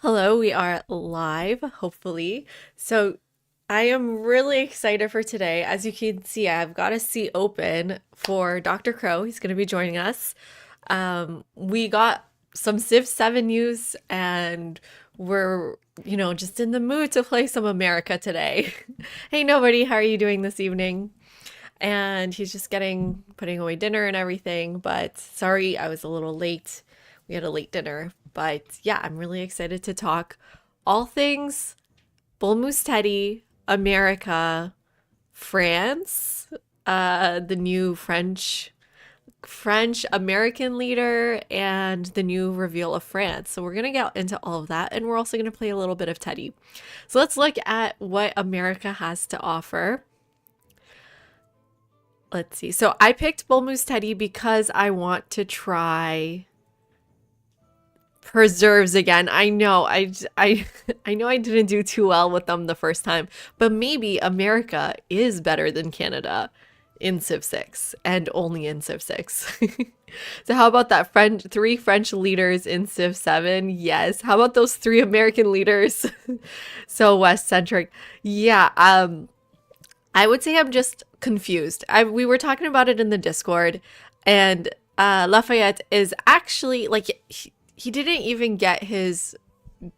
Hello, we are live, hopefully. So I am really excited for today. As you can see, I've got a seat open for Dr. Crow. He's going to be joining us. We got some Civ 7 news and we're, just in the mood to play some America today. Hey, nobody, how are you doing this evening? And he's just putting away dinner and everything. But sorry, I was a little late. We had a late dinner. But yeah, I'm really excited to talk all things Bull Moose Teddy, America, France, the new French American leader, and the new reveal of France. So we're gonna get into all of that, and we're also gonna play a little bit of Teddy. So let's look at what America has to offer. Let's see. So I picked Bull Moose Teddy because I want to try preserves again. I know I know I didn't do too well with them the first time, but maybe America is better than Canada in Civ 6 and only in Civ 6. So how about that three French leaders in Civ 7? Yes. How about those three American leaders? So West centric. Yeah, I would say I'm just confused. We were talking about it in the Discord, and Lafayette is actually like he didn't even get his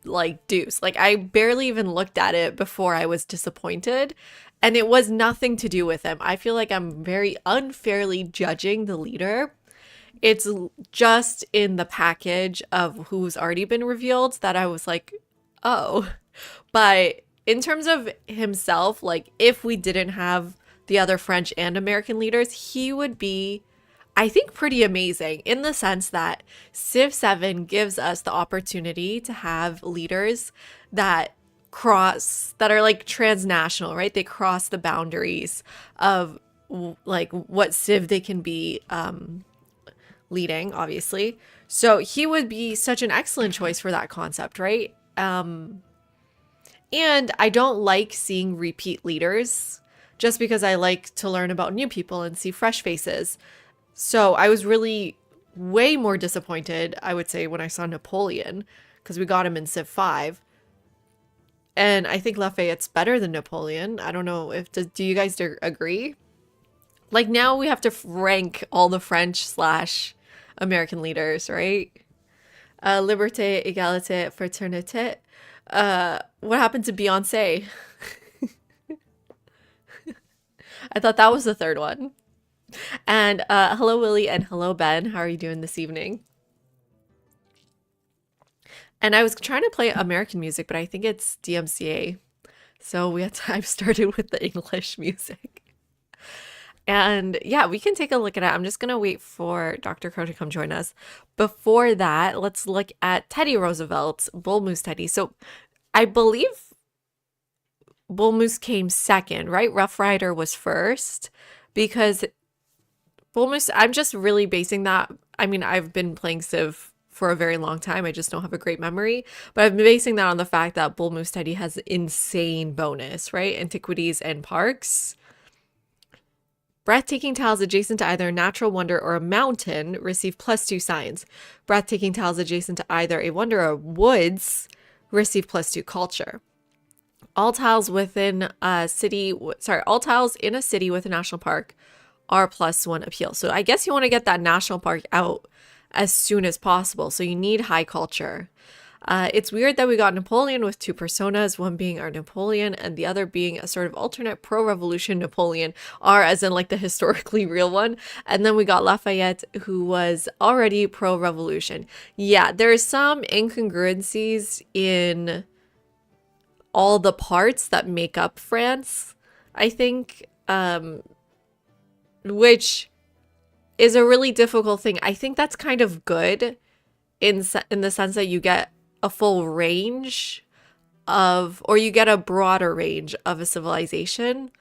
like dues. Like I barely even looked at it before I was disappointed, and it was nothing to do with him. I feel like I'm very unfairly judging the leader. It's just in the package of who's already been revealed that I was like, oh. But in terms of himself, like if we didn't have the other French and American leaders, he would be, I think, pretty amazing in the sense that Civ 7 gives us the opportunity to have leaders that that are like transnational, right? They cross the boundaries of like what Civ they can be leading, obviously. So he would be such an excellent choice for that concept, right? And I don't like seeing repeat leaders just because I like to learn about new people and see fresh faces. So I was really way more disappointed, I would say, when I saw Napoleon, because we got him in Civ 5. And I think Lafayette's better than Napoleon. I don't know if, do you guys agree? Like now we have to rank all the French slash American leaders, right? Liberté, égalité, fraternité. What happened to Beyonce? I thought that was the third one. And hello, Willie, and hello, Ben. How are you doing this evening? And I was trying to play American music, but I think it's DMCA. So I've started with the English music. And yeah, we can take a look at it. I'm just going to wait for Dr. Crow to come join us. Before that, let's look at Teddy Roosevelt's Bull Moose Teddy. So I believe Bull Moose came second, right? Rough Rider was first because Bull Moose, I'm just really basing that. I mean, I've been playing Civ for a very long time. I just don't have a great memory, but I've been basing that on the fact that Bull Moose Teddy has insane bonus, right? Antiquities and parks. Breathtaking tiles adjacent to either a natural wonder or a mountain receive +2 signs. Breathtaking tiles adjacent to either a wonder or woods receive +2 culture. All tiles within a city, all tiles in a city with a national park are +1 appeal. So I guess you want to get that national park out as soon as possible. So you need high culture. It's weird that we got Napoleon with two personas, one being our Napoleon and the other being a sort of alternate pro-revolution Napoleon, or as in like the historically real one. And then we got Lafayette, who was already pro-revolution. Yeah, there's some incongruencies in all the parts that make up France, I think, which is a really difficult thing. I think that's kind of good in the sense that you get a full range or you get a broader range of a civilization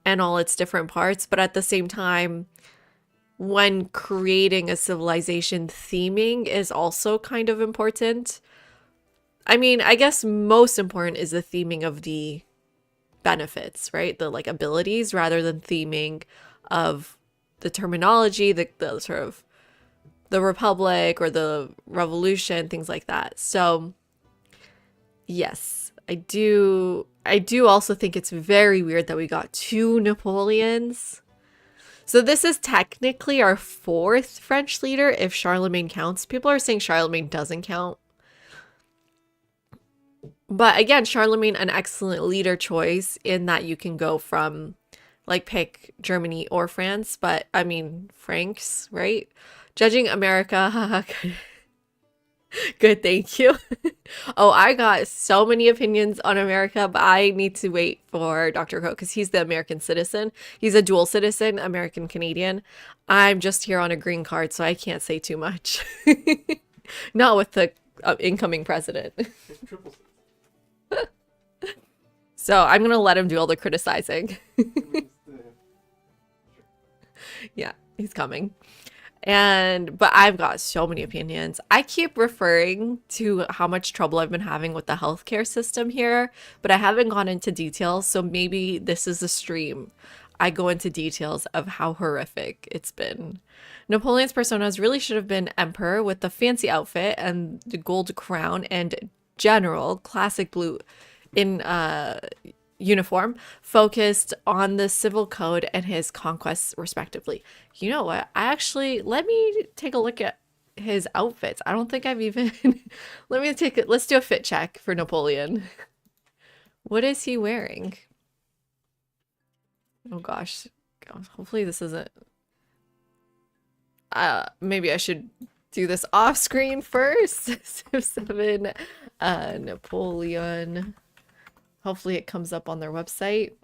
and all its different parts. But at the same time, when creating a civilization, theming is also kind of important. I mean, I guess most important is the theming of the benefits, right? The like abilities rather than theming of the terminology, the sort of the Republic or the Revolution, things like that. So Yes, I do also think it's very weird that we got two Napoleons. So this is technically our fourth French leader if Charlemagne counts. People are saying Charlemagne doesn't count. But again, Charlemagne, an excellent leader choice in that you can go from like pick Germany or France, but I mean Franks, right? Judging America, good, thank you. Oh, I got so many opinions on America, but I need to wait for Dr. Crow because he's the American citizen. He's a dual citizen, American Canadian. I'm just here on a green card, so I can't say too much. Not with the incoming president. Triple. So I'm gonna let him do all the criticizing. Yeah, he's coming. But I've got so many opinions. I keep referring to how much trouble I've been having with the healthcare system here, but I haven't gone into details. So maybe this is a stream. I go into details of how horrific it's been. Napoleon's personas really should have been emperor with the fancy outfit and the gold crown, and general, classic blue in uniform, focused on the civil code and his conquests respectively. You know what? Let me take a look at his outfits. I don't think I've even let's do a fit check for Napoleon. What is he wearing? Oh gosh. Hopefully this isn't maybe I should do this off screen first. Civ 7 Napoleon. Hopefully it comes up on their website.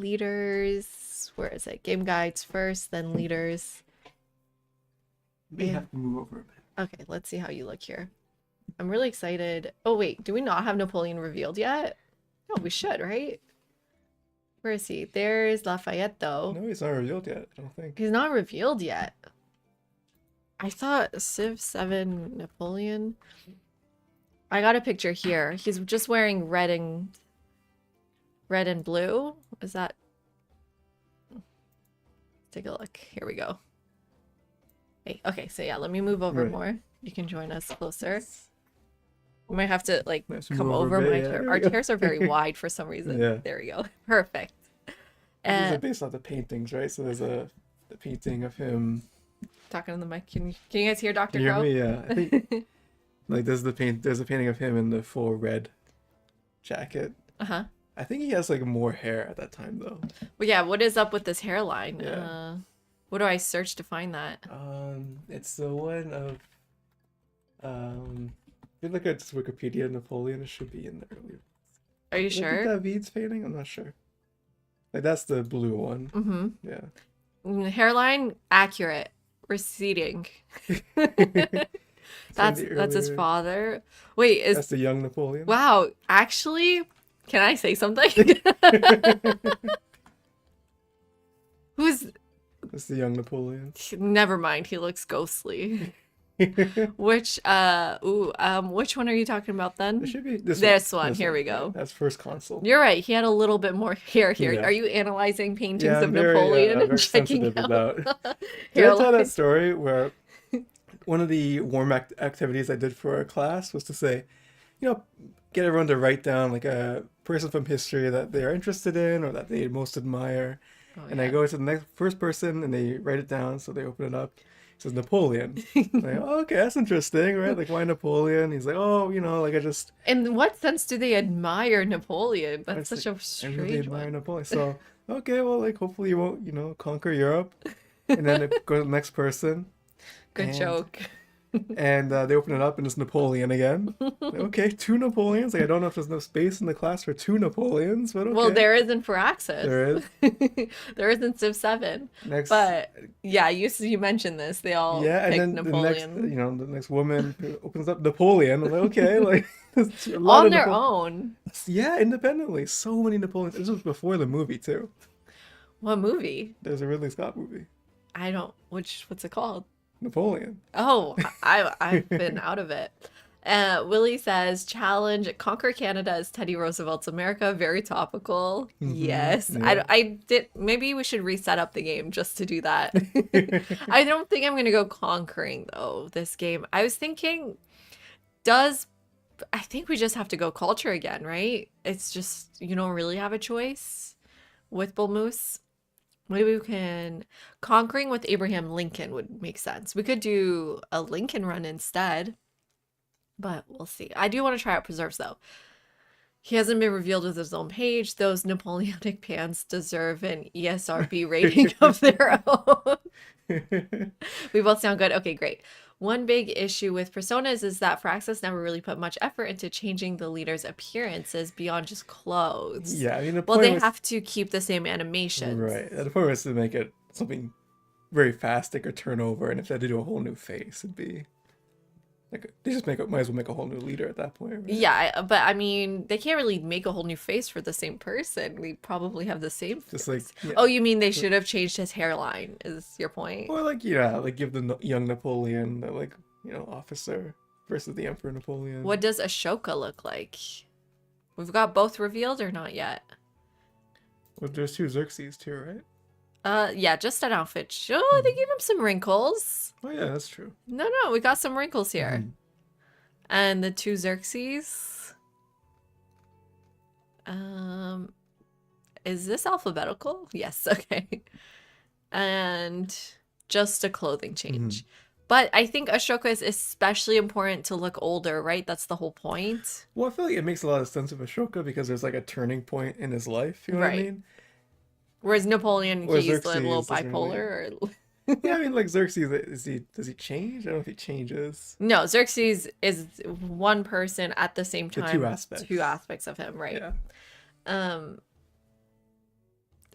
Leaders, where is it? Game guides first, then leaders. We have to move over a bit. Okay, let's see how you look here. I'm really excited. Oh wait, do we not have Napoleon revealed yet? No, we should, right? Where is he? There's Lafayette though. No, he's not revealed yet, I don't think. He's not revealed yet. I thought Civ 7 Napoleon. I got a picture here. He's just wearing red and blue. Is that? Take a look. Here we go. Hey, okay, so yeah, let me move over Right. more. You can join us closer. We might have to like We have to come move over over a my bit, yeah, chair. there Our we go. chairs are very wide for some reason. Yeah. There we go. Perfect. These are And based off the paintings, right? So there's the painting of him. talking on the mic. Can you guys hear Dr. Can you Crow? hear me? Yeah. I think like there's a painting of him in the full red jacket. Uh-huh. I think he has like more hair at that time though. But yeah, what is up with this hairline? Yeah. What do I search to find that? It's the one of if you look at just Wikipedia, Napoleon, it should be in there earlier. Are you Is that sure? David's painting? I'm not sure. Like that's the blue one. Mm-hmm. Yeah. Hairline accurate, receding. That's his earlier- father. Wait, That's the young Napoleon. wow, actually, can I say something? Who's That's the young Napoleon. never mind, he looks ghostly. Which which one are you talking about It then? should be this This one, here we yeah. go. That's first consul. You're right, he had a little bit more hair here. Yeah. Are you analyzing paintings Yeah, of I'm very, Napoleon I'm and very checking sensitive out about. Did I tell hairline? that story where one of the warm activities I did for a class was to say, get everyone to write down like a person from history that they are interested in or that they most admire. Oh, And I yeah. go to the first person and they write it down. So they open it up. It says Napoleon. I'm like, oh, okay, that's interesting, right? Like, why Napoleon? He's like, oh, like I just, In what sense do they admire Napoleon? I That's just, such a I really strange admire one. Napoleon. So, okay, well, like, hopefully you won't, conquer Europe. And then it goes to the next person. Good and- joke. And they open it up and it's Napoleon again. Like, okay, two Napoleons. Like, I don't know if there's no space in the class for two Napoleons, but okay. Well, there isn't for Access. There is. There isn't Civ 7. Next, But yeah, you mentioned this. They all yeah, and picked then Napoleon the next woman who opens up Napoleon. I'm like, okay, like there's a lot on of their Napo- own. Yeah, independently. So many Napoleons. This was before the movie too. What movie? There's a Ridley Scott movie, I don't. What's it called? Napoleon. Oh, I've been out of it. Willie says, challenge, conquer Canada as Teddy Roosevelt's America. Very topical. Yes. Yeah. I did. Maybe we should reset up the game just to do that. I don't think I'm going to go conquering, though, this game. I was thinking, I think we just have to go culture again, right? It's just, you don't really have a choice with Bull Moose. Maybe we can, conquering with Abraham Lincoln would make sense. We could do a Lincoln run instead. But we'll see. I do want to try out preserves though. He hasn't been revealed with his own page. Those Napoleonic pants deserve an ESRB rating of their own. We both sound good. Okay, great. One big issue with personas is that Firaxis never really put much effort into changing the leader's appearances beyond just clothes. Yeah, I mean, the Well, point they was, have to keep the same animations. right. The point was to make it something very fast they could turn over, and if they had to do a whole new face, it'd be like they just might as well make a whole new leader at that point. Right? Yeah, but I mean, they can't really make a whole new face for the same person. We probably have the same Just face. like, yeah. Oh, you mean they should have changed his hairline, is your point? Or like, yeah, like give the young Napoleon the, like, officer versus the Emperor Napoleon. What does Ashoka look like? We've got both revealed or not yet? Well, there's 2 Xerxes too, right? Yeah, just an outfit. Oh, they gave him some wrinkles. Oh yeah, that's true. No, we got some wrinkles here. Mhm. And the 2 Xerxes. Is this alphabetical? Yes, okay. And just a clothing change. But I think Ashoka is especially important to look older, right? That's the whole point. Well, I feel like it makes a lot of sense of Ashoka because there's like a turning point in his life. You know what I Right. mean? Whereas Napoleon, Or he's a little Xerxes doesn't really- bipolar. Or... Yeah, I mean, like Xerxes, does he change? I don't know if he changes. No, Xerxes is one person at the same The time. 2 aspects. 2 aspects of him, right? Yeah.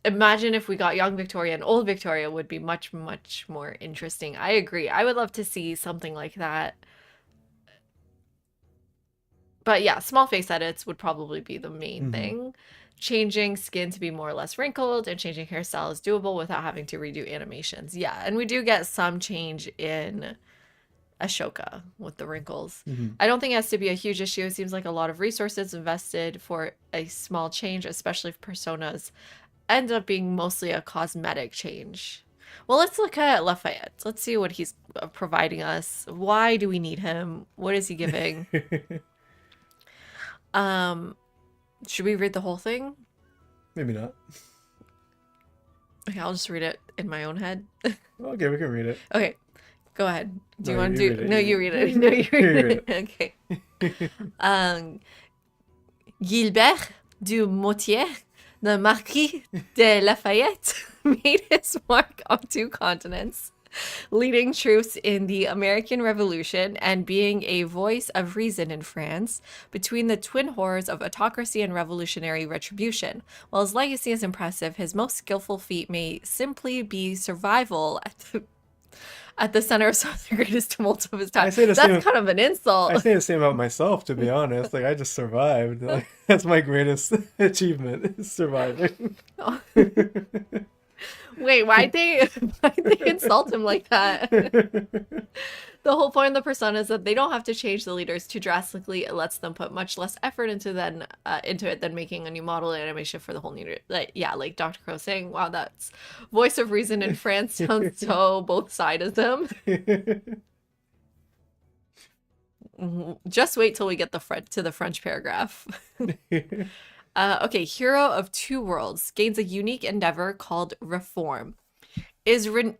Imagine if we got young Victoria and old Victoria would be much, much more interesting. I agree. I would love to see something like that. But yeah, small face edits would probably be the main thing. Changing skin to be more or less wrinkled and changing hairstyle is doable without having to redo animations. Yeah, and we do get some change in Ashoka with the wrinkles. I don't think it has to be a huge issue. It seems like a lot of resources invested for a small change, especially if personas end up being mostly a cosmetic change. Well, let's look at Lafayette. Let's see what he's providing us. Why do we need him? What is he giving? Should we read the whole thing? Maybe not. Okay, I'll just read it in my own head. Okay, we can read it. Okay, go ahead. Do you No, want you to read do? it, No, you you read read it. it. No, you You read read it. Okay. Gilbert du Motier, the Marquis de Lafayette, made his mark on 2 continents, leading troops in the American Revolution and being a voice of reason in France between the twin horrors of autocracy and revolutionary retribution. While his legacy is impressive, his most skillful feat may simply be survival at the center of some of the greatest tumults of his time. I say the That's same- kind of an insult. I say the same about myself, to be honest. Like, I just survived. Like, that's my greatest achievement, is surviving. Wait, why'd they insult him like that? The whole point of the persona is that they don't have to change the leaders too drastically. It lets them put much less effort into it than making a new model animation for the whole new. Like, yeah, like Dr. Crow saying, "Wow, that's voice of reason in France sounds so both sidism." Just wait till we get to the French paragraph. Okay, hero of 2 worlds gains a unique endeavor called reform.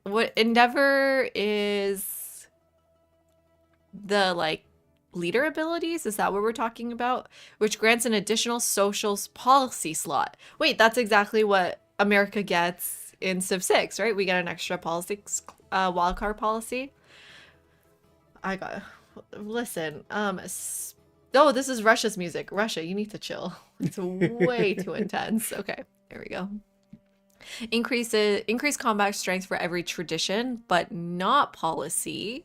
What endeavor is the like leader abilities? Is that what we're talking about? Which grants an additional social policy slot. Wait, that's exactly what America gets in Civ 6, right? We get an extra politics wildcard policy. Listen. Oh, this is Russia's music. Russia, you need to chill. It's way too intense. Okay, there we go. Increase combat strength for every tradition, but not policy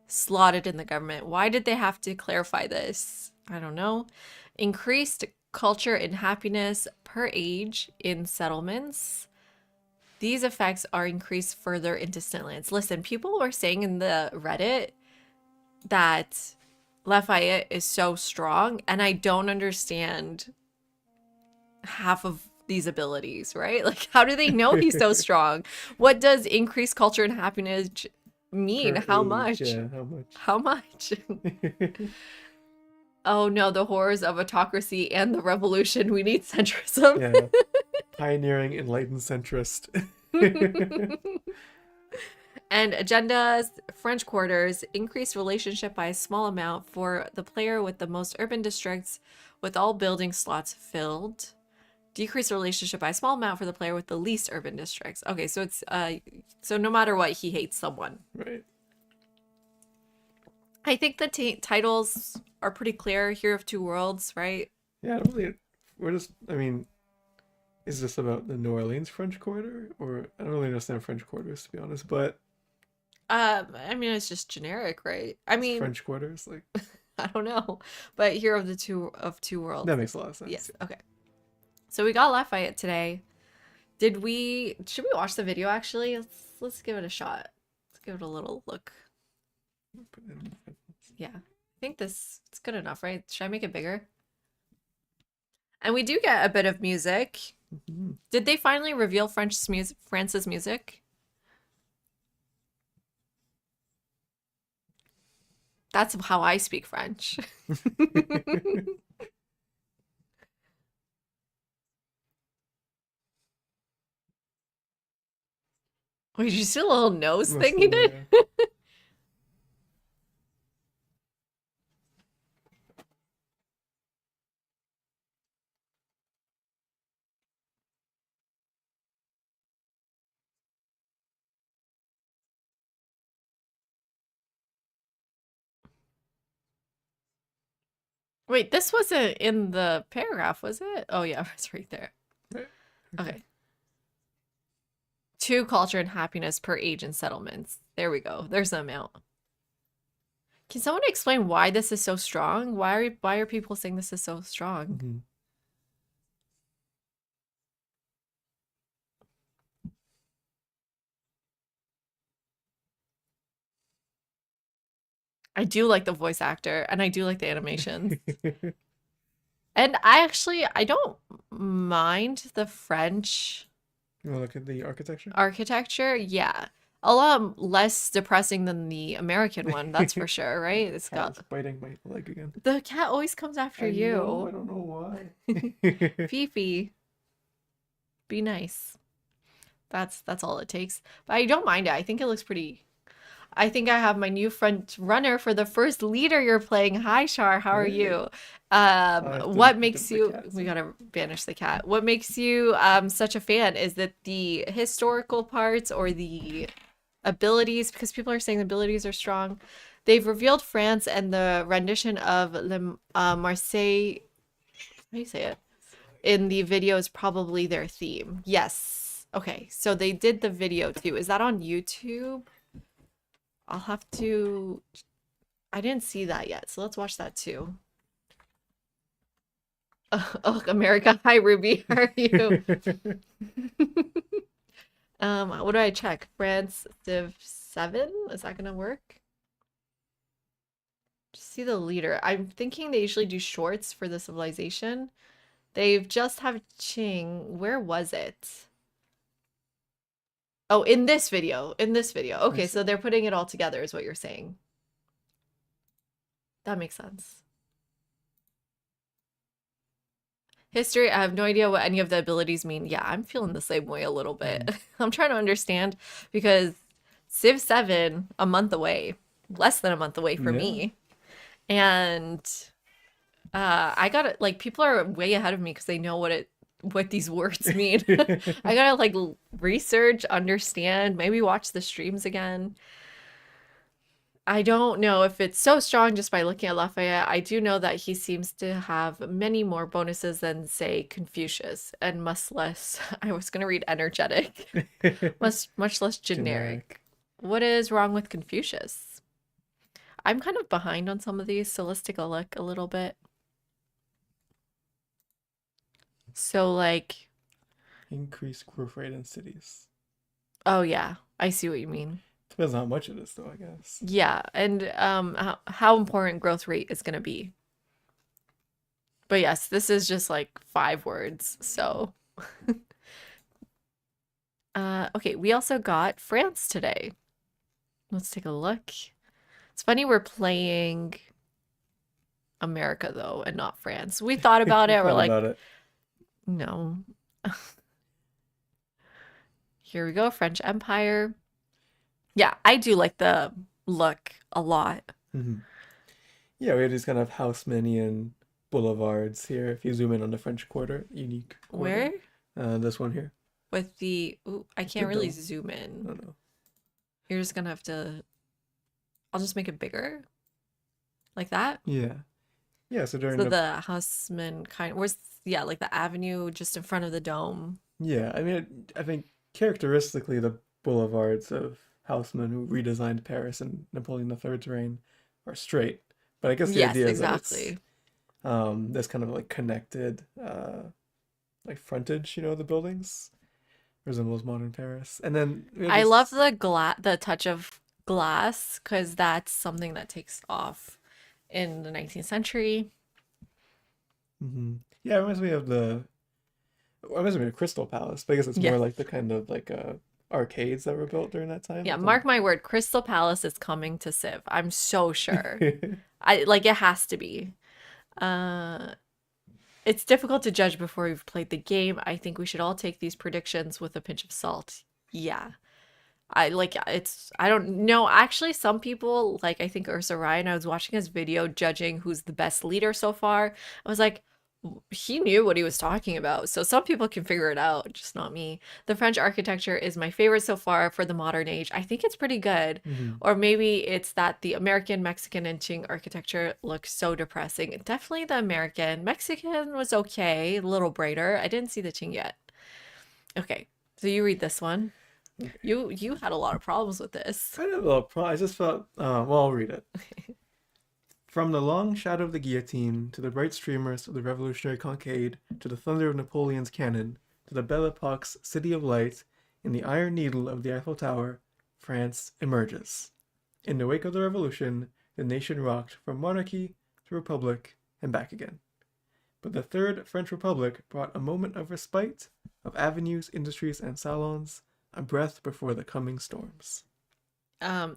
slotted in the government. Why did they have to clarify this? I don't know. Increased culture and happiness per age in settlements. These effects are increased further in distant lands. Listen, people were saying in the Reddit that Lafayette is so strong, and I don't understand half of these abilities, right? Like, how do they know he's so strong? What does increased culture and happiness mean? Per How age, much? yeah, how much? How much? Oh no, the horrors of autocracy and the revolution. We need centrism. Yeah, pioneering enlightened centrist. And agendas, French quarters, increase relationship by a small amount for the player with the most urban districts with all building slots filled. Decrease relationship by a small amount for the player with the least urban districts. Okay, so it's so no matter what, he hates someone. Right. I think the titles are pretty clear. Hero of Two Worlds, right? Yeah, I don't really. We're just. I mean, is this about the New Orleans French Quarter, or I don't really understand French quarters to be honest, but I mean it's just generic, right? I it's mean, French quarters like I don't know, but Hero of the Two Worlds. that makes a lot of sense. Yes. Okay. So we got Lafayette today. Should we watch the video actually? Let's give it a shot. Let's give it a little look. Yeah. I think it's good enough, right? Should I make it bigger? And we do get a bit of music. Mhm. Did they finally reveal France's music? That's how I speak French. Wait, did you see the little nose thing he Mostly, did? yeah. Wait, this wasn't in the paragraph, was it? Oh yeah, it's right there. Right. Okay. Two culture and happiness per age and settlements. There we go. There's the amount. Can someone explain why this is so strong? Why are people saying this is so strong? Mhm. I do like the voice actor and I do like the animations. And I don't mind the French You want to look at the architecture? architecture. Yeah. A lot less depressing than the American one, that's for sure, right? It's Cat got is biting my leg again. the cat always comes after I know, I you. don't know why. Fifi, be nice. That's all it takes. But I don't mind it. I think it looks pretty. I think I have my new front runner for the first leader you're playing. Hi, Shar. How are Hey. you? I have to What put makes the you? cat We in. gotta banish the cat. What makes you such a fan? Is it the historical parts or the abilities? Because people are saying the abilities are strong. They've revealed France and the rendition of Le Marseille. How do you say it? In the video is probably their theme. Yes. Okay, so they did the video too. Is that on YouTube? I'll have to. I didn't see that yet, so let's watch that too. Oh, America. Hi, Ruby. How are you? What do I check? France Civ 7? Is that gonna work? Just see the leader. I'm thinking they usually do shorts for the civilization. They've just have Ching. Where was it? Oh, in this video. In this video. Okay, so see. they're putting it all together is what you're saying. That makes sense. History, I have no idea what any of the abilities mean. Yeah, I'm feeling the same way a little bit. I'm trying to understand because Civ 7, a month away, less than a month away for Yeah. me. And I got it, like people are way ahead of me because they know what these words mean. I gotta like research, understand, maybe watch the streams again. I don't know if it's so strong just by looking at Lafayette. I do know that he seems to have many more bonuses than, say, Confucius, and much less. I was gonna read energetic, much less generic. What is wrong with Confucius? I'm kind of behind on some of these, so let's take a look a little bit. So, like, Increased growth rate in cities. oh yeah, I see what you mean. Depends on how much it is, though, I guess. Yeah, and how important growth rate is going to be. But yes, this is just like 5 words. So, okay, we also got France today. Let's take a look. It's funny we're playing America though and not France. We thought about it. We're Thought like, about it. no. Here we go, French Empire. Yeah, I do like the look a lot. Hmm. Yeah, we have these kind of Haussmannian boulevards here. If you zoom in on the French Quarter, unique quarter. Where? This one here. With the, ooh, I The can't really dome. zoom I in. don't know. You're just gonna have to, I'll just make it bigger. Like that. Yeah. Yeah, so during So the the Haussmann kind, where's, yeah, like the avenue just in front of the dome. yeah, I mean, I think characteristically the boulevards of Haussmann, who redesigned Paris in Napoleon III's reign, are straight. But I guess the Yes, idea is that it's exactly. this kind of like connected like frontage, the buildings resembles modern Paris. And then we have I love this. the touch of glass because that's something that takes off in the 19th century. Mhm. Yeah, it reminds me of the well, it reminds me of Crystal Palace, but I guess it's Yeah. more like the kind of like arcades that were built during that time Yeah, than mark my word, Crystal Palace is coming to Civ. I'm so sure. I like it has to be. Uh it's difficult to judge before we've played the game. I think we should all take these predictions with a pinch of salt. Yeah. I like it's I don't know. Actually, some people like I think Ursa Ryan, I was watching his video judging who's the best leader so far. I was like, he knew what he was talking about. So some people can figure it out, just not me. The French architecture is my favorite so far for the modern age. I think it's pretty good. Mhm. Or maybe it's that the American, Mexican, and Qing architecture looks so depressing. Definitely the American. Mexican was okay, a little brighter. I didn't see the Qing yet. Okay, so you read this one. Okay. You had a lot of problems with this. I don't know. I just felt. Well, I'll read it. From the long shadow of the guillotine to the bright streamers of the revolutionary cockade to the thunder of Napoleon's cannon to the Belle Epoque's city of light in the iron needle of the Eiffel Tower, France emerges. In the wake of the revolution, the nation rocked from monarchy to republic and back again. But the Third French Republic brought a moment of respite, of avenues, industries, and salons, a breath before the coming storms.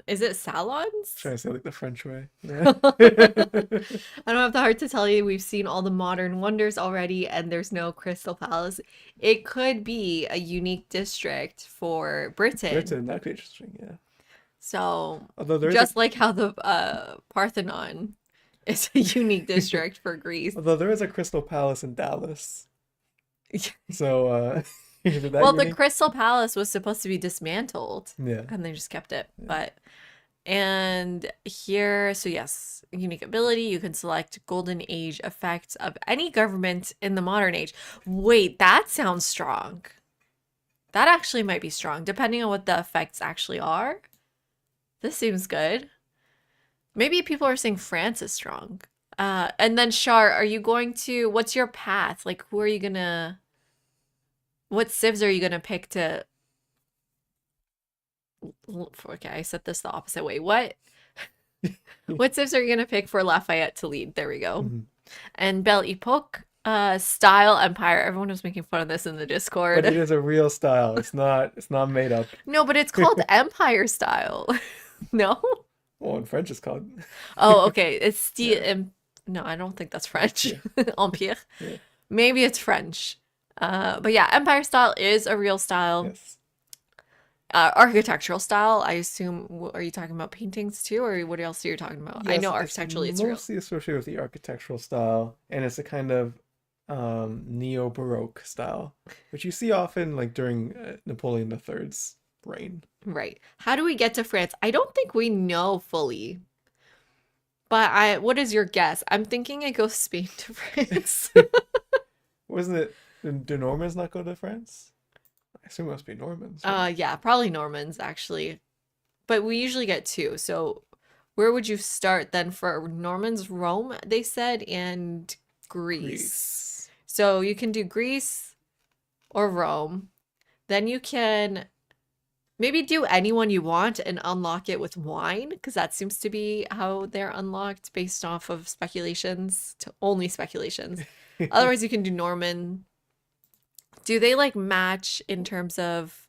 Is it salons? Trying to say like the French way. I Yeah. don't have the heart to tell you we've seen all the modern wonders already and there's no Crystal Palace. It could be a unique district for Britain. Britain, that'd be interesting, yeah. So Although there is a just like how the Parthenon is a unique district for Greece. although there is a Crystal Palace in Dallas. So is it that Well, the unique? Crystal Palace was supposed to be dismantled Yeah. and they just kept it. Yeah. But and here, so yes, unique ability, you can select golden age effects of any government in the modern age. Wait, that sounds strong. That actually might be strong, depending on what the effects actually are. This seems good. Maybe people are saying France is strong. And then Shar, are you going to, what's your path? Like, who are you gonna, what civs are you gonna pick to, okay, I said this the opposite way. What civs are you gonna pick for Lafayette to lead? There we go. Mhm. And Belle Epoque, style empire. Everyone was making fun of this in the But it Discord. is a real style. It's not made up. No, but it's called empire style. No? Well, in French it's called. Oh, okay. It's style. Yeah. No, I don't think that's French. Yeah. Empire. Yeah. Maybe it's French. But yeah, empire style is a real style. Yes. Architectural style, I assume, are you talking about paintings too, or what else are you talking about? I Yes, know it's architecturally it's real. mostly associated with the architectural style, and it's a kind of neo-Baroque style, which you see often like during Napoleon III's reign. Right. How do we get to France? I don't think we know fully. But what is your guess? I'm thinking it goes Spain to France. Wasn't it? Do Normans not go to France? I assume it must be Normans, right? Yeah, probably Normans actually. But we usually get two. So where would you start then for Normans? Rome, they said, and Greece. Greece. So you can do Greece or Rome. Then you can Maybe do anyone you want and unlock it with wine, because that seems to be how they're unlocked based off of speculations, to only speculations. Otherwise, you can do Norman. Do they like match in terms of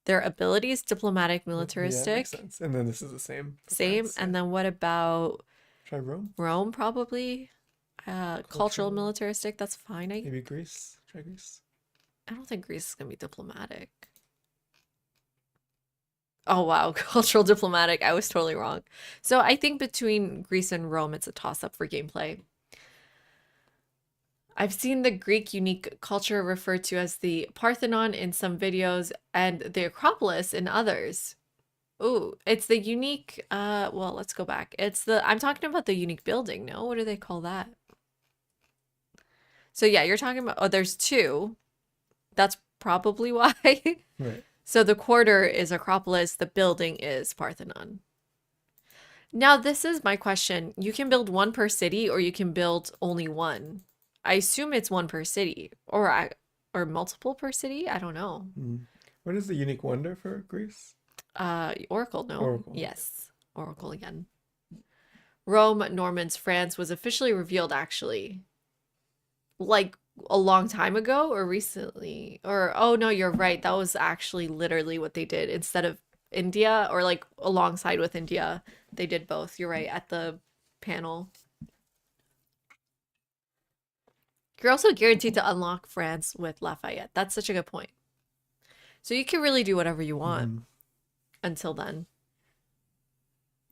their abilities, diplomatic, Yeah, it makes militaristic? sense. And then this is the same for Same. France. Yeah. And then what about Try Rome, Rome, probably? Cultural, cultural, militaristic, that's fine. maybe Greece. Try Greece. I don't think Greece is gonna be diplomatic. Oh wow, cultural diplomatic. I was totally wrong. So I think between Greece and Rome, it's a toss-up for gameplay. I've seen the Greek unique culture referred to as the Parthenon in some videos and the Acropolis in others. Ooh, it's the unique, well, let's go back. I'm talking about the unique building, no? What do they call that? So yeah, you're talking about, oh, there's two. That's probably why. Right. So the quarter is Acropolis, the building is Parthenon. Now, this is my question. You can build one per city or you can build only one. I assume it's one per city or multiple per city. I don't know. Mm. What is the unique wonder for Greece? Oracle, no? Oracle. Yes. Oracle again. Rome, Normans, France was officially revealed actually. Like a long time ago or recently? Or oh no, you're right. That was actually literally what they did instead of India or like alongside with India. They did both. You're right at the panel. You're also guaranteed to unlock France with Lafayette. That's such a good point. So you can really do whatever you want Mhm. until then.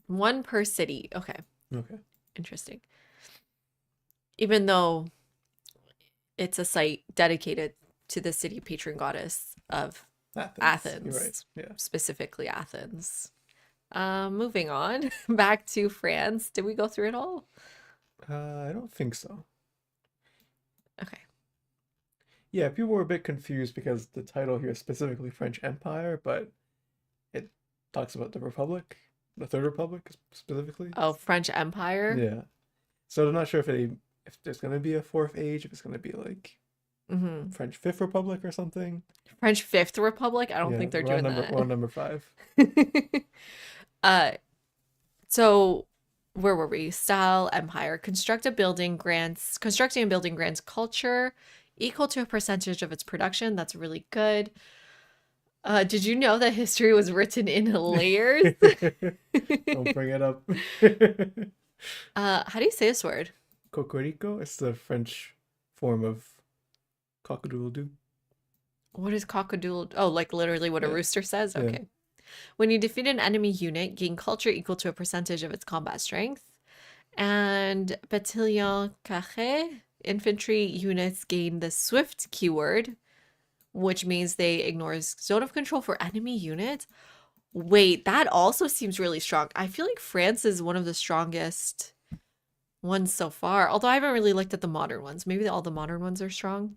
One per city. Okay, Okay. interesting. Even though it's a site dedicated to the city patron goddess of Athens. You're right. Athens, Yeah. specifically Athens. Moving on back to France. Did we go through it all? I don't think so. Okay. Yeah, people were a bit confused because the title here is specifically French Empire, but it talks about the Republic, the Third Republic specifically. Oh, French Empire. Yeah. So I'm not sure if there's gonna be a fourth age, if it's gonna be like Mm-hmm. French Fifth Republic or something. French Fifth Republic. I don't Yeah, think they're we're on doing number that. we're on number 5. uh, so where were we? Style, empire, constructing and building grants culture equal to a percentage of its production. That's really good. Did you know that history was written in layers? Don't bring it up. How do you say this word? Cocorico, it's the French form of cock-a-doodle-doo. What is cockadoodle? Oh, like literally what a Yeah. rooster says? Yeah. Okay. When you defeat an enemy unit, gain culture equal to a percentage of its combat strength. And Bataillon Carré, infantry units gain the swift keyword, which means they ignore zone of control for enemy units. Wait, that also seems really strong. I feel like France is one of the strongest ones so far, although I haven't really looked at the modern ones. Maybe all the modern ones are strong.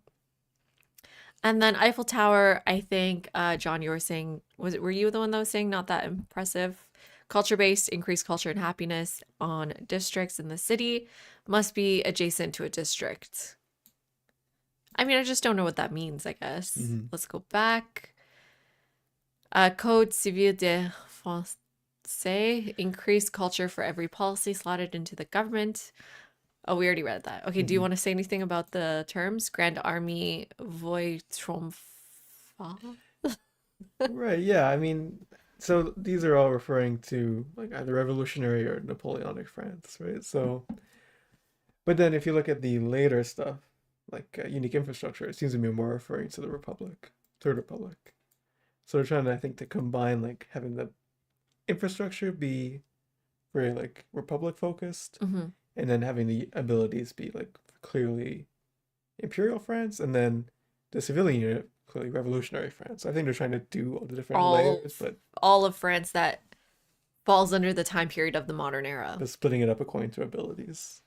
And then Eiffel Tower, I think, John, you were saying, were you the one that was saying not that impressive? Culture-based, increased culture and happiness on districts in the city must be adjacent to a district. I mean, I just don't know what that means, I guess. Mhm. Let's go back. Code Civil de France, increased culture for every policy slotted into the government. Oh, we already read that. Okay, do you Mhm. want to say anything about the terms? Grand Army Voix Triomphe? Right, yeah, I mean, so these are all referring to like either revolutionary or Napoleonic France, right? So, but then if you look at the later stuff, like unique infrastructure, it seems to be more referring to the Republic, Third Republic. So they're trying, I think, to combine like having the infrastructure be very like Republic focused, Hmm. and then having the abilities be like clearly Imperial France, and then the civilian unit clearly Revolutionary France. I think they're trying to do all the different All, layers, but all of France that falls under the time period of the modern era. splitting it up according to abilities.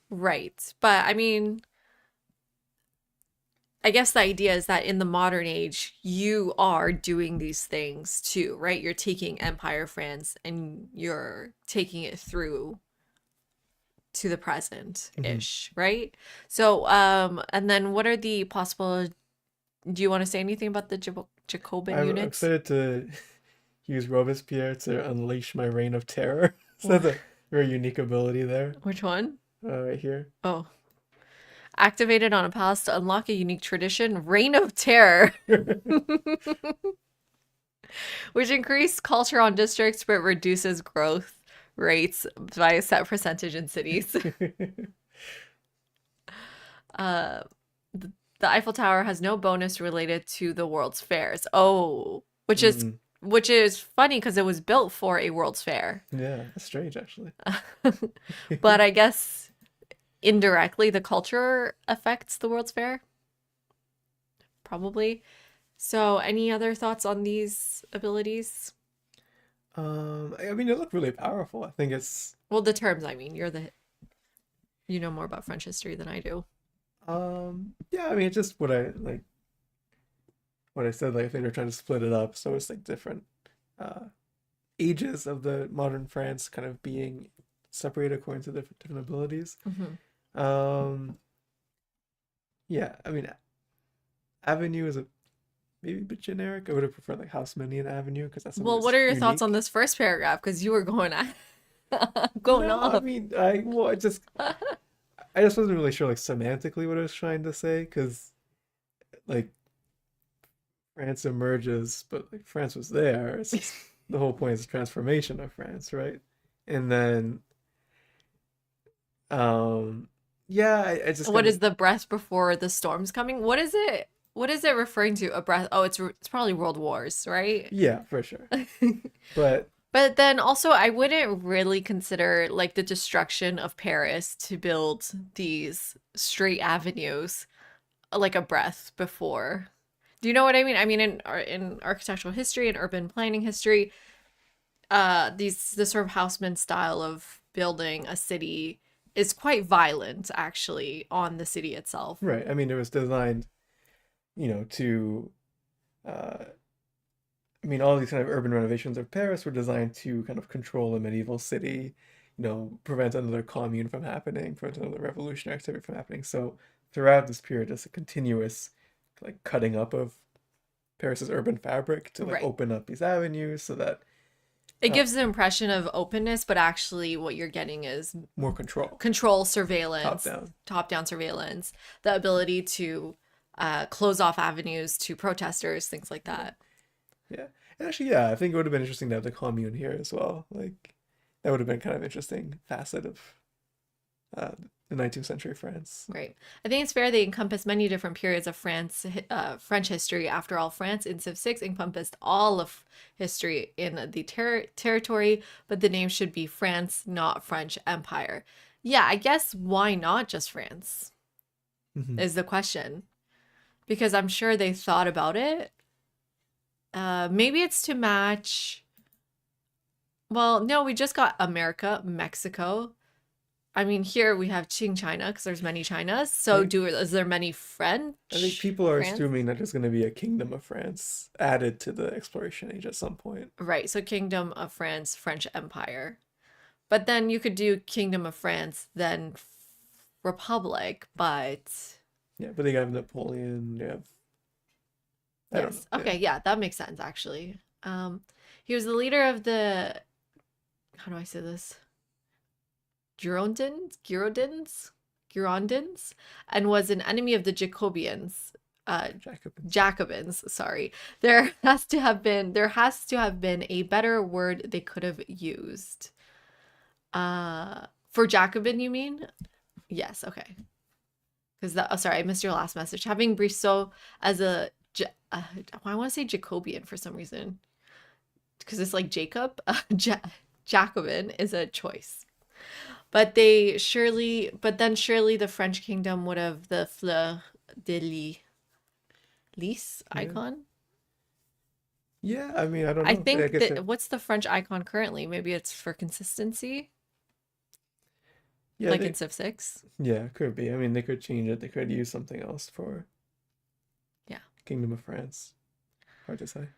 Right. But I mean, I guess the idea is that in the modern age, you are doing these things too, right? You're taking Empire France and you're taking it through to the present-ish, right? So, and then what are the possible, do you want to say anything about the Jacobin I'm units? excited to use Robespierre to unleash my reign of terror. So that's a very unique ability there, Which one? right here. Oh. Activated on a palace to unlock a unique tradition, Reign of Terror, which increase culture on districts but reduces growth rates by a set percentage in cities. Uh, the Eiffel Tower has no bonus related to the World's Fairs. Oh, Mm, which is funny because it was built for a World's Fair. yeah, that's strange actually. But I guess indirectly the culture affects the World's Fair, probably. So, any other thoughts on these abilities? I mean, it looked really powerful. I think it's Well, the terms, I mean, you know more about French history than I do. yeah, I mean, it's just what I like what I said, like I think they're trying to split it up, so it's like different uh ages of the modern France kind of being separated according to different abilities. Mhm. Um, yeah, I mean, Avenue is a maybe a bit generic. I would have preferred like Houseman and Avenue because that's something Well, what that's are your thoughts on unique. this first paragraph? Because you were going going No, I off. mean, I just wasn't really sure like semantically what I was trying to say because like France emerges, but like France was there. It's just the whole point is the transformation of France, right? And then um yeah, I just What kind of is the breath before the storm's coming? What is it? What is it referring to? A breath? Oh, it's probably World Wars, right? yeah, for sure. But But then also, I wouldn't really consider like the destruction of Paris to build these straight avenues like a breath before. Do you know what I mean? I mean, in architectural history and urban planning history, this sort of Haussmann style of building a city is quite violent, actually, on the city itself. right, I mean it was designed, to uh I mean all these kind of urban renovations of Paris were designed to kind of control a medieval city, prevent another commune from happening, prevent another revolutionary activity from happening. So throughout this period, it's a continuous like cutting up of Paris's urban fabric to like Right. open up these avenues so that It uh, gives the impression of openness, but actually, what you're getting is more control, control, top surveillance, down. top down surveillance, the ability to close off avenues to protesters, things like Yeah, that. yeah. And actually, yeah, I think it would have been interesting to have the commune here as well. Like that would have been kind of interesting facet of uh, the 19th century France. Right. I think it's fair they encompass many different periods of French history. After all, France in Civ 6 encompassed all of history in the territory, but the name should be France, not French Empire. Yeah, I guess why not just France Hmm. is the question. Because I'm sure they thought about it. Maybe it's to match. Well, no, we just got America, Mexico. I mean, here we have Qing China because there's many Chinas. I So think is there many I think French people are France? assuming that there's going to be a Kingdom of France added to the exploration age at some point. Right. So Kingdom of France, French Empire. But then you could do Kingdom of France, then Republic. But Yeah, but they have Napoleon. They have I don't know. yes. Yeah, Okay. Yeah, that makes sense actually. He was the leader of the, how do I say this? Girondins, and was an enemy of the Jacobians. Jacobins. Jacobins, sorry. There has to have been a better word they could have used. For Jacobin, you mean? Yes, okay. Because that, oh, sorry, I missed your last message. Having Brissot as I want to say Jacobian for some reason, because it's like Jacob. Jacobin is a choice. But then surely the French kingdom would have the fleur de lis Yeah, icon. yeah. I mean, I don't I know. I think guess that what's the French icon currently? Maybe it's for consistency, yeah, like in Civ 6. yeah, it could be. I mean, they could change it. They could use something else for Yeah. Kingdom of France. Hard to say.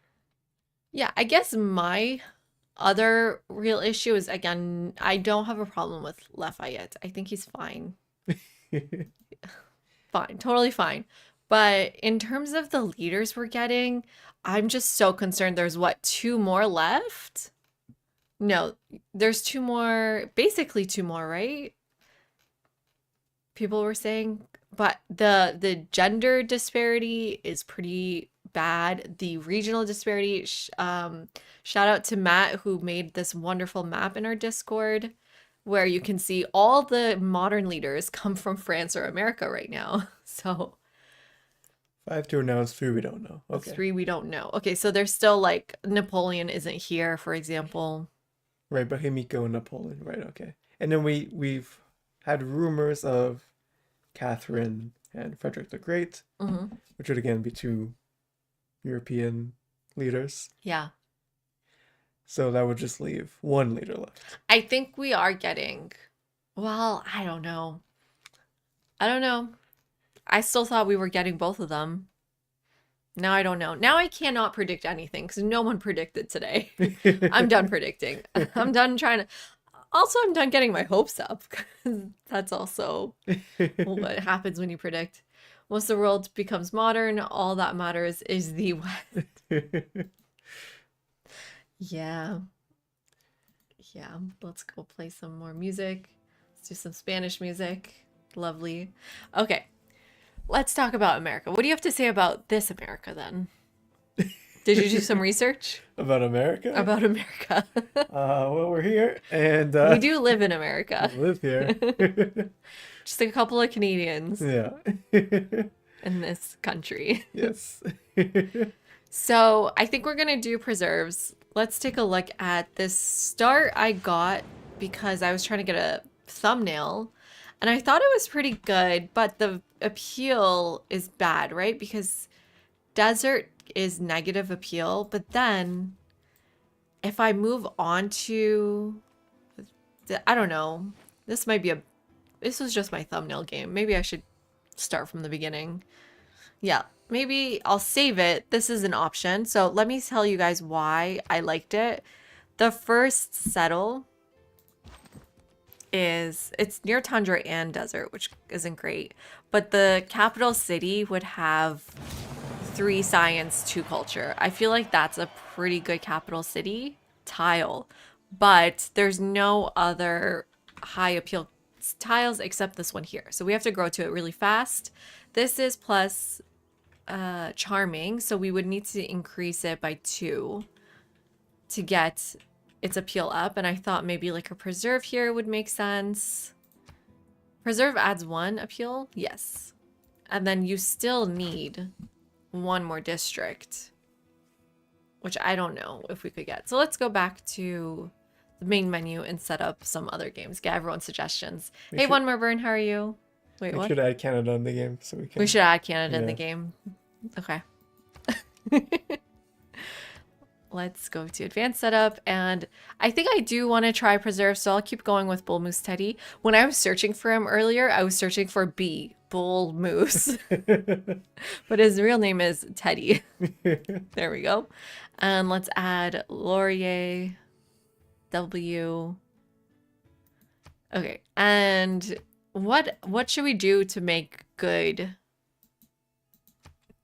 Yeah, I guess my other real issue is again, I don't have a problem with Lafayette. I think he's fine. Fine, totally fine. But in terms of the leaders we're getting, I'm just so concerned. There's what, two more left? No, there's two more, basically two more, right? People were saying, but the gender disparity is pretty bad. The regional disparity, shout out to Matt who made this wonderful map in our Discord where you can see all the modern leaders come from France or America right now. So 5 to announce, 3 we don't know. Okay. three we don't know. Okay, so there's still like Napoleon isn't here, for example. Right, but Himiko and Napoleon, right, okay. And then we've had rumors of Catherine and Frederick the Great, Hmm. which would again be two European leaders. Yeah. So that would just leave one leader left. I think we are getting, well, I don't know. I don't know. I still thought we were getting both of them. Now I don't know. Now I cannot predict anything because no one predicted today. I'm done predicting. I'm done trying to. Also, I'm done getting my hopes up because that's also what happens when you predict. Once the world becomes modern, all that matters is the West. Yeah. Yeah. Let's go play some more music. Let's do some Spanish music. Lovely. Okay. Let's talk about America. What do you have to say about this America then? Did you do some research About America? about America? Well, we're here and We do live in America. live here. Just a couple of Canadians Yeah. in this country. Yes. So I think we're gonna do preserves. Let's take a look at this start I got because I was trying to get a thumbnail and I thought it was pretty good, but the appeal is bad, right? Because desert is negative appeal, but then if I move on to I don't know, this might be this was just my thumbnail game. Maybe I should start from the beginning. Yeah, maybe I'll save it. This is an option. So let me tell you guys why I liked it. The first settle it's near tundra and desert, which isn't great. But the capital city would have 3 science, 2 culture. I feel like that's a pretty good capital city tile. But there's no other high appeal tiles except this one here. So we have to grow to it really fast. This is plus charming, so we would need to increase it by 2 to get its appeal up, and I thought maybe like a preserve here would make sense. Preserve adds 1 appeal, yes, and then you still need 1 more district, which I don't know if we could get. So let's go back to the main menu and set up some other games. Get everyone's suggestions. We Hey, should- One More Burn, how are you? Wait, We what? should add Canada in the game so we can. We should add Canada in the Yeah. game. Okay. Let's go to advanced setup. And I think I do want to try preserve, so I'll keep going with Bull Moose Teddy. When I was searching for him earlier, I was searching for B, Bull Moose. But his real name is Teddy. There we go. And let's add Laurier W. Okay. And what should we do to make good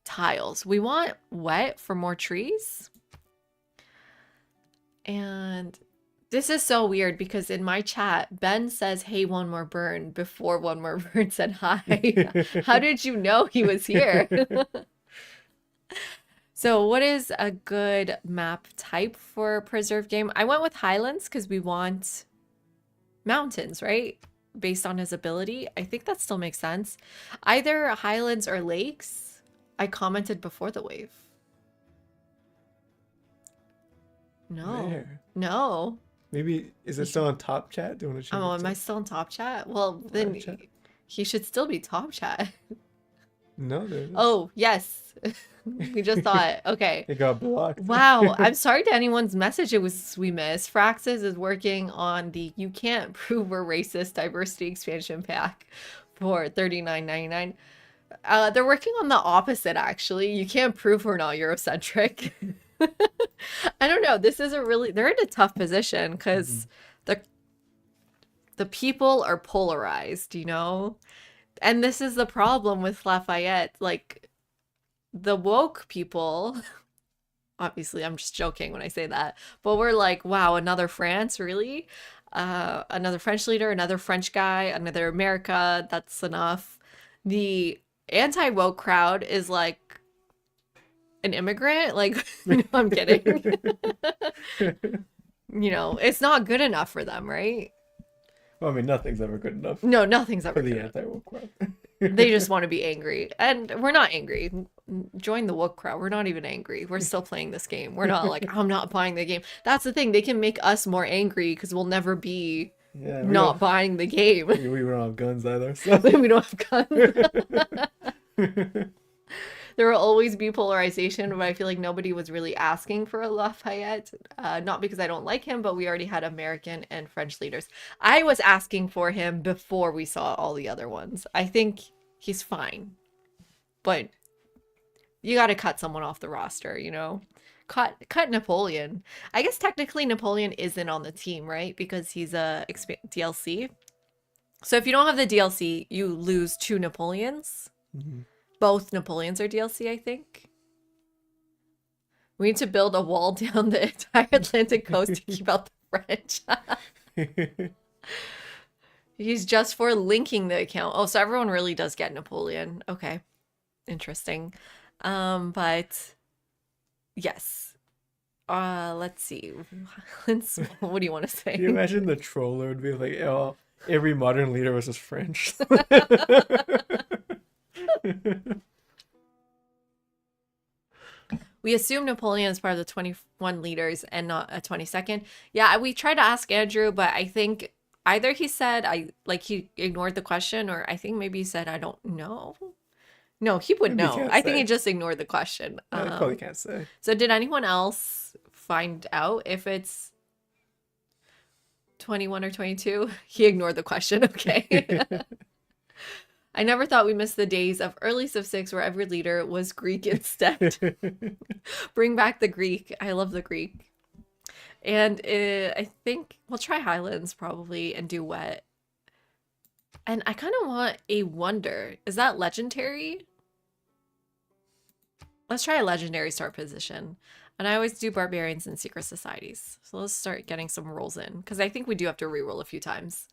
tiles? We want wet for more trees. And this is so weird because in my chat, Ben says, hey, One More Burn before One More Burn said hi. How did you know he was here? So what is a good map type for a preserve game? I went with Highlands because we want mountains, right? Based on his ability. I think that still makes sense. Either Highlands or Lakes. I commented before the wave. No. Where? No. Maybe is it still on top chat? Do you want to change Oh, it am to- I still in top chat? Well, then chat? he should still be top chat. No, there it is. Oh, yes. We just thought. Okay. It got blocked. Wow. I'm sorry to anyone's message it was we missed. Fraxis is working on the You Can't Prove We're Racist Diversity Expansion Pack for $39.99. They're working on the opposite, actually. You can't prove we're not Eurocentric. I don't know. This is they're in a tough position because the people are polarized, you know? And this is the problem with Lafayette. Like, the woke people, obviously I'm just joking when I say that, but we're like, wow, another France, really? Another French leader, another French guy, another America, that's enough. The anti-woke crowd is like an immigrant. Like, no, I'm kidding. It's not good enough for them, right? Well, I mean, nothing's ever good enough No, nothing's for ever the good enough. anti-woke crowd. They just want to be angry. And we're not angry. Join the woke crowd. We're not even angry. We're still playing this game. We're not like, I'm not buying the game. That's the thing. They can make us more angry because we'll never be Yeah, not buying the game. we don't have guns either. So. We don't have guns. There will always be polarization, but I feel like nobody was really asking for a Lafayette. Not because I don't like him, but we already had American and French leaders. I was asking for him before we saw all the other ones. I think he's fine, but you got to cut someone off the roster, Cut Napoleon. I guess technically Napoleon isn't on the team, right? Because he's a DLC. So if you don't have the DLC, you lose 2 Napoleons. Mhm. Both Napoleons are DLC, I think. We need to build a wall down the entire Atlantic coast to keep out the French. He's just for linking the account. Oh, so everyone really does get Napoleon. Okay. Interesting. But yes. Let's see. What do you want to say? Can you imagine the troller would be like, oh, every modern leader was just French. We assume Napoleon is part of the 21 leaders and not a 22nd. Yeah, we tried to ask Andrew, but I think either he said he ignored the question, or I think maybe he said I don't know. No, he would Maybe he know. can't I think he say. just ignored the question. I probably can't say. So did anyone else find out if it's 21 or 22? He ignored the question. Okay. I never thought we missed the days of early Civ 6 where every leader was Greek instead. Bring back the Greek. I love the Greek. And I think we'll try Highlands probably and do Wet. And I kind of want a Wonder. Is that legendary? Let's try a legendary start position. And I always do Barbarians and Secret Societies. So let's start getting some rolls in. Because I think we do have to reroll a few times.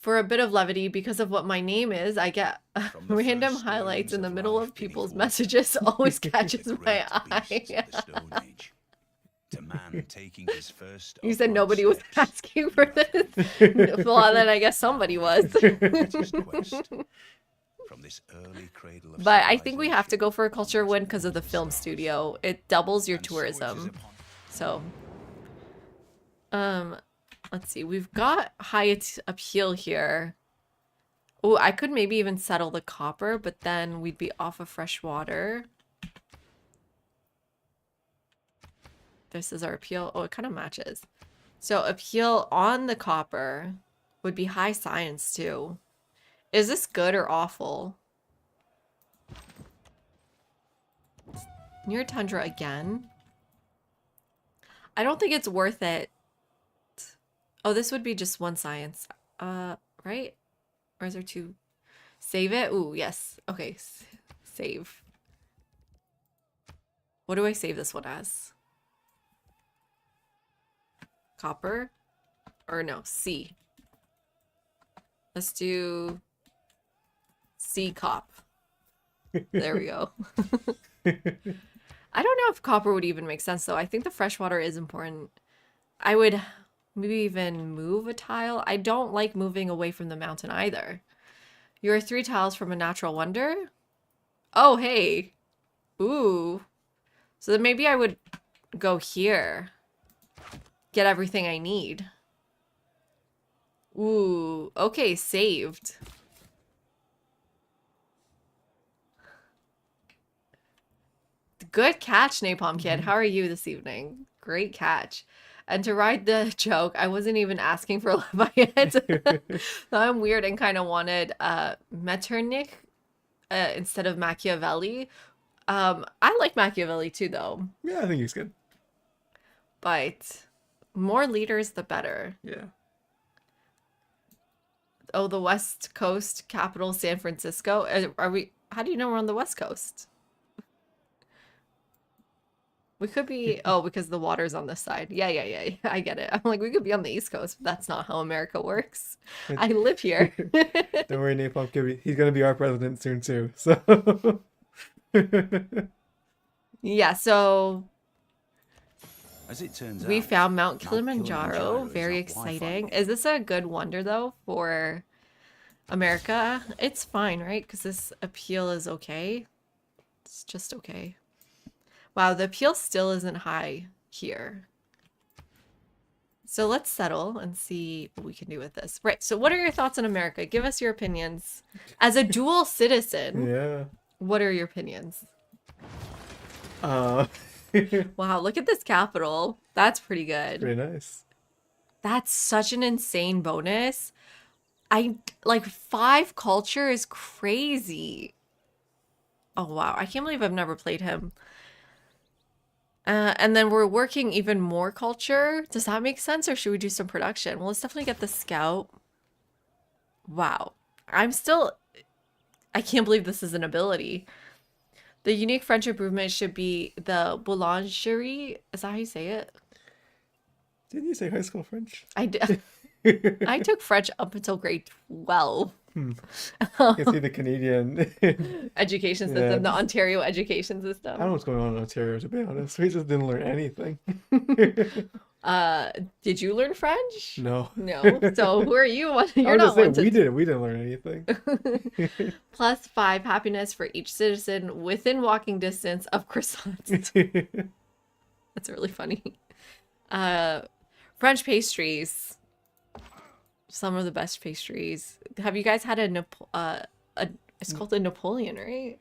For a bit of levity, because of what my name is, I get random highlights in the middle of people's messages. Always catches my eye. You said nobody was asking for this? Well, then I guess somebody was. But I think we have to go for a culture win because of the film studio. It doubles your tourism. So, let's see. We've got high appeal here. Oh, I could maybe even settle the copper, but then we'd be off of fresh water. This is our appeal. Oh, it kind of matches. So appeal on the copper would be high science too. Is this good or awful? Near tundra again. I don't think it's worth it. Oh, this would be just 1 science. Right? Or is there 2? Save it? Ooh, yes. Okay, save. What do I save this one as? Copper? Or no, C. Let's do C cop. There we go. I don't know if copper would even make sense though. I think the freshwater is important. I would maybe even move a tile. I don't like moving away from the mountain either. You're 3 tiles from a natural wonder? Oh, hey. Ooh. So then maybe I would go here. Get everything I need. Ooh. Okay, saved. Good catch, Napalm Kid. How are you this evening? Great catch. And to ride the joke, I wasn't even asking for Lafayette. I'm weird and kind of wanted Metternich instead of Machiavelli. I like Machiavelli too, though. Yeah, I think he's good. But more leaders, the better. Yeah. Oh, the West Coast capital, San Francisco. Are we? How do you know we're on the West Coast? We could be, oh, because the water's on this side. Yeah. I get it. I'm like, we could be on the East Coast, but that's not how America works. I live here. Don't worry, Napalm Kid. He's gonna be our president soon too. So Yeah, so As it turns we out, found Mount Mount Kilimanjaro. Kilimanjaro Very is not Wi-Fi. exciting. Is this a good wonder though for America? It's fine, right? Because this appeal is okay. It's just okay. Wow, the appeal still isn't high here. So let's settle and see what we can do with this. Right, so what are your thoughts on America? Give us your opinions. As a dual citizen, yeah. what are your opinions? Uh, Wow, look at this capital. That's pretty good. pretty nice. That's such an insane bonus. I like 5 culture is crazy. Oh wow, I can't believe I've never played him. And then we're working even more culture. Does that make sense, or should we do some production? Well, let's definitely get the scout. Wow. I can't believe this is an ability. The unique French improvement should be the boulangerie. Is that how you say it? Didn't you say high school French? I did. I took French up until grade 12. You can see the Canadian. Education system, Yeah. the Ontario education I don't know system. what's going on in Ontario, to be honest. We just didn't learn anything. Did you learn French? No. No. So who are you? I You're was not just one saying, to. we didn't learn anything. +5 happiness for each citizen within walking distance of croissants. That's really funny. French pastries. Some of the best pastries. Have you guys had it's called a Napoleon, right?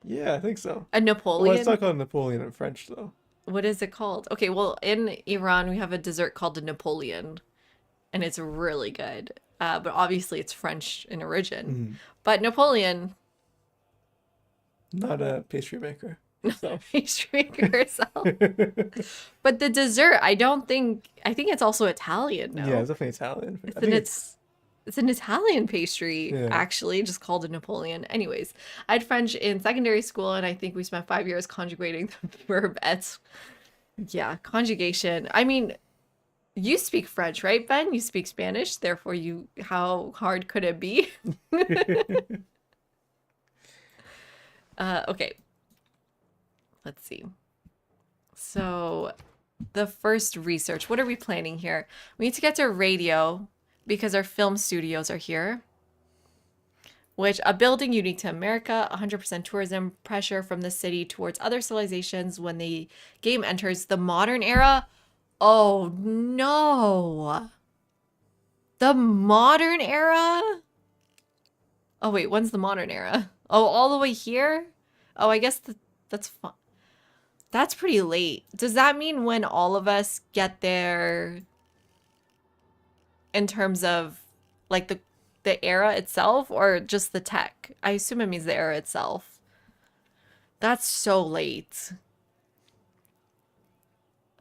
Yeah, I think so. A Well, Napoleon? it's not called Napoleon in French, though. What is it called? Okay, well, in Iran, we have a dessert called a Napoleon, and it's really good. But obviously, it's French in origin. But Napoleon, Not a pastry maker. So. pastry maker herself. But the dessert, I think it's also Italian, no? Yeah, it's definitely Italian. I Then think it's an Italian pastry, Yeah. actually, just called a Napoleon. Anyways, I had French in secondary school, and I think we spent 5 years conjugating the verb être. Yeah, conjugation. I mean, you speak French, right, Ben? You speak Spanish, therefore how hard could it be? Okay. Let's see. So, the first research, what are we planning here? We need to get to radio because our film studios are here. Which, a building unique to America, 100% tourism pressure from the city towards other civilizations when the game enters the modern era. Oh no. The modern era? Oh wait, when's the modern era? Oh, all the way here? Oh, I guess that's fun. That's pretty late. Does that mean when all of us get there in terms of like the era itself or just the tech? I assume it means the era itself. That's so late.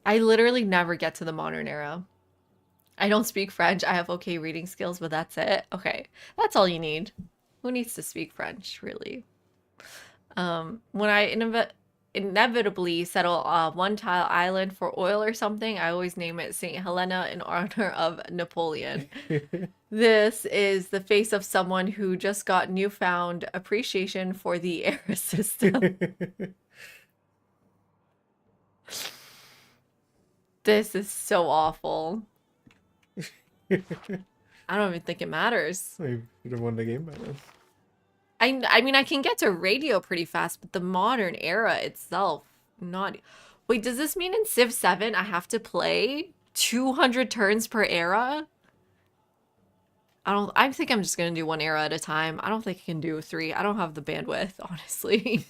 I literally never get to the modern era. I don't speak French. I have okay reading skills, but that's it. Okay. That's all you need. Who needs to speak French, really? When I inevitably settle one tile island for oil or something, I always name it St. Helena in honor of Napoleon. This is the face of someone who just got newfound appreciation for the era system. This is so awful. I don't even think it matters. We would have won the game by then. I mean, I can get to radio pretty fast, but the modern era itself, not... Wait, does this mean in Civ 7 I have to play 200 turns per era? I think I'm just going to do one era at a time. I don't think I can do 3. I don't have the bandwidth, honestly.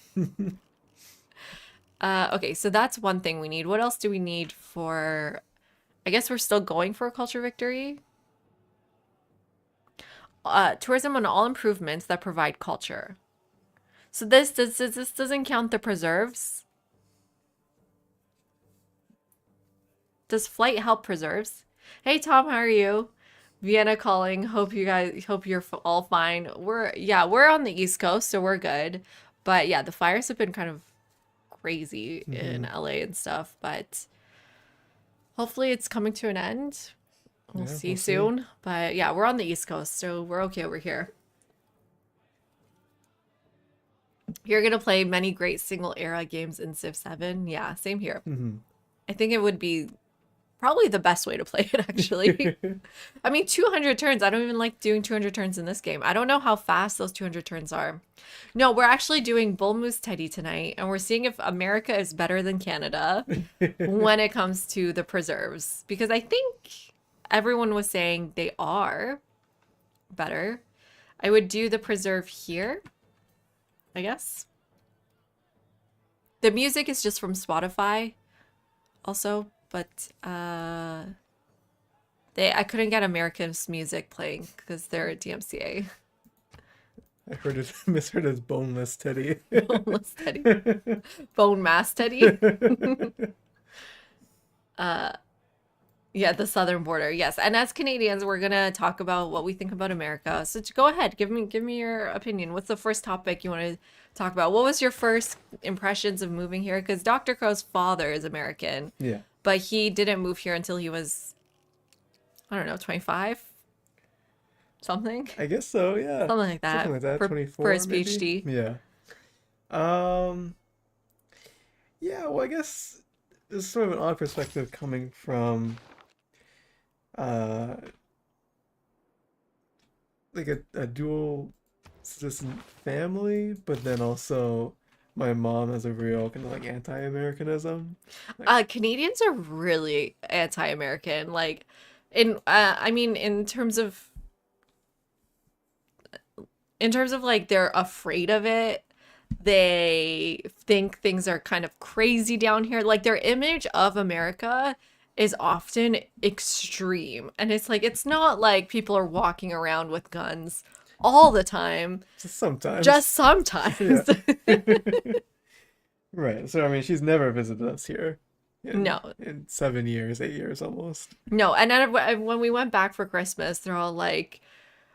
Okay, so that's one thing we need. What else do we need for... I guess we're still going for a culture victory. Tourism on all improvements that provide culture. So this doesn't count the preserves. Does flight help preserves? Hey Tom, how are you? Vienna calling. Hope you're all fine. We're on the East Coast, so we're good. But yeah, the fires have been kind of crazy in LA and stuff, but hopefully it's coming to an end. We'll Yeah, see we'll see. soon. But yeah, we're on the East Coast, so we're okay over here. You're gonna play many great single era games in Civ 7. Yeah, same here. Mm-hmm. I think it would be probably the best way to play it, actually. I mean, 200 turns. I don't even like doing 200 turns in this game. I don't know how fast those 200 turns are. No, we're actually doing Bull Moose Teddy tonight, and we're seeing if America is better than Canada when it comes to the preserves. Because I think everyone was saying they are better. I would do the preserve here, I guess. The music is just from Spotify also, but I couldn't get America's music playing because they're at DMCA. I heard it misheard as boneless Teddy. Boneless Teddy. Bone mass Teddy. Yeah, the southern border. Yes. And as Canadians, we're gonna talk about what we think about America. So go ahead, give me your opinion. What's the first topic you want to talk about? What was your first impressions of moving here? Because Dr. Crow's father is American, Yeah. but he didn't move here until he was, I don't know, 25? Something? I guess so, yeah. Something like that. Something like that, For 24 his maybe? PhD. Yeah. Yeah, well, I guess there's sort of an odd perspective coming from uh like a dual citizen family, but then also my mom has a real kind of like anti-Americanism. Canadians are really anti-American. Like, I mean, in terms of like they're afraid of it. They think things are kind of crazy down here. Like their image of America is often extreme, and it's like it's not like people are walking around with guns all the time. Just sometimes. Just sometimes. Right. So I mean, she's never visited us here No. in 7 years, 8 years almost. No, and then when we went back for Christmas, they're all like,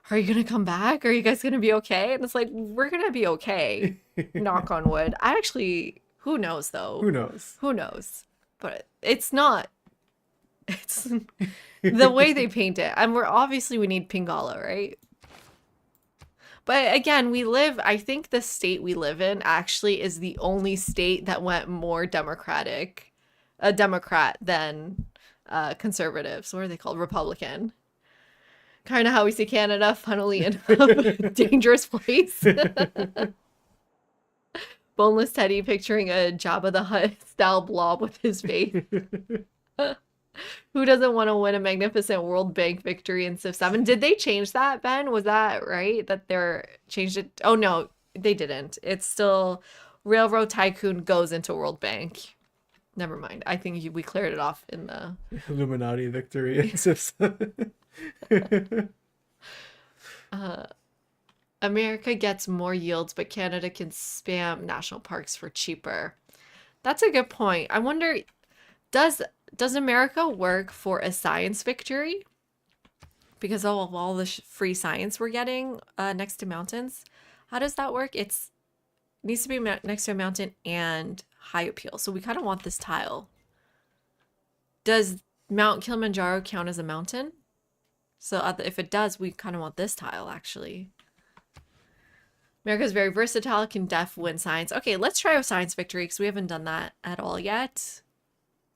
"Are you gonna come back? Are you guys gonna be okay?" And it's like, we're gonna be okay. Knock on wood. I actually, who knows though? Who knows? Who knows? But it's not. It's the way they paint it. And we need Pingala, right? But again, I think the state we live in actually is the only state that went more Democratic, a Democrat than conservatives. What are they called? Republican. Kind of how we see Canada, funnily enough, a dangerous place. Boneless Teddy picturing a Jabba the Hutt style blob with his face. Who doesn't want to win a magnificent World Bank victory in Civ 7? Did they change that, Ben? Was that right? That they're changed it? Oh, no, they didn't. It's still Railroad Tycoon goes into World Bank. Never mind. I think we cleared it off in the Illuminati victory. It's just- America gets more yields, but Canada can spam national parks for cheaper. That's a good point. I wonder, does America work for a science victory? Because of all the free science we're getting next to mountains. How does that work? It needs to be next to a mountain and high appeal. So we kind of want this tile. Does Mount Kilimanjaro count as a mountain? So if it does, we kind of want this tile, actually. America is very versatile, can win science. Okay, let's try a science victory because we haven't done that at all yet.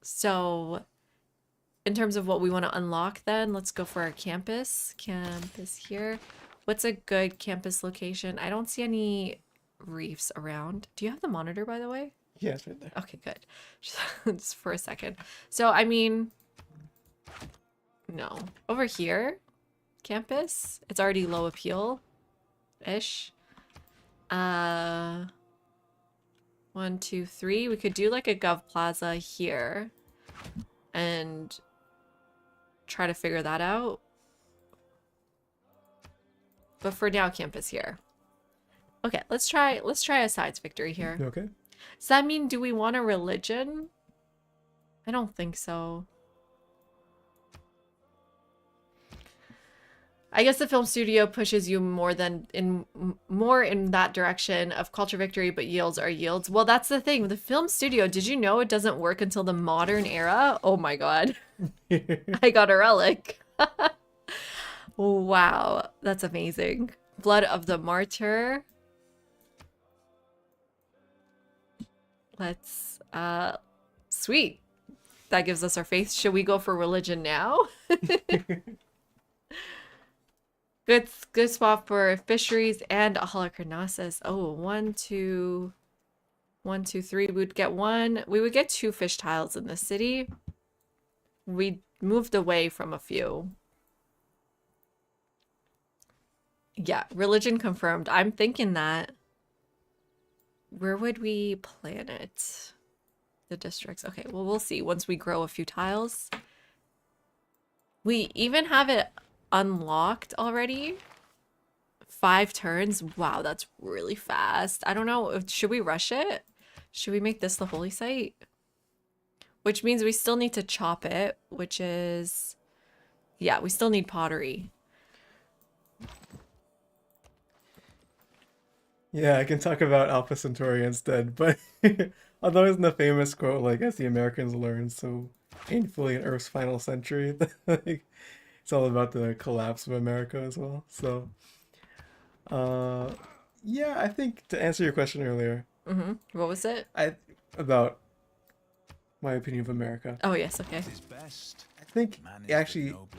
So in terms of what we want to unlock then, let's go for our campus. Campus here. What's a good campus location? I don't see any reefs around. Do you have the monitor, by the way? Yeah, it's right there. Okay, good. Just for a second. So, I mean, no. Over here, campus, it's already low appeal-ish. 1, 2, 3. We could do like a Gov Plaza here and try to figure that out. But for now, campus here. Okay, let's try a science victory here. Okay. Does that mean, do we want a religion? I don't think so. I guess the film studio pushes you more in that direction of culture victory, but yields are yields. Well, that's the thing. The film studio, did you know it doesn't work until the modern era? Oh my god. I got a relic. Wow, that's amazing. Blood of the Martyr. Let's sweet. That gives us our faith. Should we go for religion now? Good swap for fisheries and Holocarnassus. Oh, 1, 2, 1, 2, 3. We would get 2 fish tiles in the city. We moved away from a few. Yeah, religion confirmed. I'm thinking that. Where would we plan it? The districts. Okay, well, we'll see once we grow a few tiles. We even have it unlocked already. 5 turns. Wow, that's really fast. I don't know. Should we rush it? Should we make this the holy site? Which means we still need to chop it, which is... Yeah, we still need pottery. Yeah, I can talk about Alpha Centauri instead, but although isn't the famous quote like as the Americans learned so painfully in Earth's final century, like it's all about the collapse of America as well. So yeah, I think to answer your question earlier, What was it? about my opinion of America. Oh, yes, okay. Is best. I think Man is it actually the noblest.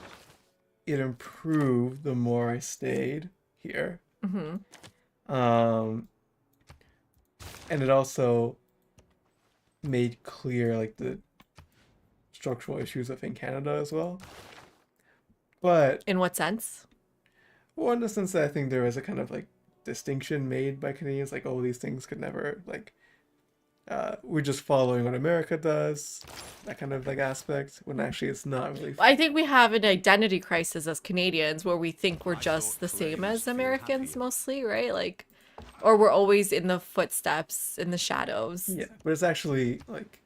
it improved the more I stayed here. Mm-hmm. And it also made clear like the structural issues within Canada as well. But In what sense? well, in the sense that I think there was a kind of like distinction made by Canadians, like, oh, these things could never like we're just following what America does, that kind of like aspect, when actually it's not really. I think we have an identity crisis as Canadians where we think we're just the same as Americans mostly, right? Like, or we're always in the footsteps, in the shadows. Yeah, but it's actually like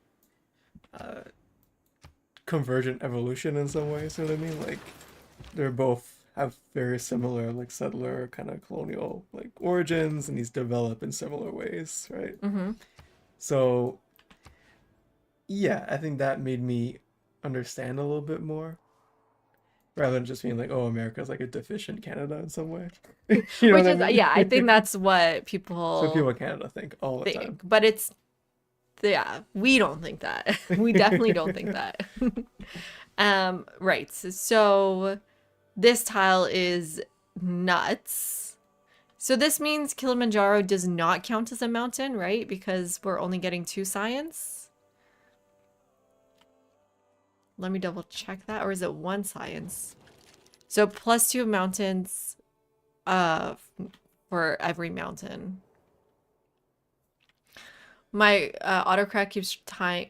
convergent evolution in some ways, you know what I mean? Like they're both have very similar like settler kind of colonial like origins, and these develop in similar ways, right? Mm-hmm. So yeah, I think that made me understand a little bit more, rather than just being like, oh, America's like a deficient Canada in some way. You know Which what I is, mean? yeah, I think that's what That's people what people in Canada think all the time. think. But it's, yeah, we don't think that. We definitely don't think that. Right. So this tile is nuts. So this means Kilimanjaro does not count as a mountain, right? Because we're only getting 2 science. Let me double check that. Or is it 1 science? So +2 mountains for every mountain. My autocorrect keeps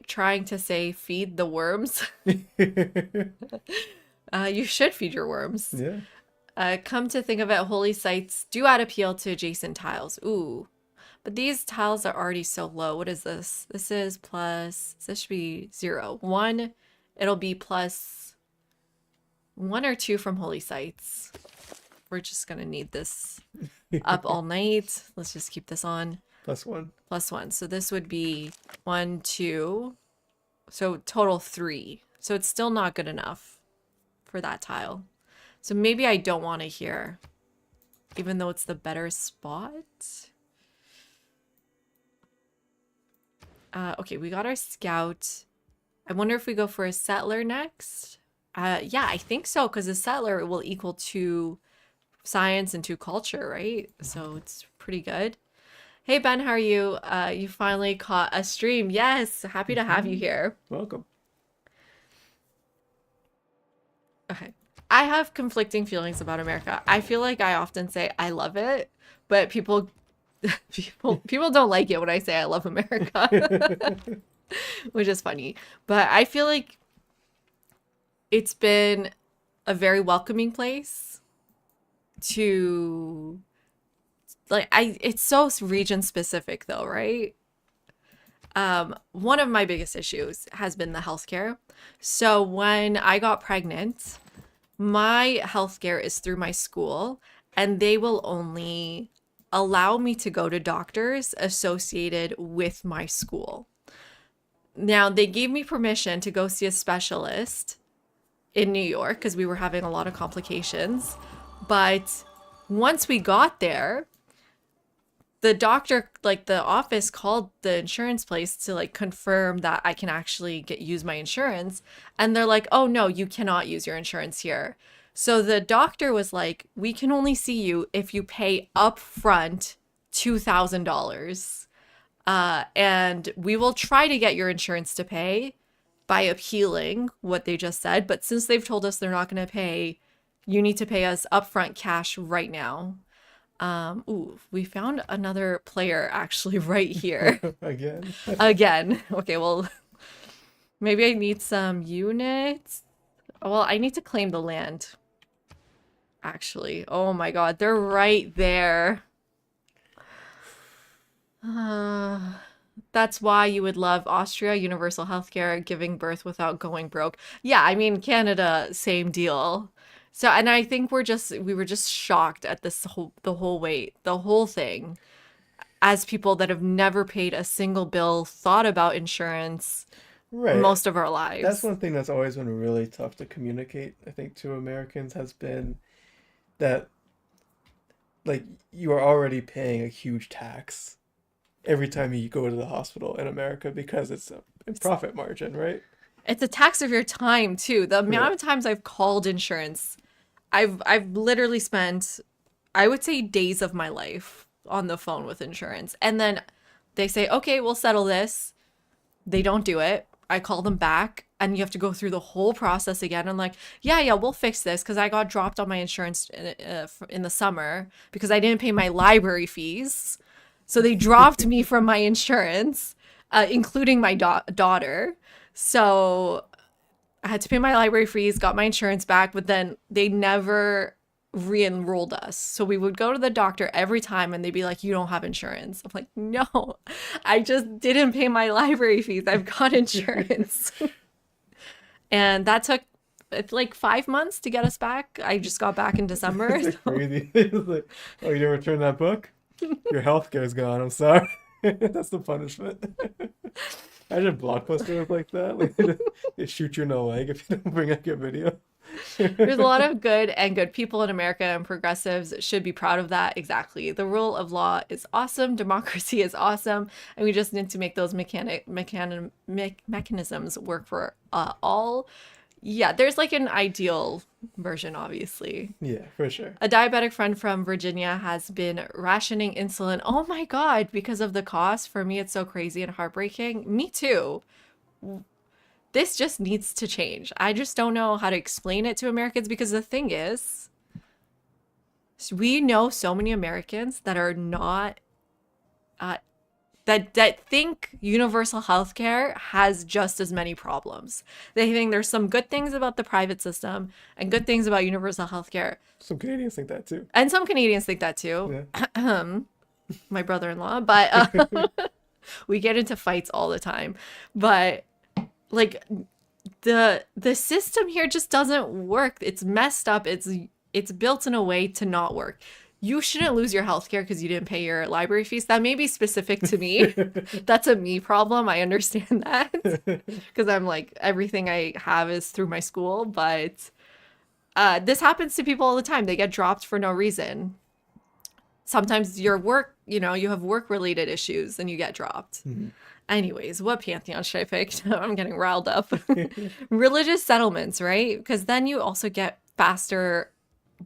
trying to say feed the worms. You should feed your worms. Yeah. Come to think of it, holy sites do add appeal to adjacent tiles. Ooh. But these tiles are already so low. What is this? This is plus... This should be 0. 1, it'll be plus 1 or 2 from holy sites. We're just going to need this up all night. Let's just keep this on. +1. +1. So this would be 1, 2. So total 3. So it's still not good enough for that tile. So maybe I don't want it here, even though it's the better spot. Okay, we got our scout. I wonder if we go for a settler next. Yeah, I think so, because a settler will equal 2 science and 2 culture, right? So it's pretty good. Hey, Ben, how are you? You finally caught a stream. Yes, happy to have you here. Welcome. Okay. I have conflicting feelings about America. I feel like I often say I love it, but people don't like it when I say I love America, which is funny. But I feel like it's been a very welcoming place to it's so region specific though, right? One of my biggest issues has been the healthcare. So when I got pregnant, my healthcare is through my school, and they will only allow me to go to doctors associated with my school. Now, they gave me permission to go see a specialist in New York because we were having a lot of complications. But once we got there, the doctor, like the office, called the insurance place to like confirm that I can actually use my insurance. And they're like, oh no, you cannot use your insurance here. So the doctor was like, we can only see you if you pay upfront $2,000. And we will try to get your insurance to pay by appealing what they just said. But since they've told us they're not going to pay, you need to pay us upfront cash right now. Ooh, we found another player actually right here. Again. Again. Okay, well, maybe I need some units. Well, I need to claim the land. Actually. Oh my god, they're right there. That's why you would love Austria, universal healthcare, giving birth without going broke. Yeah, I mean, Canada, same deal. So, and I think we were just shocked at the whole thing, as people that have never paid a single bill, thought about insurance Right. most of our lives. That's one thing that's always been really tough to communicate, I think, to Americans has been that, like, you are already paying a huge tax every time you go to the hospital in America because it's a profit margin, right? It's a tax of your time too. The amount of times I've called insurance, I've literally spent, I would say, days of my life on the phone with insurance. And then they say, okay, we'll settle this. They don't do it. I call them back and you have to go through the whole process again. I'm like, yeah, we'll fix this because I got dropped on my insurance in the summer because I didn't pay my library fees. So they dropped me from my insurance, including my daughter. So I had to pay my library fees, got my insurance back, but then they never re-enrolled us. So we would go to the doctor every time and they'd be like, you don't have insurance. I'm like, no, I just didn't pay my library fees. I've got insurance. And that took like 5 months to get us back. I just got back in December. It's crazy. It's like, oh, you didn't return that book? Your healthcare's gone. I'm sorry. That's the punishment. Imagine blockbusters like that. Like they shoot you in the leg if you don't bring up your video. There's a lot of good people in America, and progressives should be proud of that. Exactly. The rule of law is awesome. Democracy is awesome. And we just need to make those mechanisms work for all. Yeah, there's like an ideal version, obviously. Yeah, for sure. A diabetic friend from Virginia has been rationing insulin. Oh my God, because of the cost. For me, it's so crazy and heartbreaking. Me too. This just needs to change. I just don't know how to explain it to Americans because the thing is, we know so many Americans that are not, that think universal healthcare has just as many problems. They think there's some good things about the private system and good things about universal healthcare. Some Canadians think that too. And some Canadians think that too. Yeah. My brother-in-law, but we get into fights all the time. But like the system here just doesn't work. It's messed up. It's built in a way to not work. You shouldn't lose your healthcare because you didn't pay your library fees. That may be specific to me. That's a me problem. I understand that because I'm like, everything I have is through my school. But this happens to people all the time. They get dropped for no reason. Sometimes your work, you have work-related issues and you get dropped. Mm-hmm. Anyways, what pantheon should I pick? I'm getting riled up. Religious settlements, right? Because then you also get faster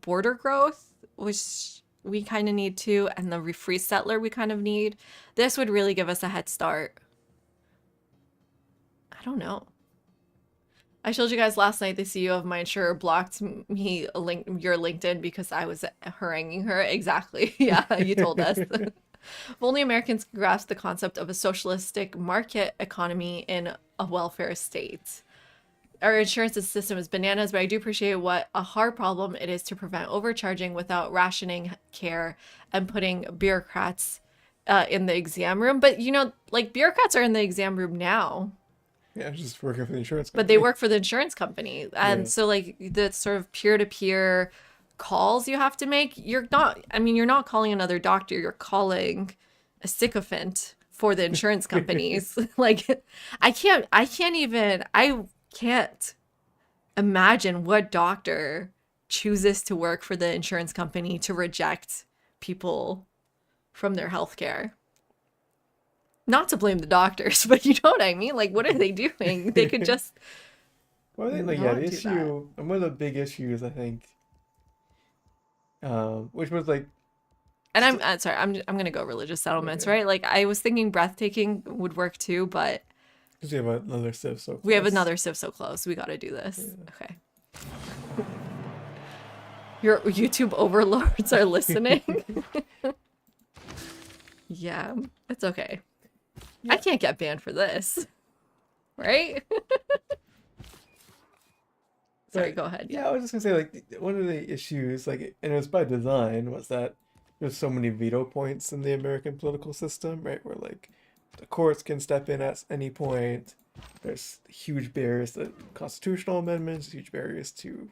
border growth, which we kind of need too, and the free settler we kind of need. This would really give us a head start. I don't know. I showed you guys last night the CEO of my insurer blocked me your LinkedIn because I was haranguing her. Exactly. Yeah, you told us. If only Americans could grasp the concept of a socialistic market economy in a welfare state. Our insurance system is bananas, but I do appreciate what a hard problem it is to prevent overcharging without rationing care and putting bureaucrats in the exam room. But, like bureaucrats are in the exam room now. Yeah, just working for the insurance but they company. work for the insurance company. And Yeah. so like the sort of peer-to-peer calls you have to make, you're not, I mean, you're not calling another doctor, you're calling a sycophant for the insurance companies. Like I can't imagine what doctor chooses to work for the insurance company to reject people from their healthcare. Not to blame the doctors, but you know what I mean? Like, what are they doing? They could just Well, I think like yeah, not the do that. issue and one of the big issues I think, which was like And I'm sorry, I'm gonna go religious settlements, yeah, right? Like I was thinking breathtaking would work too, but because we have another Civ so we have close. another Civ so close. We got to do this. Okay. Your YouTube overlords are listening. Yeah, it's okay. I can't get banned for this, right? Sorry, But, go ahead. Yeah, I was just gonna say like one of the issues, like, and it was by design, was that there's so many veto points in the American political system, right? Where like the courts can step in at any point. There's huge barriers to constitutional amendments, huge barriers to,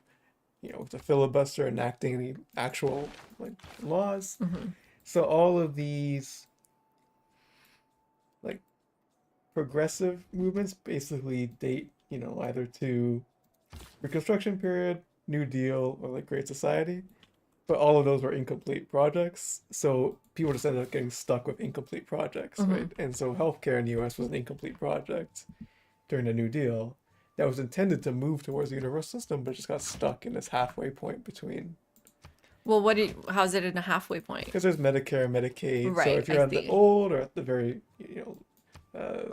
the filibuster enacting any actual like laws. So all of these like progressive movements basically date, either to Reconstruction period, New Deal, or like Great Society. But all of those were incomplete projects. So people just ended up getting stuck with incomplete projects, right? And so healthcare in the US was an incomplete project during the New Deal that was intended to move towards the universal system, but just got stuck in this halfway point between. Well, how's it in a halfway point? Because there's Medicare and Medicaid. So Right, if you're I at the see. old or at the very,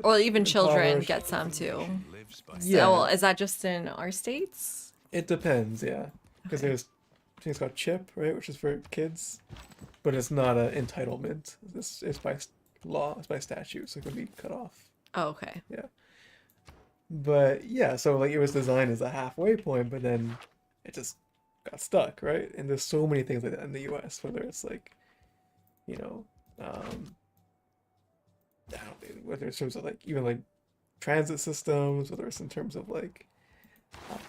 Or even children impoverished- get some too. Lives by Yeah. So is that just in our states? It depends, yeah. Because Okay. there's things called CHIP, right, which is for kids, but it's not an entitlement. It's by law, it's by statute, so it can be cut off. Oh, okay. Yeah. But yeah, so like it was designed as a halfway point, but then it just got stuck, right? And there's so many things like that in the US, whether it's like, I don't think, whether it's in terms of like even like transit systems, whether it's in terms of like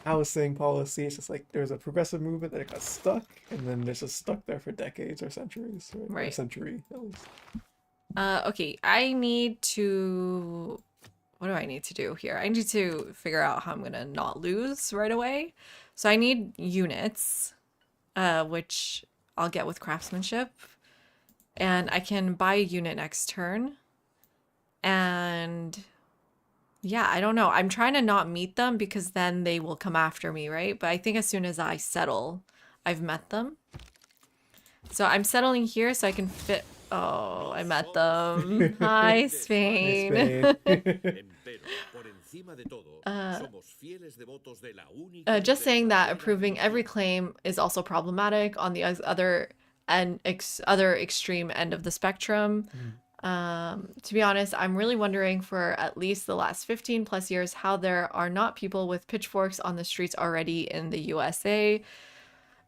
housing policy. It's just like there's a progressive movement that it got stuck, and then it's just stuck there for decades or centuries, right? Or a Right. century at least. Okay, I need to. What do I need to do here? I need to figure out how I'm gonna not lose right away. So I need units, which I'll get with craftsmanship, and I can buy a unit next turn. And yeah, I don't know. I'm trying to not meet them because then they will come after me, right? But I think as soon as I settle, I've met them. So I'm settling here so I can fit. Oh, I met them. Hi, Spain. Spain. Empero, por encima de todo, somos fieles devotos de la única Just saying that verdadera approving every claim is also problematic on the other and other extreme end of the spectrum. To be honest, I'm really wondering for at least the last 15 plus years how there are not people with pitchforks on the streets already in the USA.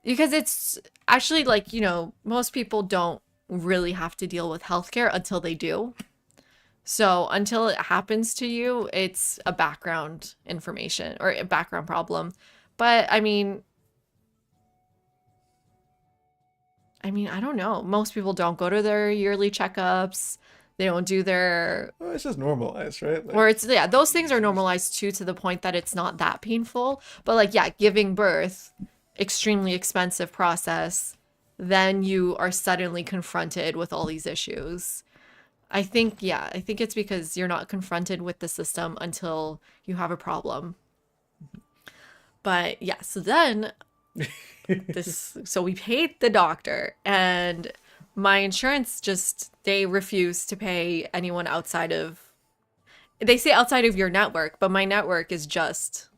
Because it's actually like, most people don't really have to deal with healthcare until they do. So until it happens to you, it's a background information or a background problem. But I mean, I don't know. Most people don't go to their yearly checkups. They don't do their, Well, it's just normalized, right? Like, or it's, yeah, those things are normalized too, to the point that it's not that painful. But like, yeah, giving birth, extremely expensive process. Then you are suddenly confronted with all these issues. I think it's because you're not confronted with the system until you have a problem. But yeah, so then so we paid the doctor, and my insurance they refuse to pay anyone outside of, they say outside of your network, but my network is just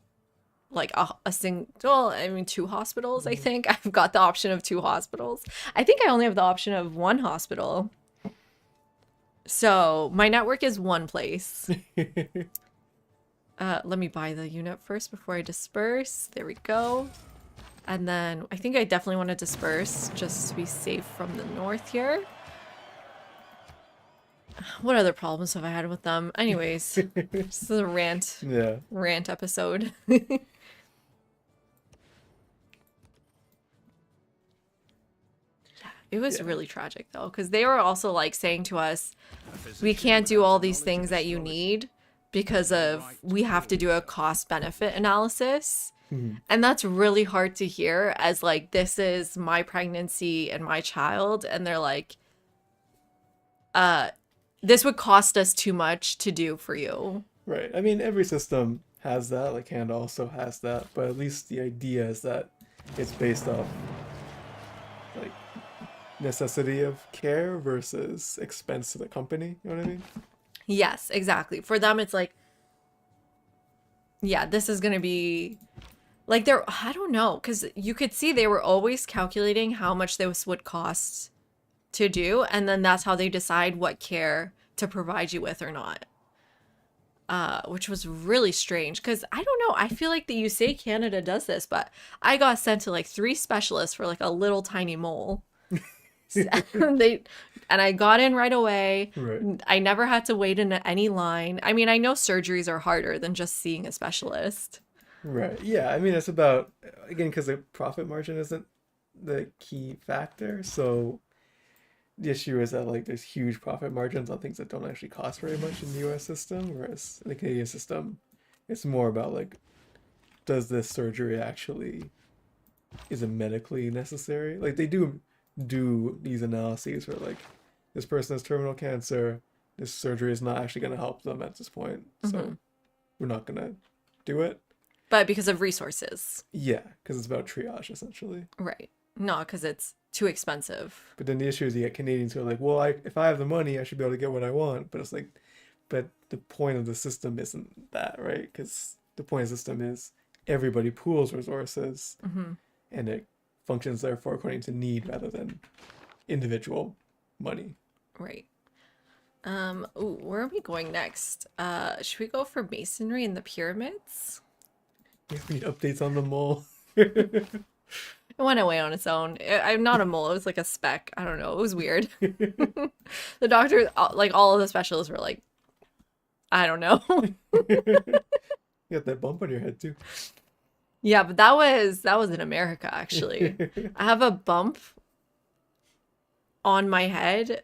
like a single, 2 hospitals. I think I've got the option of 2 hospitals. I think I only have the option of 1 hospital. So my network is one place. Let me buy the unit first before I disperse. There we go. And then I think I definitely want to disperse just to be safe from the north here. What other problems have I had with them? Anyways, this is a Yeah. rant episode. It was Yeah. really tragic though, because they were also like saying to us, we can't do all these things that you need because of we have to do a cost benefit analysis. Mhm. And that's really hard to hear as like this is my pregnancy and my child and they're like this would cost us too much to do for you. Right. I mean, every system has that. Like Canada also has that, but at least the idea is that it's based off like necessity of care versus expense to the company. You know what I mean? Yes, exactly. For them it's like yeah, this is going to be like they're I don't know cuz you could see they were always calculating how much this would cost to do and then that's how they decide what care to provide you with or not. Which was really strange because I don't know. I feel like that you say Canada does this, but I got sent to like 3 specialists for like a little tiny mole. they and I got in right away. Right. I never had to wait in any line. I mean, I know surgeries are harder than just seeing a specialist. Right. Yeah. I mean, it's about, again, because the profit margin isn't the key factor. So the issue is that, like, there's huge profit margins on things that don't actually cost very much in the US system, whereas in the Canadian system, it's more about, like, does this surgery actually, is it medically necessary? Like, they do these analyses where, like, this person has terminal cancer, this surgery is not actually going to help them at this point. So we're not going to do it. But because of resources. Yeah, because it's about triage essentially. Right. Not because it's too expensive. But then the issue is you get Canadians who are like, well, if I have the money, I should be able to get what I want. But it's like, but the point of the system isn't that, right? Because the point of the system is everybody pools resources and it functions therefore according to need rather than individual money. Right. Ooh, where are we going next? Should we go for masonry and the pyramids? We need updates on the mole. It went away on its own. I'm not a mole. It was like a speck. I don't know. It was weird. The doctor, like all of the specialists were like, I don't know. You got that bump on your head too. Yeah, but that was in America actually. I have a bump on my head,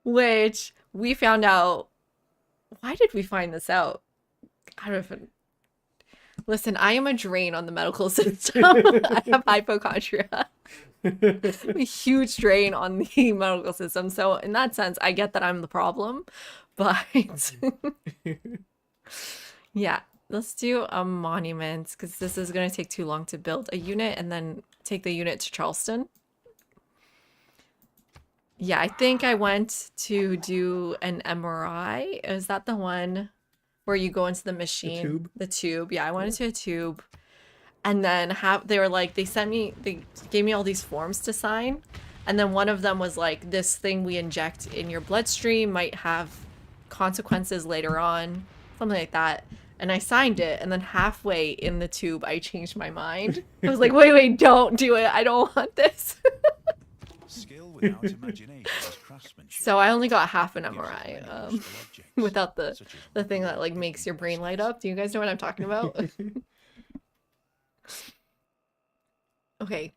which we found out. Why did we find this out? I don't even. Listen, I am a drain on the medical system. I have hypochondria. A huge drain on the medical system. So in that sense, I get that I'm the problem. But yeah, let's do a monument because this is going to take too long to build a unit and then take the unit to Charleston. Yeah, I think I went to do an MRI. Is that the one where you go into the machine? tube? The tube. Yeah, I went into a tube. And then they were like, they gave me all these forms to sign. And then one of them was like, this thing we inject in your bloodstream might have consequences later on. Something like that. And I signed it. And then halfway in the tube, I changed my mind. I was like, wait, don't do it. I don't want this. Skill without imagination is craftsmanship. So I only got half an Gives us MRI. many useful objects, Without such as the thing that wooden like makes your brain light pieces. up. Do you guys know what I'm talking about? Okay.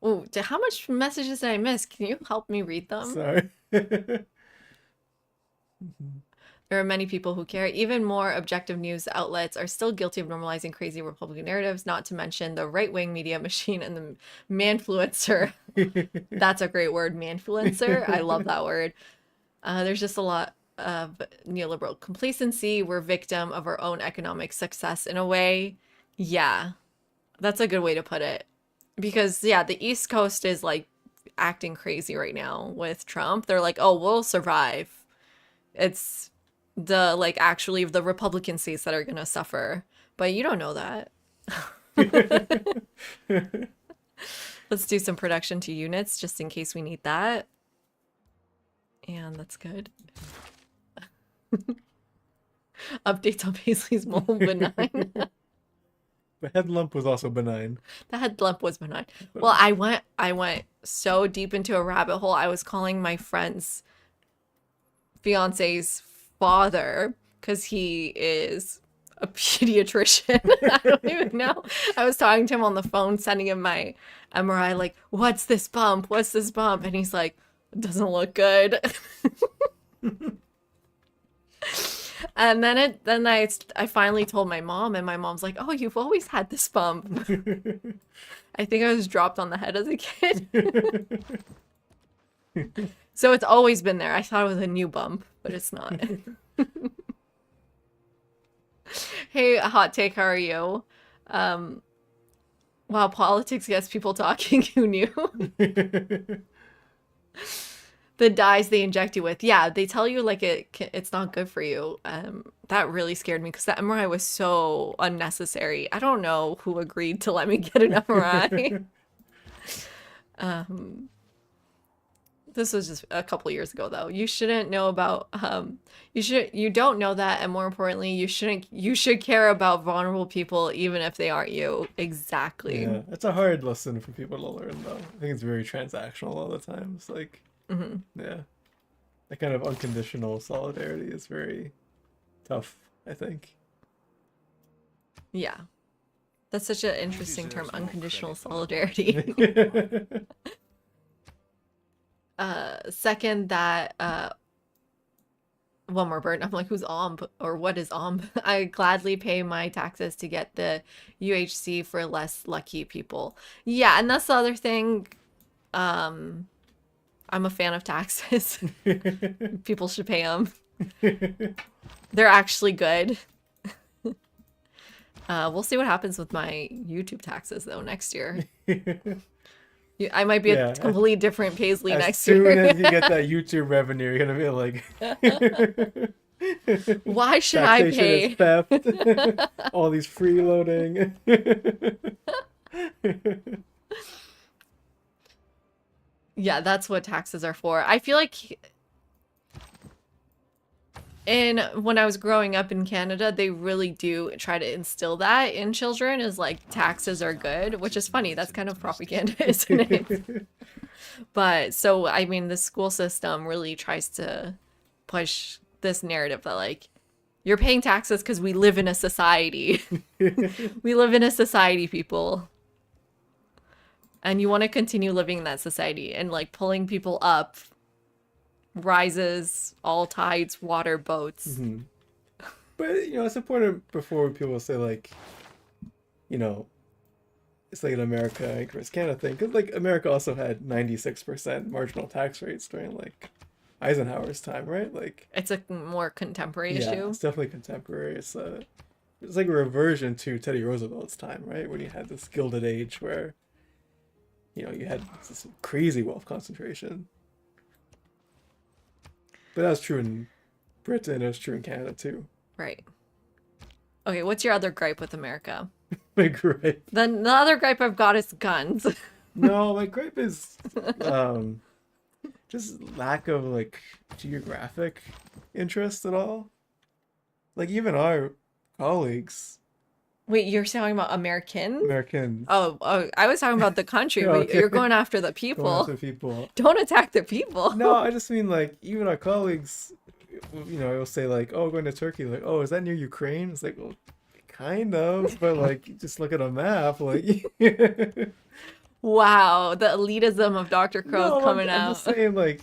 Oh, how much messages did I miss? Can you help me read them? Sorry. There are many people who care. Even more objective news outlets are still guilty of normalizing crazy Republican narratives, not to mention the right-wing media machine and the manfluencer. That's a great word, manfluencer. I love that word. There's just a lot of neoliberal complacency. We're victim of our own economic success in a way. Yeah, that's a good way to put it. Because, yeah, the East Coast is like acting crazy right now with Trump. They're like, oh, we'll survive. It's the like actually the Republican states that are going to suffer. But you don't know that. Let's do some production to units just in case we need that. And that's good. Updates on Paisley's mole benign. But head lump was also benign. The head lump was benign. Well, I went so deep into a rabbit hole. I was calling my friend's fiance's father because he is a pediatrician. I don't even know. I was talking to him on the phone, sending him my MRI, like, what's this bump? What's this bump? And he's like, it doesn't look good. And then I finally told my mom, and my mom's like, oh, you've always had this bump. I think I was dropped on the head as a kid. So it's always been there. I thought it was a new bump, but it's not. Hey, Hot Take, how are you? Wow, politics gets people talking. Who knew? The dyes they inject you with. Yeah, they tell you like it's not good for you. That really scared me because the MRI was so unnecessary. I don't know who agreed to let me get an MRI. This was just a couple years ago though. You shouldn't know about you don't know that, and more importantly, you should care about vulnerable people even if they aren't you. Exactly. Yeah, it's a hard lesson for people to learn though. I think it's very transactional all the time. It's like yeah. That kind of unconditional solidarity is very tough, I think. Yeah. That's such an interesting term, unconditional solidarity. Second, that one more burden. I'm like, who's OMB or what is OMB? I gladly pay my taxes to get the UHC for less lucky people. Yeah, and that's the other thing. I'm a fan of taxes. People should pay them. They're actually good. We'll see what happens with my YouTube taxes though next year. I might be a completely different Paisley next year. As soon as you get that YouTube revenue, you're gonna be like, why should I pay? Is theft. All these freeloading. Yeah, that's what taxes are for. I feel like when I was growing up in Canada, they really do try to instill that in children, is like taxes are good, which is funny. That's kind of propaganda, isn't it? But so, I mean, the school system really tries to push this narrative that like, you're paying taxes because we live in a society. We live in a society, people. And you want to continue living in that society, and like pulling people up rises all tides, water boats. Mm-hmm. But it's important before people say like, it's like an America versus Canada thing, because like America also had 96% marginal tax rates during like Eisenhower's time, right? Like it's a more contemporary yeah, issue. It's definitely contemporary. It's like a reversion to Teddy Roosevelt's time, right? When you had this Gilded Age where you had this crazy wealth concentration. But that was true in Britain, it was true in Canada too. Right. Okay, what's your other gripe with America? My gripe? Then the other gripe I've got is guns. No, my gripe is just lack of like geographic interest at all. Like even our colleagues. Wait, you're talking about Americans. Oh, I was talking about the country. Okay. Wait, you're going after the people. Going after people. Don't attack the people. No, I just mean like even our colleagues, will say like, "Oh, going to Turkey." Like, "Oh, is that near Ukraine?" It's like, well, kind of, but like, just look at a map. Like, wow, the elitism of Dr. Crow's coming out. I'm just saying, like,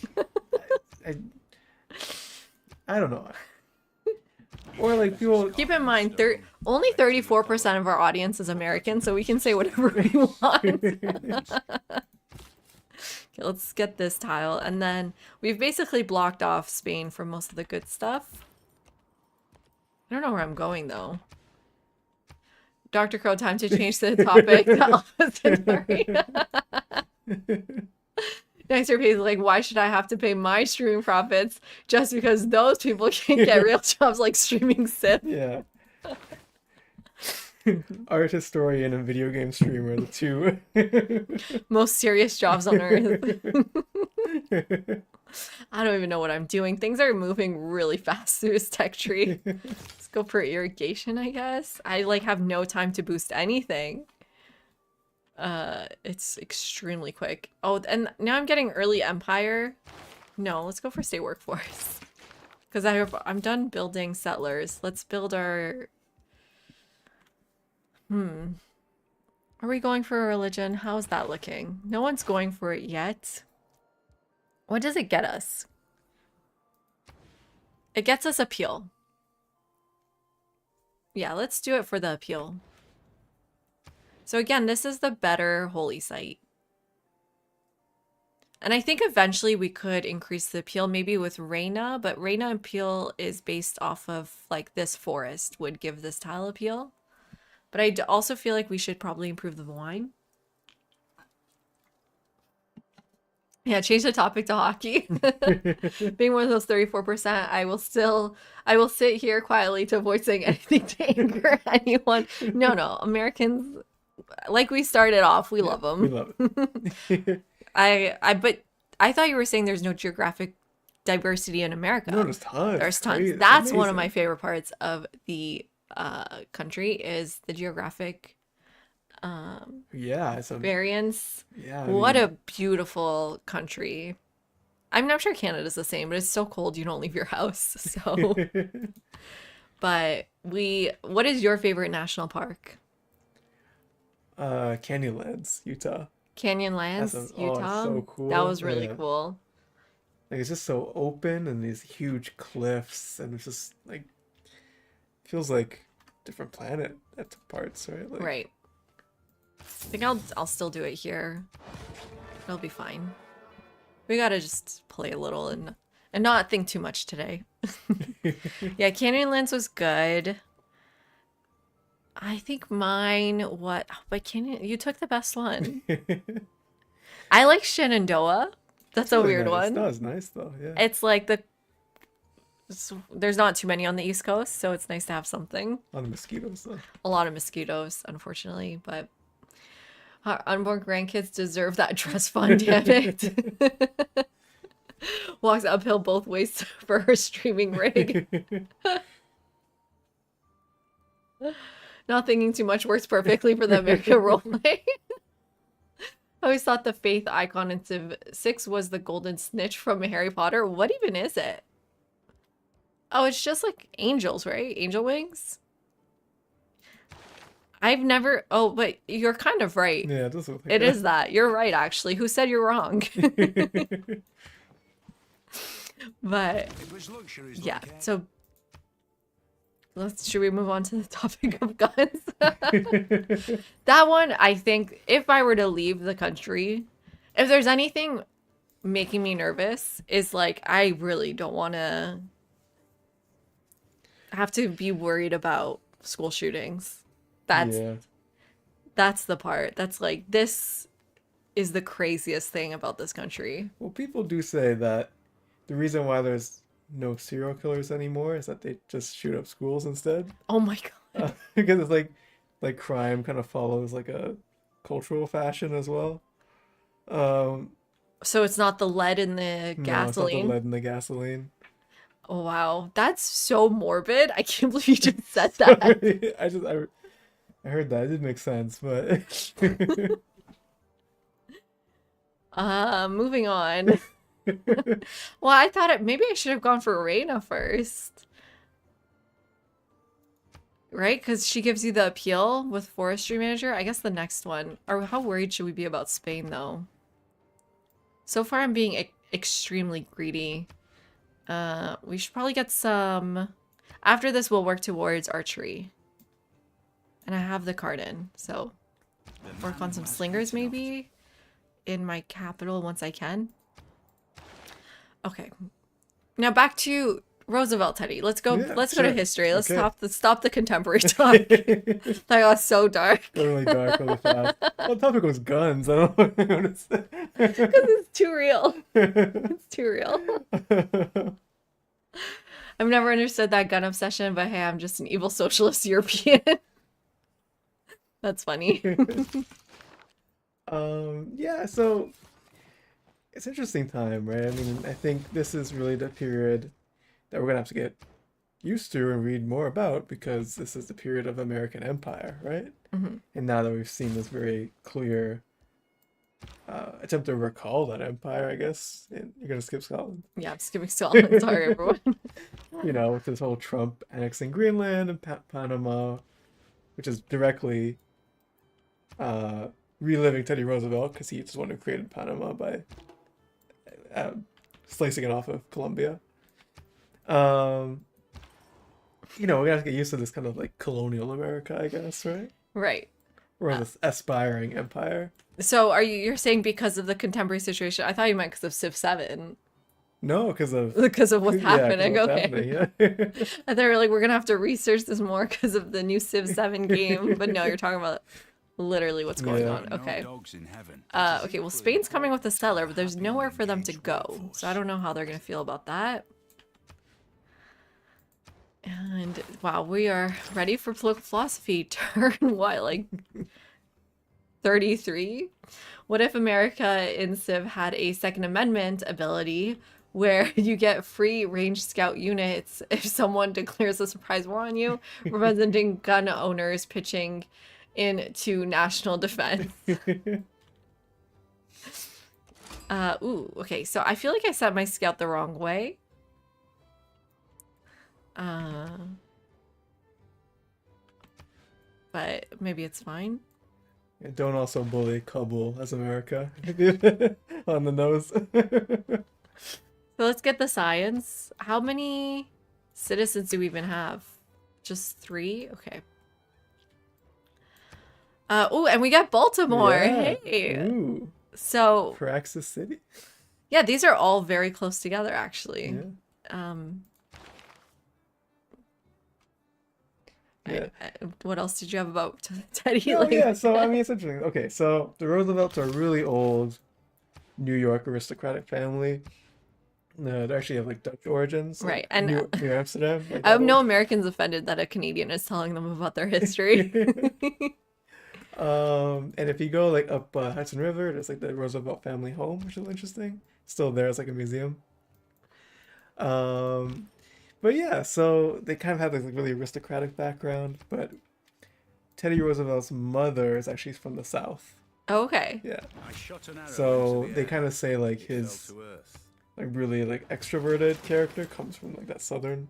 I don't know. Or like people keep in mind, only 34% of our audience is American, so we can say whatever we want. Okay, let's get this tile, and then we've basically blocked off Spain for most of the good stuff. I don't know where I'm going though. Dr. Crow, time to change the topic to Alpha Centauri. Next year, pays like, why should I have to pay my streaming profits just because those people can get real jobs like streaming Sith? Yeah. Art historian and video game streamer, the two. Most serious jobs on earth. I don't even know what I'm doing. Things are moving really fast through this tech tree. Let's go for irrigation, I guess. I like have no time to boost anything. It's extremely quick. Oh, and now I'm getting early empire. No, let's go for state workforce. Because I'm done building settlers. Let's build our... Are we going for a religion? How's that looking? No one's going for it yet. What does it get us? It gets us appeal. Yeah, let's do it for the appeal. So again, this is the better holy site. And I think eventually we could increase the appeal maybe with Reina, but Reina appeal is based off of like this forest would give this tile appeal. But I also feel like we should probably improve the wine. Yeah, change the topic to hockey. Being one of those 34%, I will sit here quietly to avoid saying anything to anger anyone. No, Americans, like we started off, we love them. We love it. But I thought you were saying there's no geographic diversity in America. No, there's tons. There's tons. Great. It's That's one of amazing. my favorite parts of the country is the geographic Yeah, it's a variance. yeah. What a beautiful country. I'm not sure Canada's the same, but it's so cold you don't leave your house. So, but what is your favorite national park? Canyonlands, Utah. Canyonlands, That's Utah. so cool. That was really Yeah. cool. Like it's just so open and these huge cliffs and it's just like feels like different planet at parts, right? Like, Right. I think I'll still do it here. It'll be fine. We gotta just play a little and not think too much today. Yeah, Canyonlands was good. I think mine but you took the best one. I like Shenandoah. That's a really weird nice. one. That was nice though. Yeah. It's like there's not too many on the East Coast, so it's nice to have something. A lot of mosquitoes though. A lot of mosquitoes, unfortunately, but our unborn grandkids deserve that trust fund, damn it. Walks uphill both ways for her streaming rig. Not thinking too much works perfectly for the American roleplay. I always thought the faith icon in Civ 6 was the golden snitch from Harry Potter. What even is it? Oh, it's just like angels, right? Angel wings? I've never... Oh, but you're kind of right. Yeah, it does look like It that. is that. You're right, actually. Who said you're wrong? But, It was luxuries yeah. like it. So, should we move on to the topic of guns? That one, I think, if I were to leave the country, if there's anything making me nervous, is like, I really don't want to have to be worried about school shootings. Yeah. That's the part. That's like, this is the craziest thing about this country. Well, people do say that the reason why there's no serial killers anymore is that they just shoot up schools instead. Oh my God. Because it's like crime kind of follows like a cultural fashion as well. So it's not the lead in the No, it's not the gasoline? lead in the gasoline. Oh, wow. That's so morbid. I can't believe you just said that. I heard that. It did make sense, but Moving on. Well, I thought maybe I should have gone for Reina first. Right? Because she gives you the appeal with Forestry Manager. I guess the next one. Or how worried should we be about Spain, though? So far, I'm being extremely greedy. We should probably get some... After this, we'll work towards archery. And I have the card in, so... The Work man on some who has slingers, written of maybe? In my capital once I can. Okay. Now back to Roosevelt, Teddy. Let's go. Yeah, let's go to sure. history. Let's Okay. stop the contemporary talk. That got so dark. really dark, really fast. Well, the topic was guns. I don't know what to say. It's too real. It's too real. I've never understood that gun obsession, but hey, I'm just an evil socialist European. That's funny. Yeah, so it's an interesting time, right? I mean, I think this is really the period that we're gonna have to get used to and read more about because this is the period of American Empire, right? Hmm. And now that we've seen this very clear attempt to recall that empire, I guess, and you're gonna skip Scotland, Yeah, I'm skipping Scotland. Sorry, everyone. you know, with this whole Trump annexing Greenland and Panama, which is directly reliving Teddy Roosevelt because he's the one who created Panama by uh, slicing it off of Colombia. You know, we're gonna have to get used to this kind of like colonial America, I guess, right? Right. Or this aspiring empire. So you're saying because of the contemporary situation? I thought you meant because of Civ 7. No, because of Because of what's yeah, 'cause happening. what's Okay. happening, yeah. I thought we were like, we're gonna have to research this more because of the new Civ 7 game. But no, you're talking about literally what's going Yeah. on. No Okay. dogs in heaven. Okay, well, Spain's coming with a seller, but there's nowhere for them to go. So I don't know how they're going to feel about that. And wow, we are ready for political philosophy. Turn what, like 33? What if America in Civ had a Second Amendment ability where you get free range scout units if someone declares a surprise war on you, representing gun owners pitching into national defense? Ooh, okay, so I feel like I set my scout the wrong way. But maybe it's fine. And don't also bully Kabul as America on the nose. So let's get the science. How many citizens do we even have? Just 3? Okay. Oh, and we got Baltimore. Yeah. Hey. Ooh, So, Praxis City. yeah, these are all very close together, actually. Yeah. Yeah. What else did you have about Teddy? Oh Like- yeah, so I mean it's interesting. Okay, so the Roosevelts are a really old New York aristocratic family. No, they actually have like Dutch origins. Right, like and New Amsterdam. Like I have that no old. Americans offended that a Canadian is telling them about their history. And if you go like up Hudson River, there's like the Roosevelt family home, which is interesting. Still there, it's like a museum. But yeah, so they kind of have this like really aristocratic background, but Teddy Roosevelt's mother is actually from the South. Okay. Yeah. I shot an arrow So into the they air. kind of say like It fell his to earth. like really like extroverted character comes from like that southern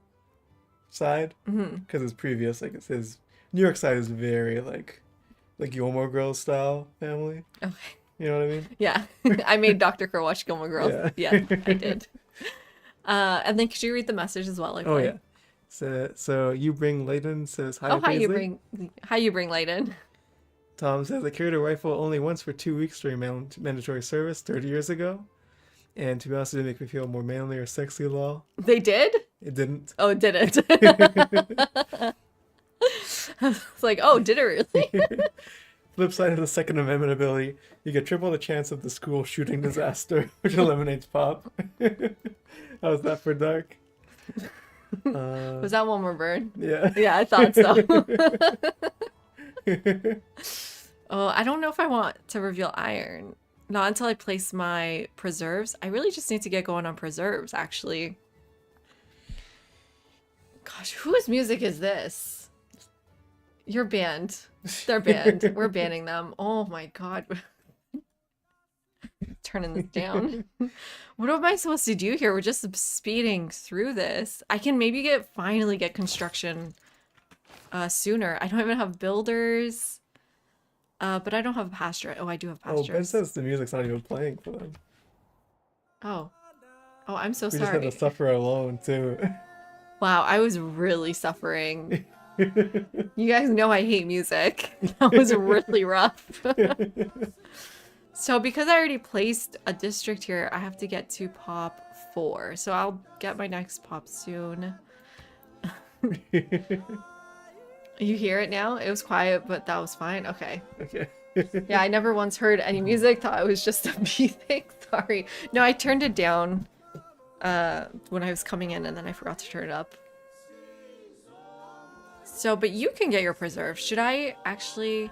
side Hmm. because his previous like it's his New York side is very like Gilmore Girls style family. Okay. You know what I mean? Yeah. I made Dr. Crow watch Gilmore Girls. Yeah. Yeah, I did. And then could you read the message as well? Like, Oh like- yeah. So you bring Layton says hi. Oh, how you Paisley. bring light in? Tom says I carried a rifle only once for 2 weeks during mandatory service 30 years ago, and to be honest, it didn't make me feel more manly or sexy at all. They did? It didn't. Oh, it didn't. It's like, oh, did it really? Flip side of the Second Amendment ability, you get triple the chance of the school shooting disaster, which eliminates pop. How's that for dark? Was that one more bird? Yeah. Yeah, I thought so. Oh, I don't know if I want to reveal iron. Not until I place my preserves. I really just need to get going on preserves, actually. Gosh, whose music is this? Your band. Their band. We're banning them. Oh my god. Turning this down. What am I supposed to do here? We're just speeding through this. I can maybe finally get construction sooner. I don't even have builders. But I don't have a pasture. Oh, I do have Oh, Ben pastures. says the music's not even playing for them. Oh. Oh, I'm so We just had sorry. to suffer alone too. Wow, I was really suffering. You guys know I hate music. That was really rough. So because I already placed a district here, I have to get to pop 4. So I'll get my next pop soon. You hear it now? It was quiet, but that was fine. Okay. Okay. Yeah, I never once heard any music. Thought it was just a bee thing. Sorry. No, I turned it down when I was coming in, and then I forgot to turn it up. So, but you can get your preserve. Should I actually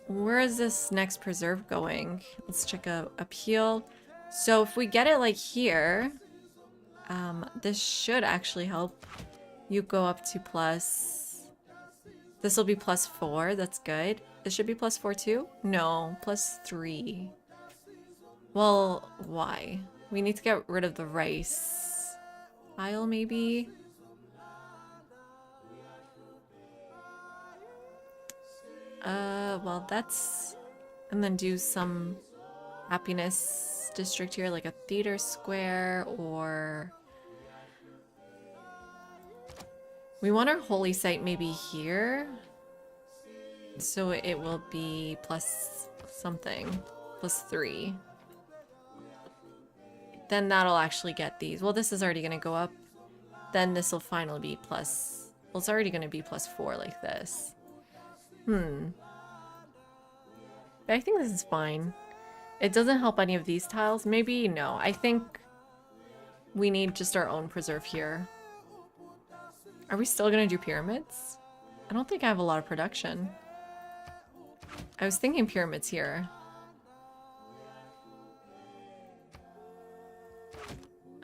where is this next preserve going? Let's check out appeal. So if we get it like here, this should actually help. You go up to plus. This will be +4. That's good. This should be +4 too? No, +3. Well, why? We need to get rid of the rice pile, maybe? Well, that's... And then do some happiness district here, like a theater square, or... We want our holy site maybe here. So it will be plus something. +3. Then that'll actually get these. Well, this is already going to go up. Then this will finally be plus... Well, it's already going to be +4 like this. But I think this is fine. It doesn't help any of these tiles. Maybe, no. I think we need just our own preserve here. Are we still going to do pyramids? I don't think I have a lot of production. I was thinking pyramids here.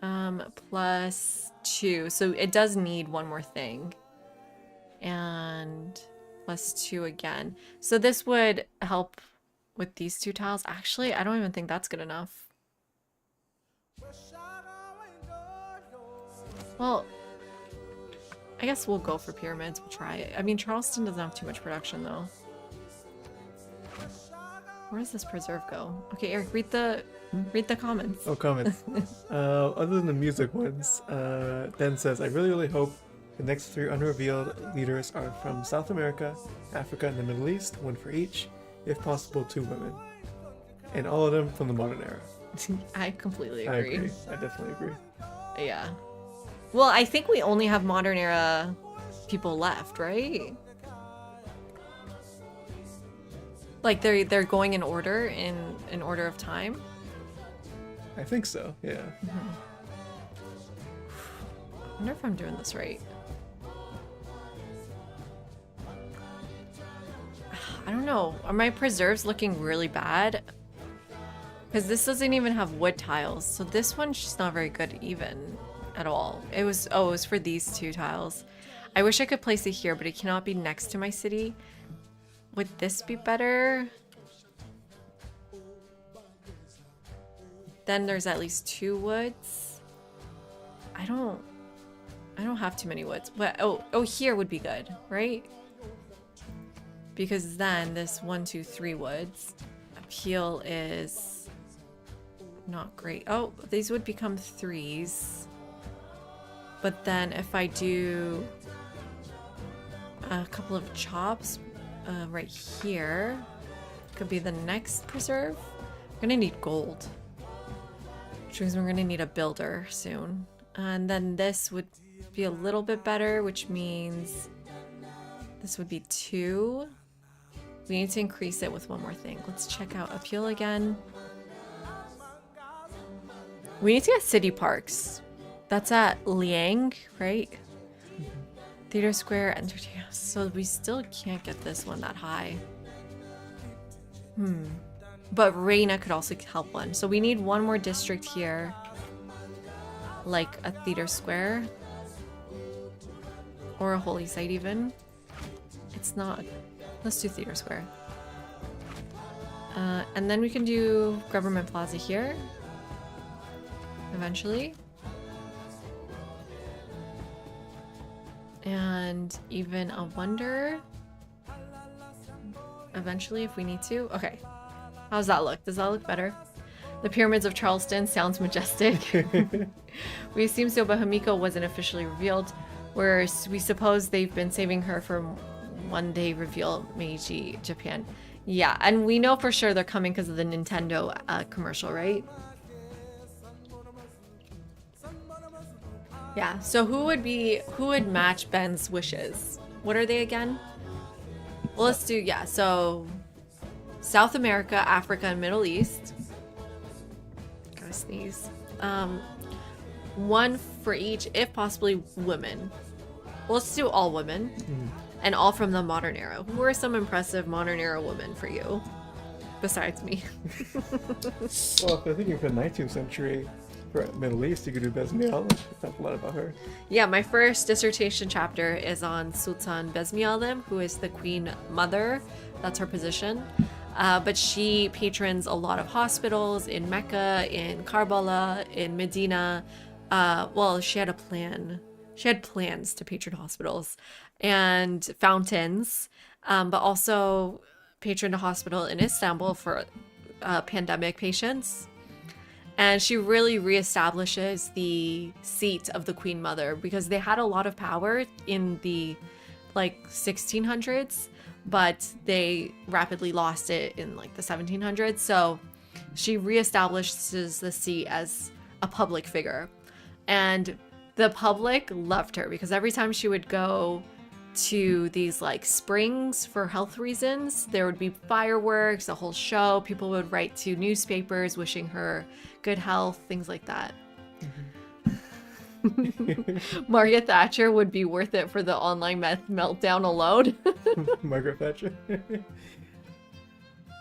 +2. So it does need one more thing. And +2 again. So this would help with these two tiles. Actually, I don't even think that's good enough. Well, I guess we'll go for pyramids. We'll try it. I mean, Charleston doesn't have too much production, though. Where does this preserve go? Okay, Eric, read the comments. Oh, comments. Other than the music ones, Den says, I really hope the next 3 unrevealed leaders are from South America, Africa, and the Middle East, 1 for each, if possible 2 women. And all of them from the modern era. I completely I agree. agree. I definitely agree. Yeah. Well, I think we only have modern era people left, right? Like they're going in order, in order of time. I think so, yeah. I wonder if I'm doing this right. I don't know. Are my preserves looking really bad? Because this doesn't even have wood tiles. So this one's just not very good even at all. It was for these 2 tiles. I wish I could place it here, but it cannot be next to my city. Would this be better? Then there's at least 2 woods. I don't have too many woods. But oh, here would be good, right? Because then this 1, 2, 3 woods. Appeal is not great. Oh, these would become 3s. But then if I do a couple of chops right here, could be the next preserve. I'm gonna need gold, which means we're gonna need a builder soon. And then this would be a little bit better, which means this would be 2. We need to increase it with 1 more thing. Let's check out appeal again. We need to get city parks. That's at Liang, right? Theater Square, Entertainment. So we still can't get this one that high. But Reina could also help one. So we need 1 more district here. Like a theater square. Or a holy site even. It's not... Let's do theater square. And then we can do government plaza here. Eventually. And even a wonder. Eventually, if we need to. Okay. How's that look? Does that look better? The pyramids of Charleston sounds majestic. We assume so, but Himiko wasn't officially revealed. Where we suppose they've been saving her for one day reveal Meiji Japan. Yeah, and we know for sure they're coming because of the Nintendo commercial, right? Yeah, so who would match Ben's wishes? What are they again? Well, let's do, yeah, so South America, Africa, and Middle East. Gotta sneeze. 1 for each, if possibly women. Well, let's do all women. and all from the modern era. Who are some impressive modern era women for you, besides me? Well, if they're thinking for the 19th century, for Middle East, you could do Besmiel. Talk a lot about her. Yeah, my first dissertation chapter is on Sultan Besmialem, who is the queen mother. That's her position. But she patrons a lot of hospitals in Mecca, in Karbala, in Medina. Well, she had a plan. She had plans to patron hospitals and fountains, but also patroned a hospital in Istanbul for pandemic patients. And she really reestablishes the seat of the Queen Mother because they had a lot of power in the 1600s, but they rapidly lost it in the 1700s. So she reestablishes the seat as a public figure. And the public loved her because every time she would go to these springs for health reasons, there would be fireworks, a whole show. People would write to newspapers wishing her good health, things like that. Margaret Thatcher would be worth it for the online meltdown alone. Margaret Thatcher.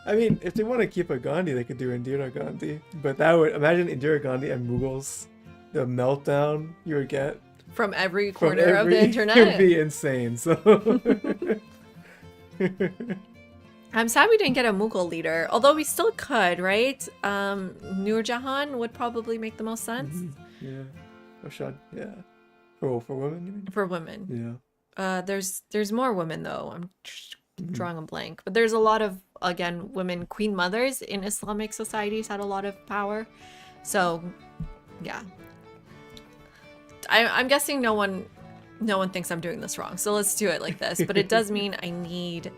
I mean, if they want to keep a Gandhi, they could do Indira Gandhi. But that would, imagine Indira Gandhi and Mughals, the meltdown you would get from every corner of the internet. It would be insane. So I'm sad we didn't get a Mughal leader, although we still could, right? Nur Jahan would probably make the most sense. Yeah. Oh, Shah, yeah. For women, you mean? For women. Yeah. There's more women though. I'm drawing a blank, but there's a lot of, again, women queen mothers in Islamic societies had a lot of power. So, yeah. I'm guessing no one thinks I'm doing this wrong. So let's do it like this. But it does mean I need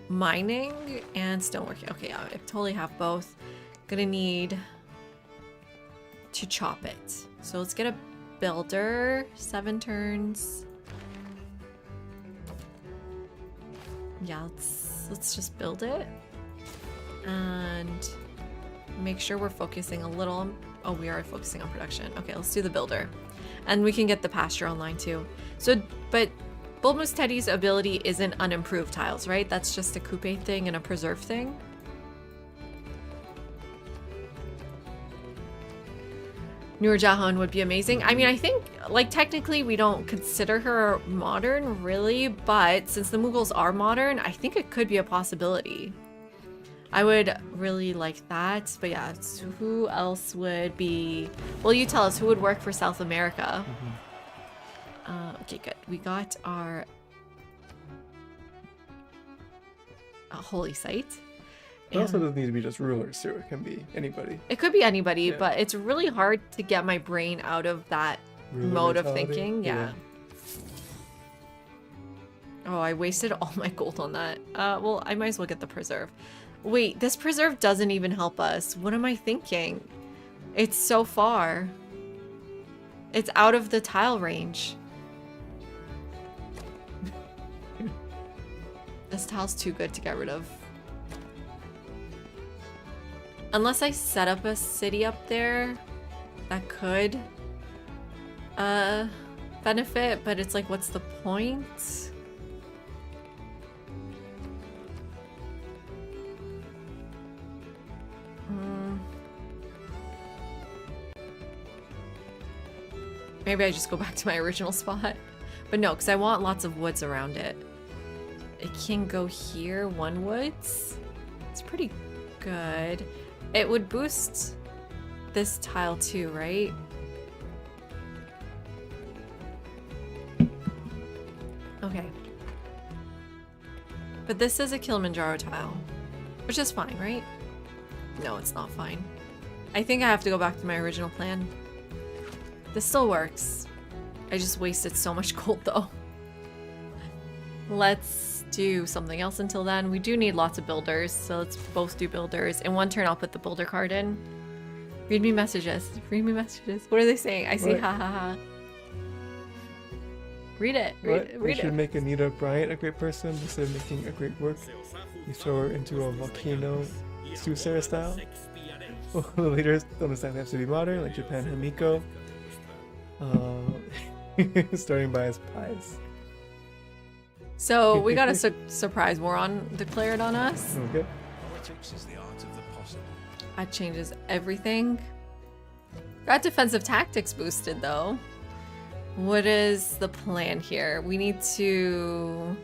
mining and stoneworking. Okay, I totally have both. Gonna need to chop it. So let's get a builder. 7 turns. Yeah, let's just build it. And make sure we're focusing a little. Oh, we are focusing on production. Okay, let's do the builder. And we can get the pasture online too. So, but Bulbous Teddy's ability isn't unimproved tiles, right? That's just a coupe thing and a preserve thing. Nur Jahan would be amazing. I mean, I think, technically we don't consider her modern, really, but since the Mughals are modern, I think it could be a possibility. I would really like that. But yeah, so who else would be... Well, you tell us who would work for South America. Okay, good. We got our holy site. It also doesn't need to be just rulers too. It can be anybody. It could be anybody, Yeah. but it's really hard to get my brain out of that Ruler mode of mentality. thinking. Yeah. Oh, I wasted all my gold on that. Well, I might as well get the preserve. Wait, this preserve doesn't even help us. What am I thinking? It's so far. It's out of the tile range. This tile's too good to get rid of. Unless I set up a city up there that could benefit, but it's what's the point? Maybe I just go back to my original spot. But no, because I want lots of woods around it. It can go here, 1 woods. It's pretty good. It would boost this tile too, right? Okay. But this is a Kilimanjaro tile, which is fine, right? No, it's not fine. I think I have to go back to my original plan. This still works. I just wasted so much gold though. Let's do something else until then. We do need lots of builders, so let's both do builders. In 1 turn, I'll put the builder card in. Read me messages. Read me messages. What are they saying? I see What? ha ha ha. Read it. What? Read We it. should make Anita Bryant a great person instead of making a great work. You throw her into a volcano, Susera style. Well, the leaders don't understand they have to be modern, like Japan Himiko. Starting by his pies. So we got a surprise war declared on us. Okay. Politics is the art of the possible. That changes everything. Got defensive tactics boosted though. What is the plan here? We need to...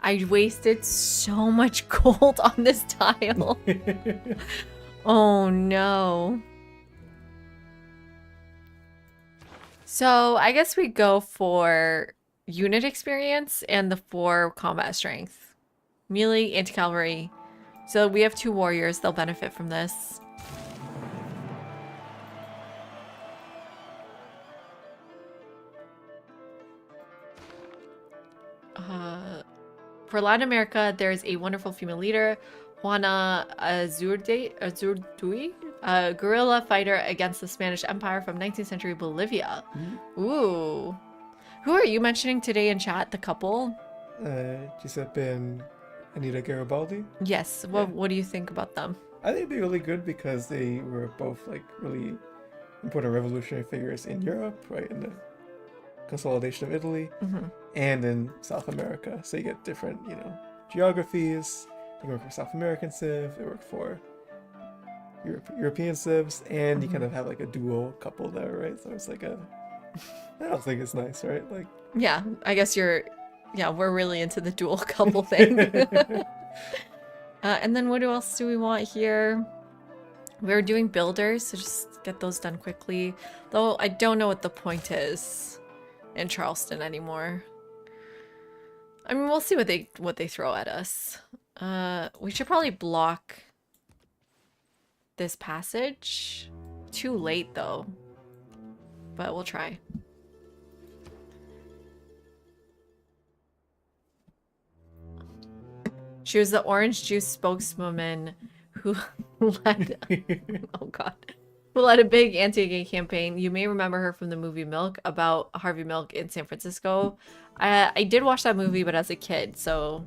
I wasted so much gold on this tile. Oh no. So I guess we go for unit experience and the 4 combat strength. Melee, anti-cavalry. So we have 2 warriors. They'll benefit from this. For Latin America, there's a wonderful female leader, Juana Azurduy, a guerrilla fighter against the Spanish Empire from 19th century Bolivia. Ooh. Who are you mentioning today in chat? The couple? Giuseppe and Anita Garibaldi. Yes. What do you think about them? I think it'd be really good because they were both like really important revolutionary figures in Europe, right? In the consolidation of Italy and in South America. So you get different, you know, geographies. They work for South American Civ, they work for European Civs, and you kind of have like a dual couple there, right? So it's like I don't think it's nice, right? Like, yeah, I guess we're really into the dual couple thing. And then what else do we want here? We're doing builders, so just get those done quickly. Though I don't know what the point is in Charleston anymore. I mean, we'll see what they throw at us. We should probably block this passage. Too late though, but we'll try. She was the orange juice spokeswoman who led oh god, who led a big anti-gay campaign. You may remember her from the movie Milk about Harvey Milk in San Francisco. I did watch that movie, but as a kid, so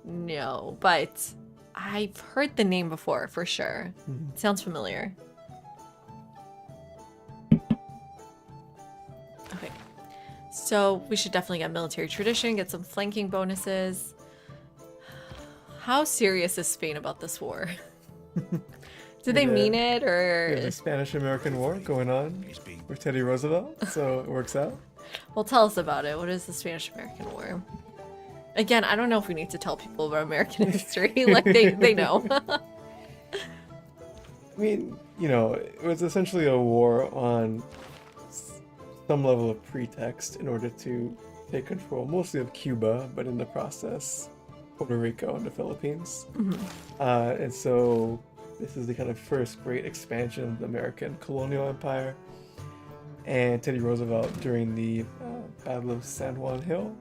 no. But I've heard the name before for sure. It sounds familiar. Okay, so we should definitely get military tradition, get some flanking bonuses. How serious is Spain about this war? Do they mean it, or? There's a Spanish-American War going on with Teddy Roosevelt, so it works out. Well, tell us about it. What is the Spanish-American War? Again, I don't know if we need to tell people about American history. Like, they know. I mean, you know, it was essentially a war on some level of pretext in order to take control, mostly of Cuba, but in the process, Puerto Rico and the Philippines. And so this is the kind of first great expansion of the American colonial empire. And Teddy Roosevelt, during the Battle of San Juan Hill,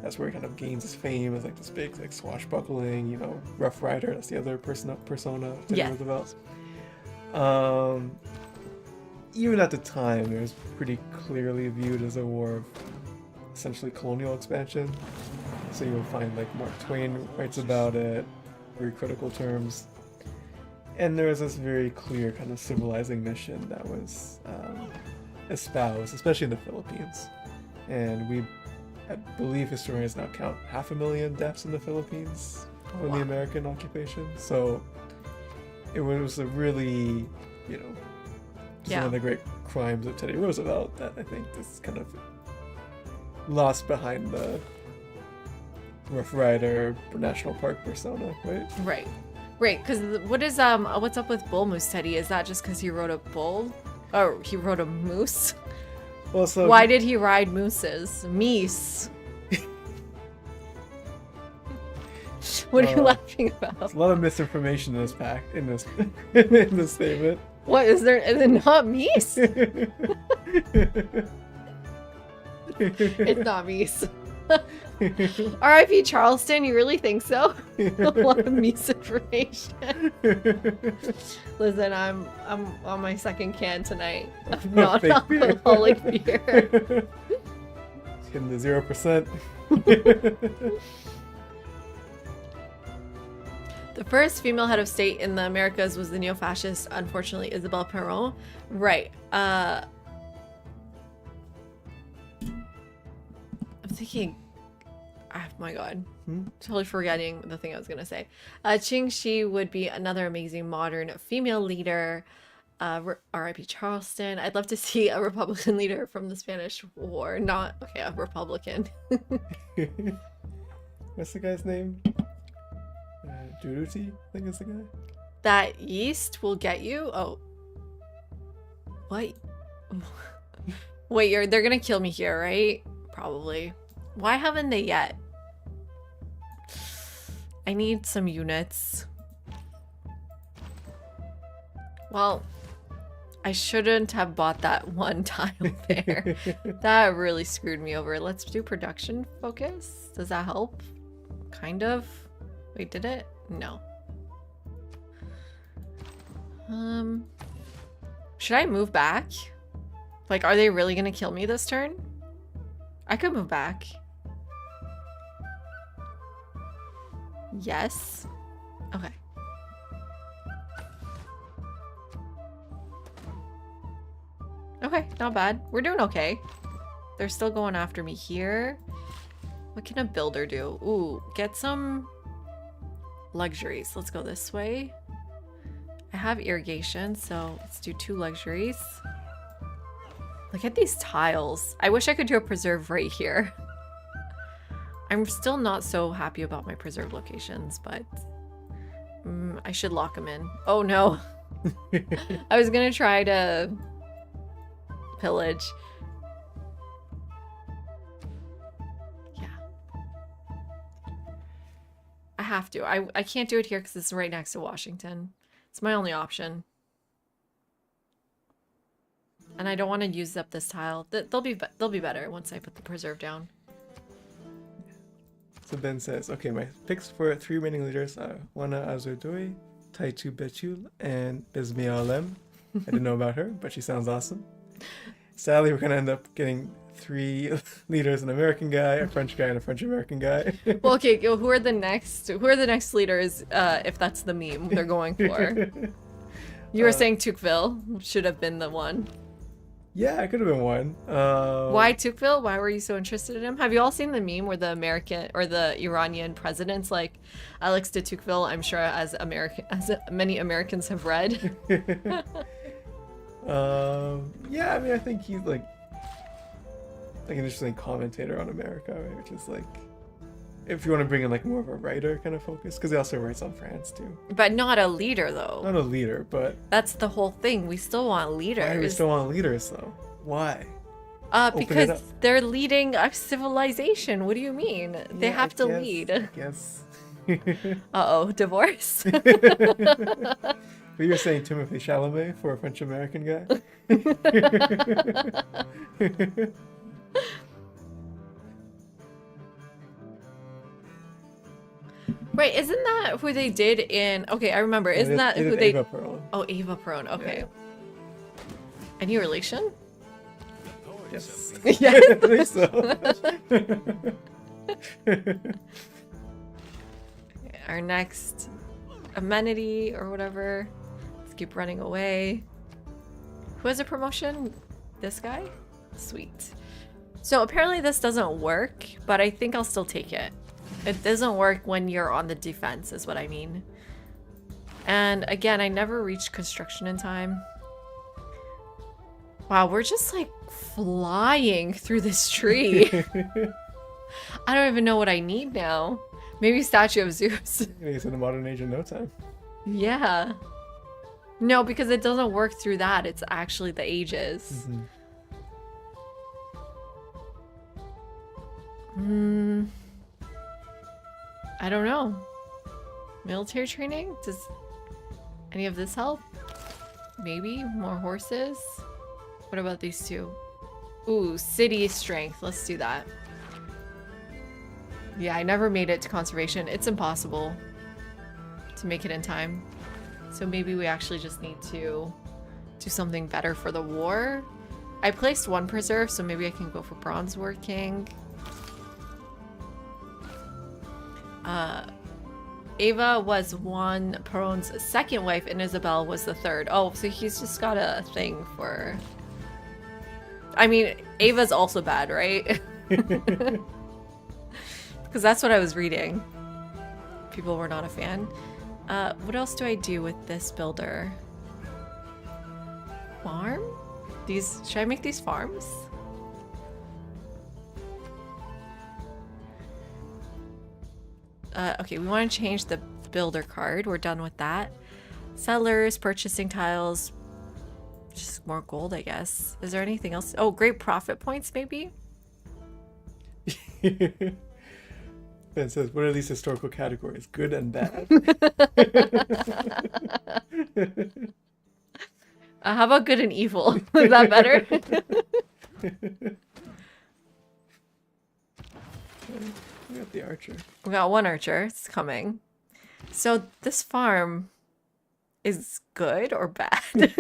that's where he kind of gains his fame as like this big, like swashbuckling, you know, Rough Rider. That's the other persona of Teddy Roosevelt. Even at the time, it was pretty clearly viewed as a war of essentially colonial expansion. So you'll find like Mark Twain writes about it, very critical terms. And there was this very clear kind of civilizing mission that was espoused, especially in the Philippines. And I believe historians now count 500,000 deaths in the Philippines from the American occupation. So it was a really, you know, one of the great crimes of Teddy Roosevelt that I think is kind of lost behind the Rough Rider National Park persona, right? Right, because what's up with Bull Moose Teddy? Is that just because he rode a bull? Or he rode a moose? Well, so why did he ride mooses? Meese. What are you laughing about? There's a lot of misinformation in this in this statement. What is there? Is it not Meese? It's not Meese. R.I.P. Charleston, you really think so? A lot of misinformation. Listen, I'm on my second can tonight of non-alcoholic beer. Hitting the 0%. The first female head of state in the Americas was the neo-fascist, unfortunately, Isabel Perón. Right. I'm thinking Oh my god. Hmm? Totally forgetting the thing I was gonna say. Qing Shi would be another amazing modern female leader. R.I.P. Charleston. I'd love to see a Republican leader from the Spanish War. Not, okay, a Republican. What's the guy's name? Duruti, I think is the guy. That yeast will get you? Oh. What? Wait, they're gonna kill me here, right? Probably. Why haven't they yet? I need some units. Well, I shouldn't have bought that one tile there. That really screwed me over. Let's do production focus. Does that help? Kind of. Wait, did it? No. Should I move back? Like, are they really gonna kill me this turn? I could move back. Yes. Okay. Okay, not bad. We're doing okay. They're still going after me here. What can a builder do? Ooh, get some luxuries. Let's go this way. I have irrigation, so let's do 2 luxuries. Look at these tiles. I wish I could do a preserve right here. I'm still not so happy about my preserve locations, but I should lock them in. Oh no. I was gonna try to pillage. Yeah. I have to. I can't do it here because it's right next to Washington. It's my only option. And I don't want to use up this tile. They'll be better once I put the preserve down. So Ben says, okay, my picks for 3 remaining leaders are Wana Azurdui, Taitu Betul, and Bismi Alem. I didn't know about her, but she sounds awesome. Sadly, we're gonna end up getting 3 leaders: an American guy, a French guy, and a French-American guy. Well, okay, who are the next leaders, if that's the meme they're going for? You were saying Tocqueville should have been the one. Yeah, it could have been one. Why Tocqueville? Why were you so interested in him? Have you all seen the meme where the American or the Iranian president's like, Alex de Tocqueville? I'm sure as many Americans have read. Yeah, I mean, I think he's like an interesting commentator on America, right? Which is like, if you want to bring in like more of a writer kind of focus, because he also writes on France too. But not a leader, though. Not a leader, but that's the whole thing. We still want leaders. why do we still want leaders though? Why? Because they're leading a civilization. What do you mean? They Yeah, have I to guess, lead. I guess. Uh-oh, divorce? But you're saying Timothée Chalamet for a French American guy? Wait, isn't that who they did in... Okay, I remember. Isn't that who they... Eva Pearl. Oh, Eva Peron. Okay. Yeah. Any relation? Yes. Yes. I think so. Our next amenity or whatever. Let's keep running away. Who has a promotion? This guy? Sweet. So apparently this doesn't work, but I think I'll still take it. It doesn't work when you're on the defense, is what I mean. And again, I never reached construction in time. Wow, we're just like flying through this tree. I don't even know what I need now. Maybe Statue of Zeus. He's in the modern age in no time. Yeah. No, because it doesn't work through that. It's actually the ages. I don't know. Military training? Does any of this help? Maybe more horses? What about these two? Ooh, city strength. Let's do that. Yeah, I never made it to conservation. It's impossible to make it in time. So maybe we actually just need to do something better for the war. I placed 1 preserve, so maybe I can go for bronze working. Ava was one Peron's second wife and Isabel was the third. Oh, so he's just got a thing for... I mean, Ava's also bad, right? Because that's what I was reading. People were not a fan. What else do I do with this builder? Farm? Should I make these farms? Okay, we want to change the builder card. We're done with that. Settlers, purchasing tiles. Just more gold, I guess. Is there anything else? Oh, great profit points, maybe? Ben says, what are these historical categories? Good and bad? How about good and evil? Is that better? We got the archer. We got one archer. It's coming. So this farm is good or bad?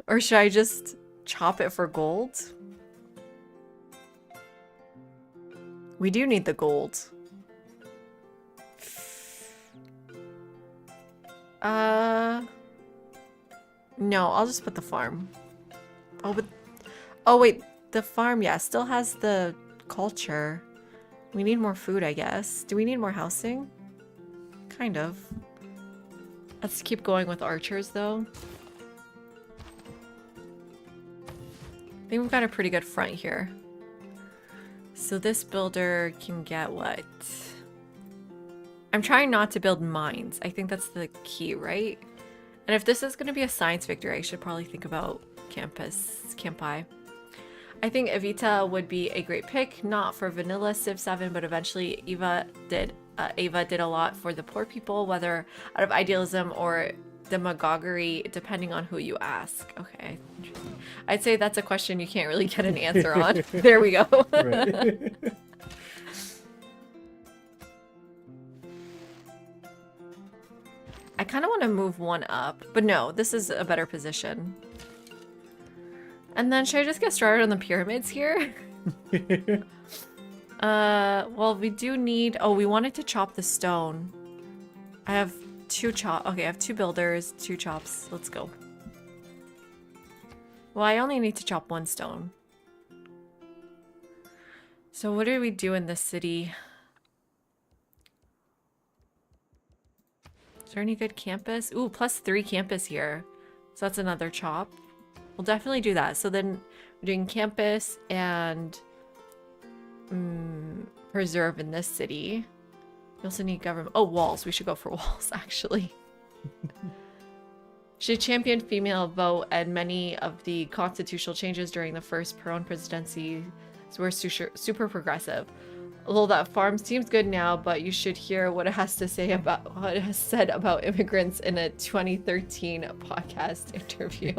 Or should I just chop it for gold? We do need the gold. No, I'll just put the farm. Oh, but... Oh, wait. The farm, yeah, still has the culture. We need more food, I guess. Do we need more housing? Kind of. Let's keep going with archers, though. I think we've got a pretty good front here. So this builder can get what? I'm trying not to build mines. I think that's the key, right? And if this is going to be a science victory, I should probably think about Campi. I think Evita would be a great pick, not for vanilla Civ 7, but eventually Ava did a lot for the poor people, whether out of idealism or demagoguery, depending on who you ask. Okay, interesting. I'd say that's a question you can't really get an answer on. There we go. Right. I kind of want to move one up, but no, this is a better position. And then should I just get started on the pyramids here? Well, we do need... Oh, we wanted to chop the stone. I have okay, I have 2 builders, 2 chops. Let's go. Well, I only need to chop 1 stone. So what do we do in this city? Is there any good campus? Ooh, +3 campus here. So that's another chop. We'll definitely do that. So then we're doing campus and preserve in this city. We also need government. Oh, walls. We should go for walls, actually. She championed female vote, and many of the constitutional changes during the first Peron presidency were super progressive. Although that farm seems good now, but you should hear what it has to say about what it has said about immigrants in a 2013 podcast interview.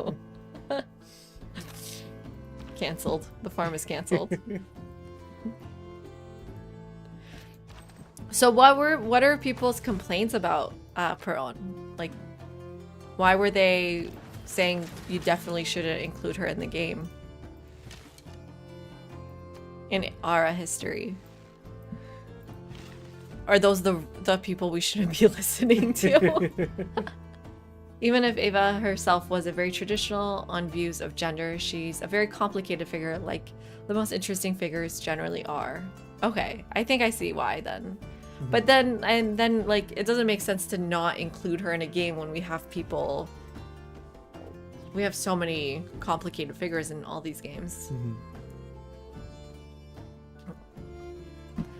Cancelled. The farm is cancelled. So what are people's complaints about Peron? Like, why were they saying you definitely shouldn't include her in the game? In Ara history. Are those the people we shouldn't be listening to? Even if Ava herself was a very traditional on views of gender, she's a very complicated figure, like the most interesting figures generally are. Okay, I think I see why then. But then, like, it doesn't make sense to not include her in a game when we have people... We have so many complicated figures in all these games.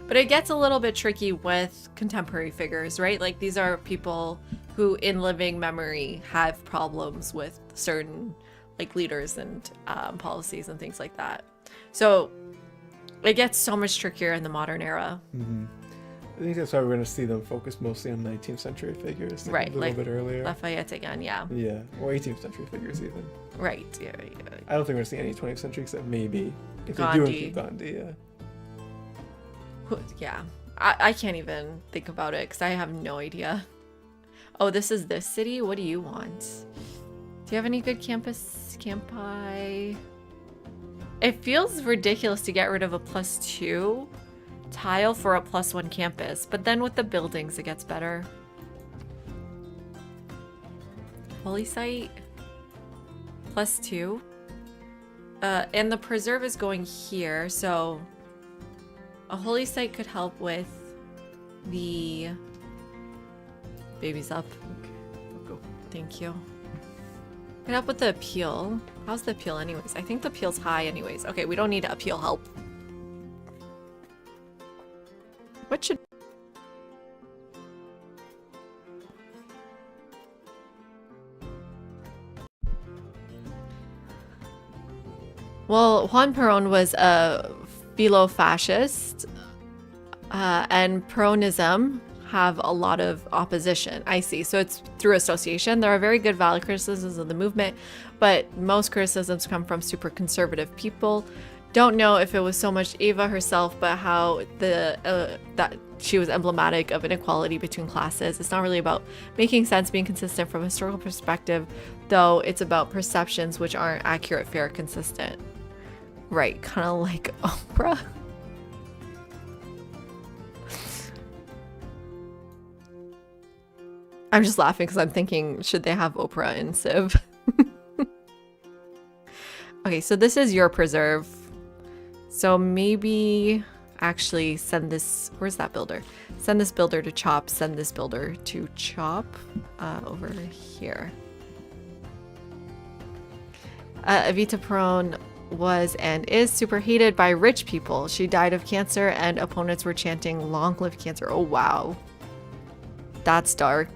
But it gets a little bit tricky with contemporary figures, right? Like, these are people who, in living memory, have problems with certain, like, leaders and policies and things like that. So, it gets so much trickier in the modern era. I think that's why we're going to see them focus mostly on 19th century figures. Like Right, a little like bit earlier. Lafayette again, yeah. Yeah, or 18th century figures even. Right, yeah. I don't think we're going to see any 20th century except maybe if Gandhi. they do include Gandhi, yeah. Yeah, I can't even think about it because I have no idea. Oh, this is this city? What do you want? Do you have any good campi? It feels ridiculous to get rid of a +2 tile for a +1 campus, but then with the buildings it gets better. Holy site +2. And the preserve is going here, so A holy site could help with the baby's up. Okay, I'll go. Thank you. Could help with the appeal. How's the appeal anyways? I think the appeal's high anyways. Okay, we don't need appeal help. What should... Well, Juan Perón was a philo-fascist, and Peronism have a lot of opposition. I see. So it's through association. There are very good valid criticisms of the movement, but most criticisms come from super conservative people. Don't know if it was so much Eva herself, but how that she was emblematic of inequality between classes. It's not really about making sense, being consistent from a historical perspective, though it's about perceptions which aren't accurate, fair, consistent. Right, kind of like Oprah. I'm just laughing because I'm thinking, should they have Oprah in Civ? Okay, so this is your preserve. So maybe actually send this, where's that builder? Send this builder to Chop, send this builder to Chop over here. Evita Peron was and is super hated by rich people. She died of cancer and opponents were chanting, "Long live cancer." Oh, wow. That's dark.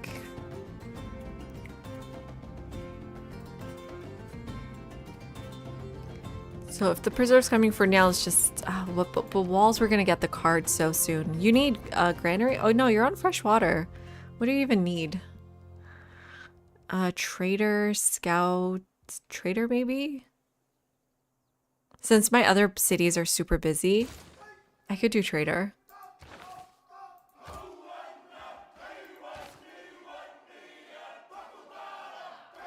So if the preserve's coming for now, it's just what walls we're gonna get the card so soon. You need a granary? Oh no, you're on fresh water. What do you even need? Trader, scout, trader maybe? Since my other cities are super busy, I could do trader.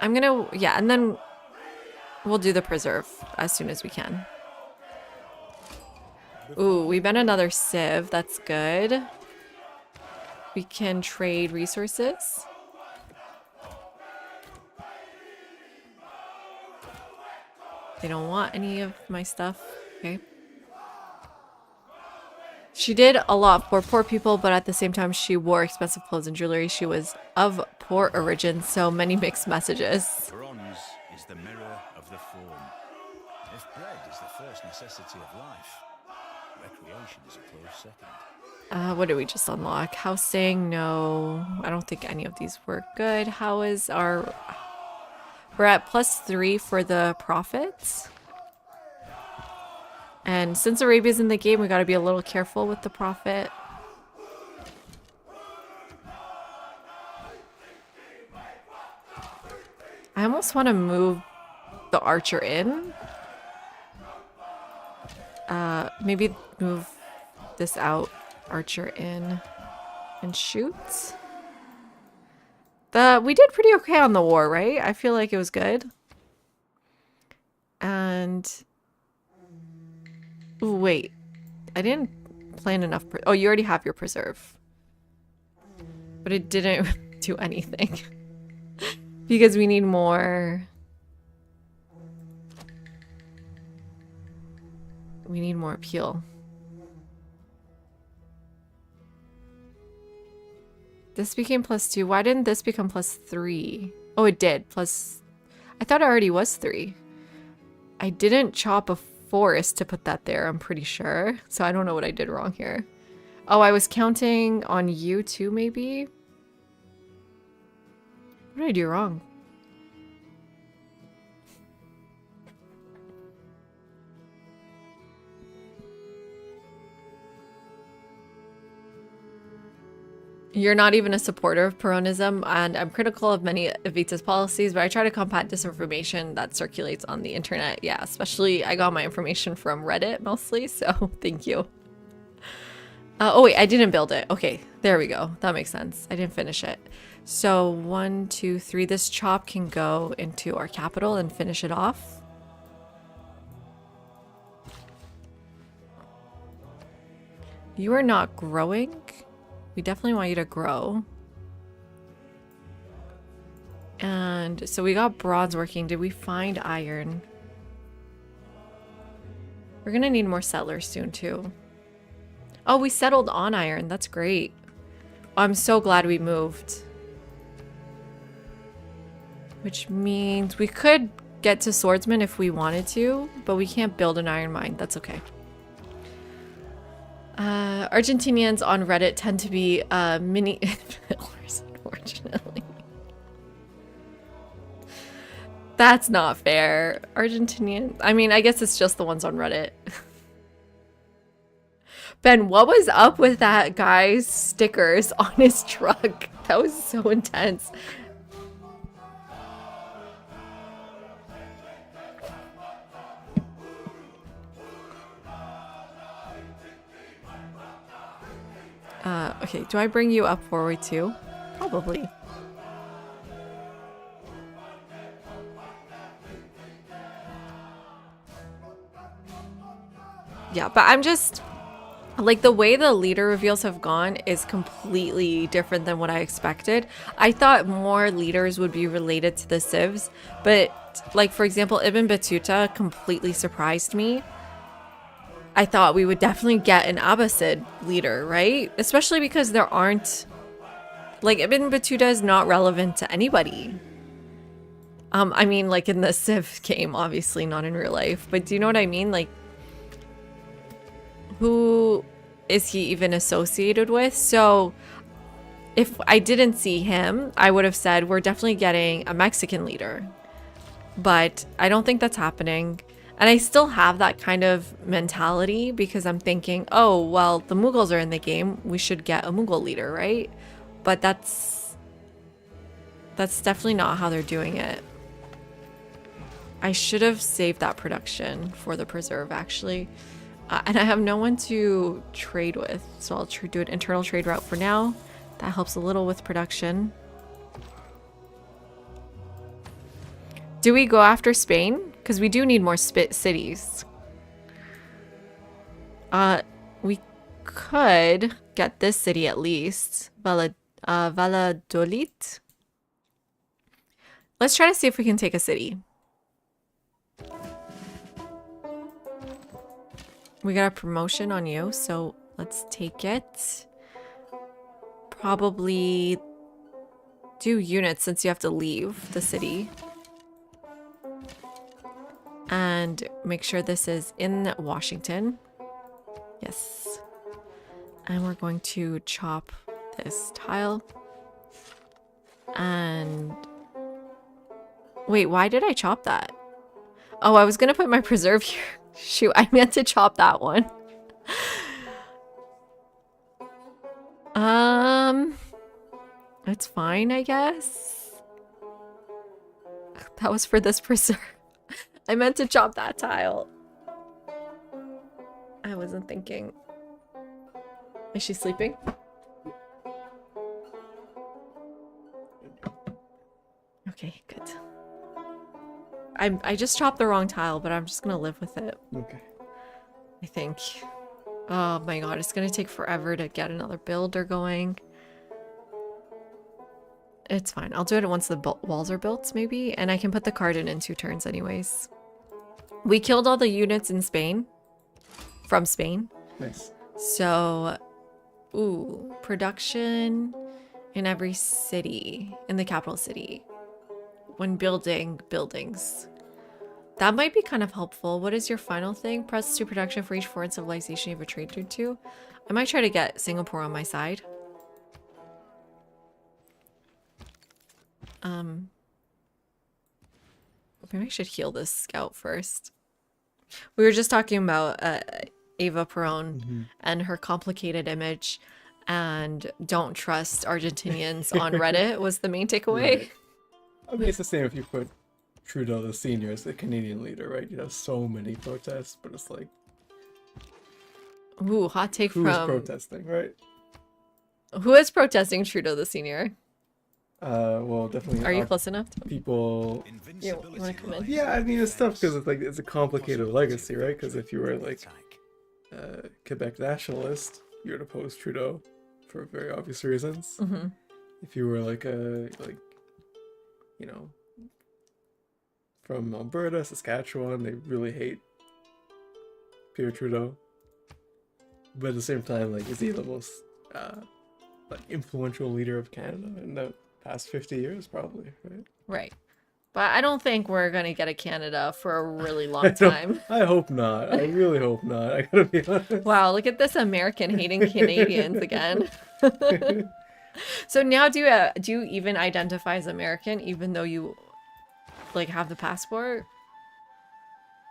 I'm gonna, yeah, and then we'll do the preserve as soon as we can. Ooh, we been another civ. That's good. We can trade resources. They don't want any of my stuff. Okay. She did a lot for poor people, but at the same time, she wore expensive clothes and jewelry. She was of poor origin, so many mixed messages. Bronze is the mirror of the form. If bread is the first necessity of life, recreation is a close second. What did we just unlock? Housing? No. I don't think any of these were good. How is our... We're at +3 for the profits. And since Arabia's in the game, we gotta be a little careful with the profit. I almost want to move the archer in. Maybe move this out, archer in, and shoot. We did pretty okay on the war, right? I feel like it was good. And... Ooh, wait. I didn't plan enough... Oh, you already have your preserve. But it didn't do anything. Because we need more... We need more appeal. This became +2. Why didn't this become +3? Oh, it did. Plus... I thought it already was 3. I didn't chop a forest to put that there, I'm pretty sure. So I don't know what I did wrong here. Oh, I was counting on you too, maybe? What did I do wrong? You're not even a supporter of Peronism, and I'm critical of many of Evita's policies, but I try to combat disinformation that circulates on the internet. Yeah, especially I got my information from Reddit mostly, so thank you. Oh wait, I didn't build it. Okay, there we go. That makes sense. I didn't finish it. So 1, 2, 3. This chop can go into our capital and finish it off. You are not growing. We definitely want you to grow. And so we got bronze working. Did we find iron? We're gonna need more settlers soon too. Oh, we settled on iron. That's great. I'm so glad we moved. Which means we could get to swordsman if we wanted to, but we can't build an iron mine. That's okay. Argentinians on Reddit tend to be mini fillers, unfortunately. That's not fair. Argentinian. I mean, I guess it's just the ones on Reddit. Ben, what was up with that guy's stickers on his truck? That was so intense. Okay, do I bring you up forward too? Probably. Yeah, but I'm just... Like, the way the leader reveals have gone is completely different than what I expected. I thought more leaders would be related to the civs, but, like, for example, Ibn Battuta completely surprised me. I thought we would definitely get an Abbasid leader, right? Especially because there aren't... Like, Ibn Battuta is not relevant to anybody. I mean, like, in the civ game, obviously, not in real life. But do you know what I mean? Like, who is he even associated with? So if I didn't see him, I would have said we're definitely getting a Mexican leader. But I don't think that's happening. And I still have that kind of mentality because I'm thinking, oh, well, the Mughals are in the game. We should get a Mughal leader, right? But that's definitely not how they're doing it. I should have saved that production for the preserve, actually. And I have no one to trade with, so I'll do an internal trade route for now. That helps a little with production. Do we go after Spain? Because we do need more cities. We could get this city at least. Valladolid. Let's try to see if we can take a city. We got a promotion on you, so let's take it. Probably do units since you have to leave the city. And make sure this is in Washington. Yes. And we're going to chop this tile. And... Wait, why did I chop that? Oh, I was gonna put my preserve here. Shoot, I meant to chop that one. It's fine, I guess. That was for this preserve. I meant to chop that tile. I wasn't thinking. Is she sleeping? Okay, good. I just chopped the wrong tile, but I'm just gonna live with it. Okay. I think. Oh my god, it's gonna take forever to get another builder going. It's fine. I'll do it once the walls are built, maybe, and I can put the card in 2 turns anyways. We killed all the units in Spain. From Spain. Nice. So, ooh, production in every city, in the capital city, when building buildings. That might be kind of helpful. What is your final thing? Press to production for each foreign civilization you have a trade to. I might try to get Singapore on my side. Maybe I should heal this scout first. We were just talking about Eva Peron and her complicated image, and don't trust Argentinians on Reddit was the main takeaway. Right. I mean, it's the same if you put Trudeau the senior as the Canadian leader, right? You'd have so many protests, but it's like, Ooh, hot take who's from... protesting, right? Who is protesting Trudeau the senior? Well, definitely. Are you close enough? People. You want to come in? Yeah, I mean, it's tough because it's like it's a complicated legacy, right? Because if you were like Quebec nationalist, you would oppose Trudeau for very obvious reasons. Mm-hmm. If you were like from Alberta, Saskatchewan, they really hate Pierre Trudeau. But at the same time, like, is he the most like influential leader of Canada in the past 50 years? Probably, right? Right. But I don't think we're gonna get a Canada for a really long time. I hope not. I really hope not. I gotta be honest. Wow, look at this American hating Canadians again. So now do you even identify as American even though you like have the passport?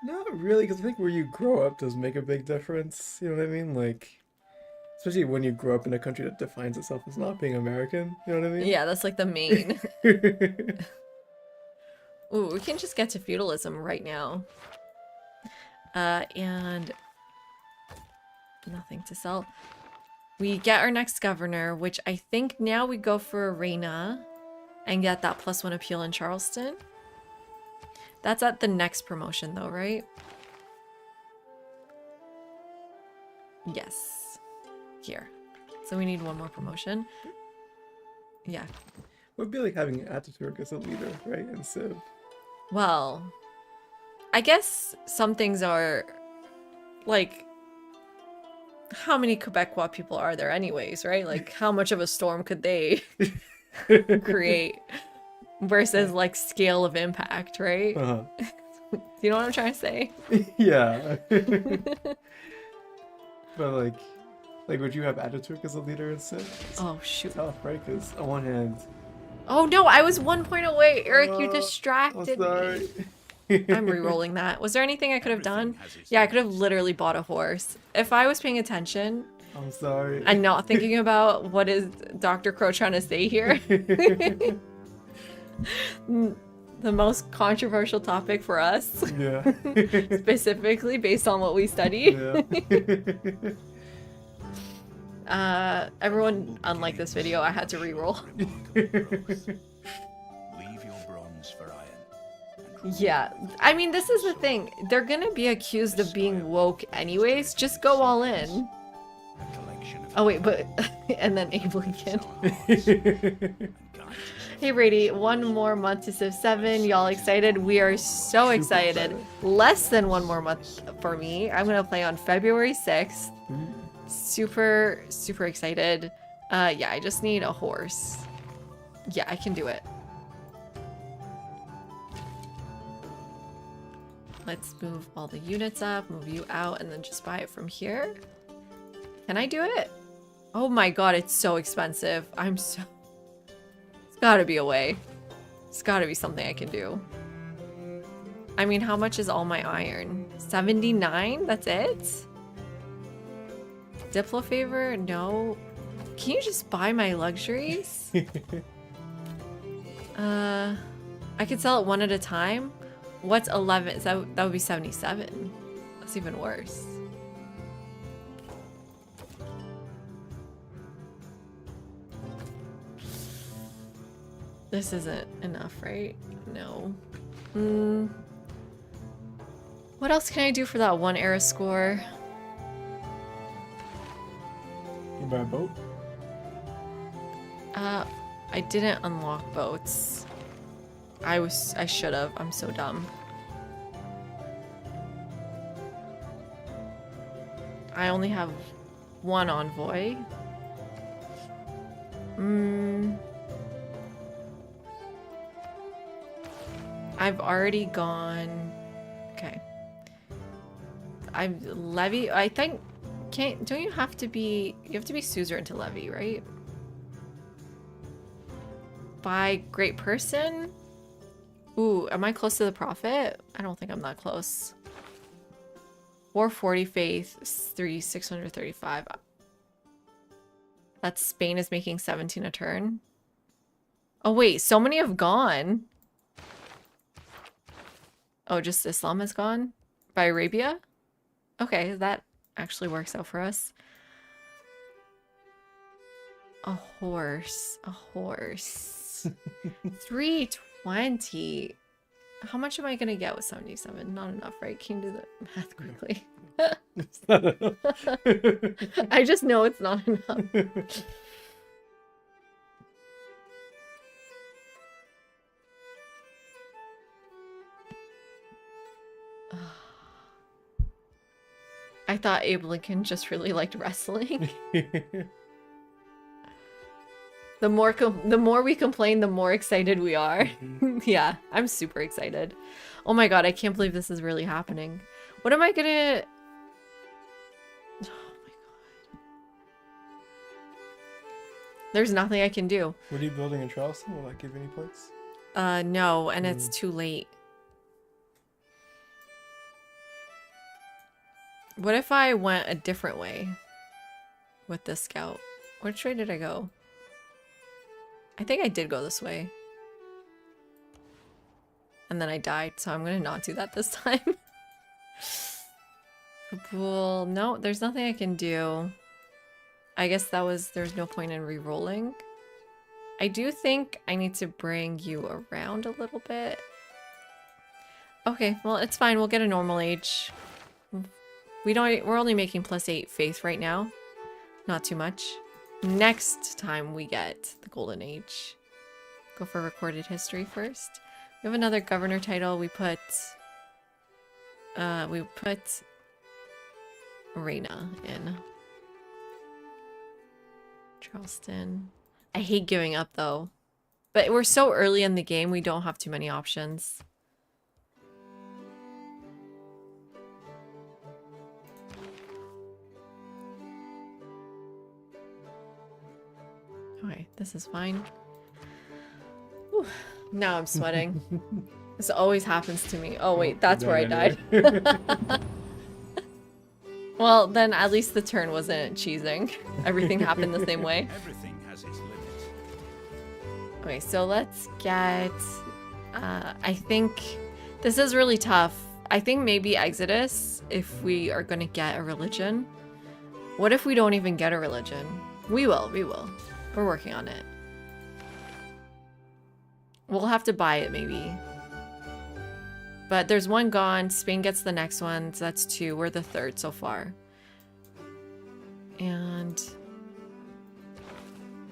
Not really, because I think where you grow up does make a big difference. You know what I mean? Like, especially when you grow up in a country that defines itself as not being American. You know what I mean? Yeah, that's like the main. Ooh, we can just get to feudalism right now. And nothing to sell. We get our next governor, which I think now we go for Reina and get that +1 appeal in Charleston. That's at the next promotion though, right? Yes. Here. So we need one more promotion. Yeah. Would be like having Ataturk as a leader, right? And Civ. Well, I guess some things are like, how many Quebecois people are there anyways, right? Like, how much of a storm could they create versus like scale of impact, right? Uh-huh. You know what I'm trying to say? Yeah. But like, would you have Ataturk as a leader in Civ? It's Oh, shoot. tough, right? Because on one hand, Oh, no, I was 1 point away. Eric, you I'm distracted me. sorry. I'm re-rolling that. Was there anything I could have done? Everything has its Yeah, I could have limits. literally bought a horse. If I was paying attention I'm sorry. and not thinking about what is Dr. Crow trying to say here. The most controversial topic for us, Yeah. specifically based on what we study. Yeah. Everyone, unlike this video, I had to re-roll. Leave your bronze for iron. And Yeah, I mean, this is the thing. They're gonna be accused of being woke anyways. Just go all in. a collection of Oh wait, but and then Abe Lincoln. and guides. Hey Brady, one more month to Civ 7. Y'all excited? We are so excited. Less than one more month for me. I'm gonna play on February 6th. Super, super excited. Yeah, I just need a horse. Yeah, I can do it. Let's move all the units up, move you out, and then just buy it from here. Can I do it? Oh my god, it's so expensive. It's gotta be a way. It's gotta be something I can do. I mean, how much is all my iron? 79? That's it? Diplo favor? No. Can you just buy my luxuries? I could sell it one at a time. What's 11? That would be 77. That's even worse. This isn't enough, right? No. What else can I do for that one era score? You buy a boat? I didn't unlock boats. I should have. I'm so dumb. I only have one envoy. I've already gone. Okay. I've levy. I think. Don't you have to be? You have to be suzerain to levy, right? By great person. Ooh, am I close to the prophet? I don't think I'm that close. 440 faith, 635. That's Spain is making 17 a turn. Oh wait, so many have gone. Oh, just Islam has gone? By Arabia? Okay, that actually works out for us. A horse. A horse. 320. How much am I gonna get with 77? Not enough, right? Can you do the math quickly? I just know it's not enough. I thought Abe Lincoln just really liked wrestling. The more we complain, the more excited we are. Yeah, I'm super excited. Oh my god, I can't believe this is really happening. What am I gonna... Oh my god. There's nothing I can do. What are you building in Charleston? Will that give any points? No, and it's too late. What if I went a different way with this scout? Which way did I go? I think I did go this way. And then I died, so I'm gonna not do that this time. Well, no, there's nothing I can do. I guess there's no point in re-rolling. I do think I need to bring you around a little bit. Okay, well, it's fine. We'll get a normal age. We're only making +8 faith right now. Not too much. Next time we get the golden age. Go for recorded history first. We have another governor title. We put Reina in. Charleston. I hate giving up though. But we're so early in the game, we don't have too many options. Okay, this is fine. Whew. Now I'm sweating. This always happens to me. Oh wait, that's where I died. Well, then at least the turn wasn't cheesing. Everything happened the same way. Everything has its limits. Okay, so let's get... I think this is really tough. I think maybe Exodus, if we are going to get a religion. What if we don't even get a religion? We will. We're working on it. We'll have to buy it, maybe. But there's one gone. Spain gets the next one, so that's 2. We're the 3rd so far. And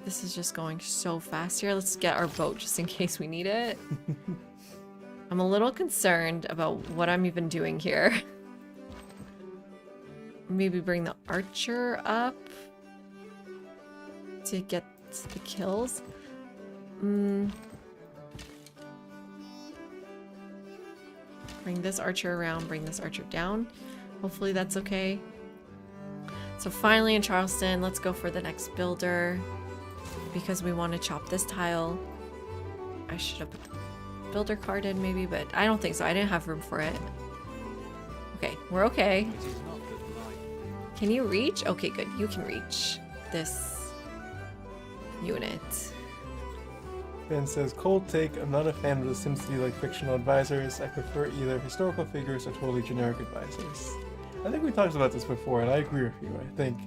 this is just going so fast here. Let's get our boat just in case we need it. I'm a little concerned about what I'm even doing here. Maybe bring the archer up to get the kills. Bring this archer around, bring this archer down. Hopefully that's okay. So finally in Charleston, let's go for the next builder because we want to chop this tile. I should have put the builder card in maybe, but I don't think so. I didn't have room for it. Okay, we're okay. It is not that life Can you reach? Okay, good. You can reach this unit. Ben says, cold take, I'm not a fan of the SimCity-like fictional advisors. I prefer either historical figures or totally generic advisors. I think we talked about this before, and I agree with you. I think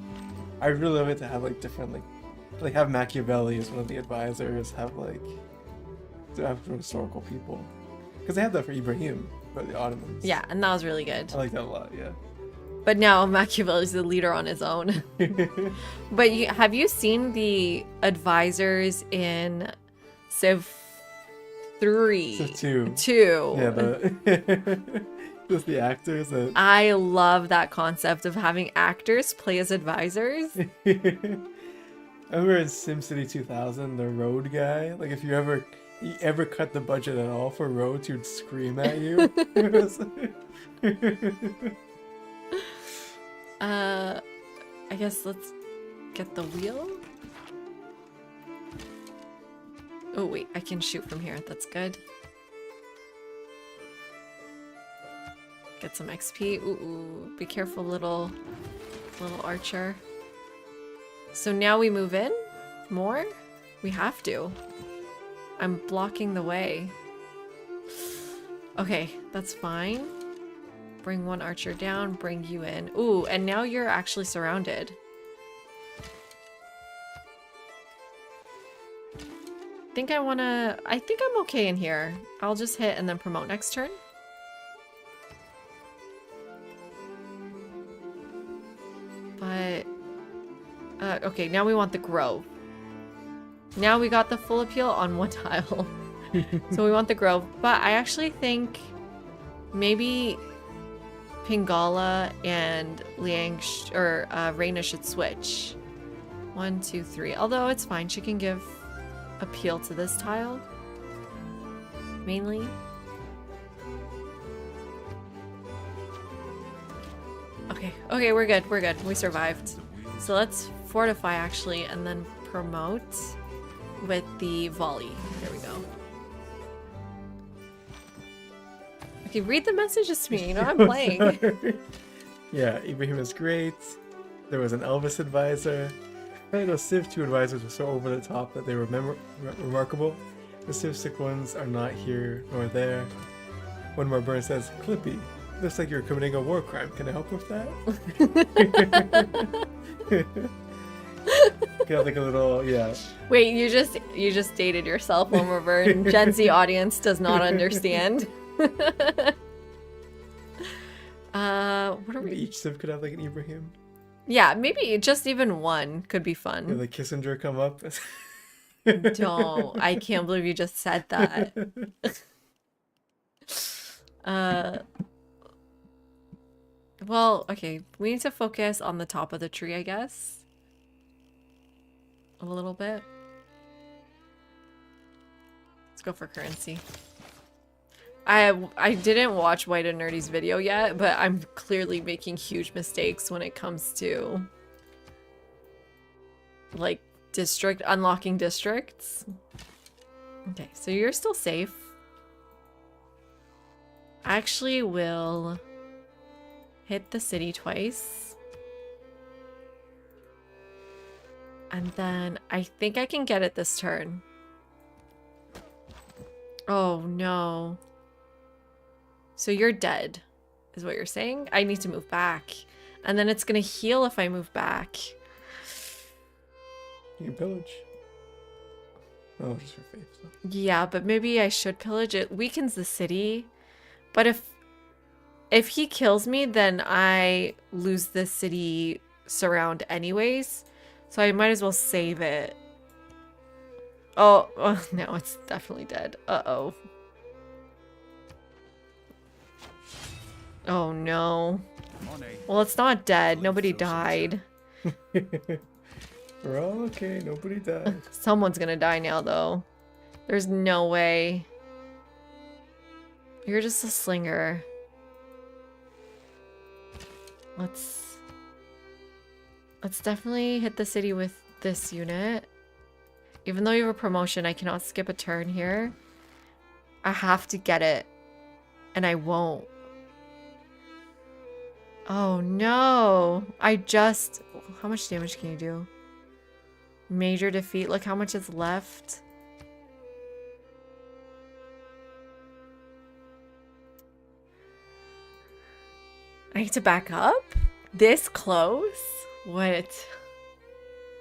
I really love it to have like different, like have Machiavelli as one of the advisors, to have historical people. Because they had that for Ibrahim, for the Ottomans. Yeah, and that was really good. I like that a lot, yeah. But now Machiavelli's the leader on his own. But have you seen the advisors in Civ 3? Civ 2. 2. Yeah, just the actors that... I love that concept of having actors play as advisors. I remember in SimCity 2000, the road guy, like if you ever cut the budget at all for roads, he would scream at you. I guess let's get the wheel. Oh wait, I can shoot from here. That's good. Get some XP. Ooh, be careful, little archer. So now we move in more? We have to. I'm blocking the way. Okay, that's fine. Bring one archer down, bring you in. Ooh, and now you're actually surrounded. I think I'm okay in here. I'll just hit and then promote next turn. But, okay, now we want the grove. Now we got the full appeal on one tile. So we want the grove. But I actually think maybe Pingala and Reina should switch. 1, 2, 3. Although it's fine, she can give appeal to this tile. Mainly. Okay, we're good. We're good. We survived. So let's fortify actually and then promote with the volley. There we go. Okay, read the messages to me. You know I'm playing. Yeah, Ibrahim is great. There was an Elvis advisor. I think those Civ 2 advisors were so over the top that they were remarkable. The Civ 6 ones are not here nor there. One more burn says, Clippy, looks like you're committing a war crime. Can I help with that? Can I like a little, yeah. Wait, you just dated yourself, One More Burn. Gen Z audience does not understand. What are we? Each Civ could have like an Ibrahim. Yeah, maybe just even one could be Yeah, fun. the Kissinger come up. Don't. I can't believe you just said that. Well, okay. We need to focus on the top of the tree, I guess. A little bit. Let's go for currency. I didn't watch White and Nerdy's video yet, but I'm clearly making huge mistakes when it comes to like unlocking districts. Okay, so you're still safe. I actually will hit the city twice. And then I think I can get it this turn. Oh no. So you're dead, is what you're saying? I need to move back. And then it's gonna heal if I move back. You can pillage. Oh, just for faith. So. Yeah, but maybe I should pillage. It weakens the city. But if he kills me, then I lose the city surround anyways. So I might as well save it. Oh no, it's definitely dead. Uh-oh. Oh no. Well, it's not dead. Nobody died. We're all okay. Nobody died. Someone's gonna die now, though. There's no way. You're just a slinger. Let's definitely hit the city with this unit. Even though you have a promotion, I cannot skip a turn here. I have to get it. And I won't. Oh no. How much damage can you do? Major defeat. Look how much is left. I need to back up? This close? What?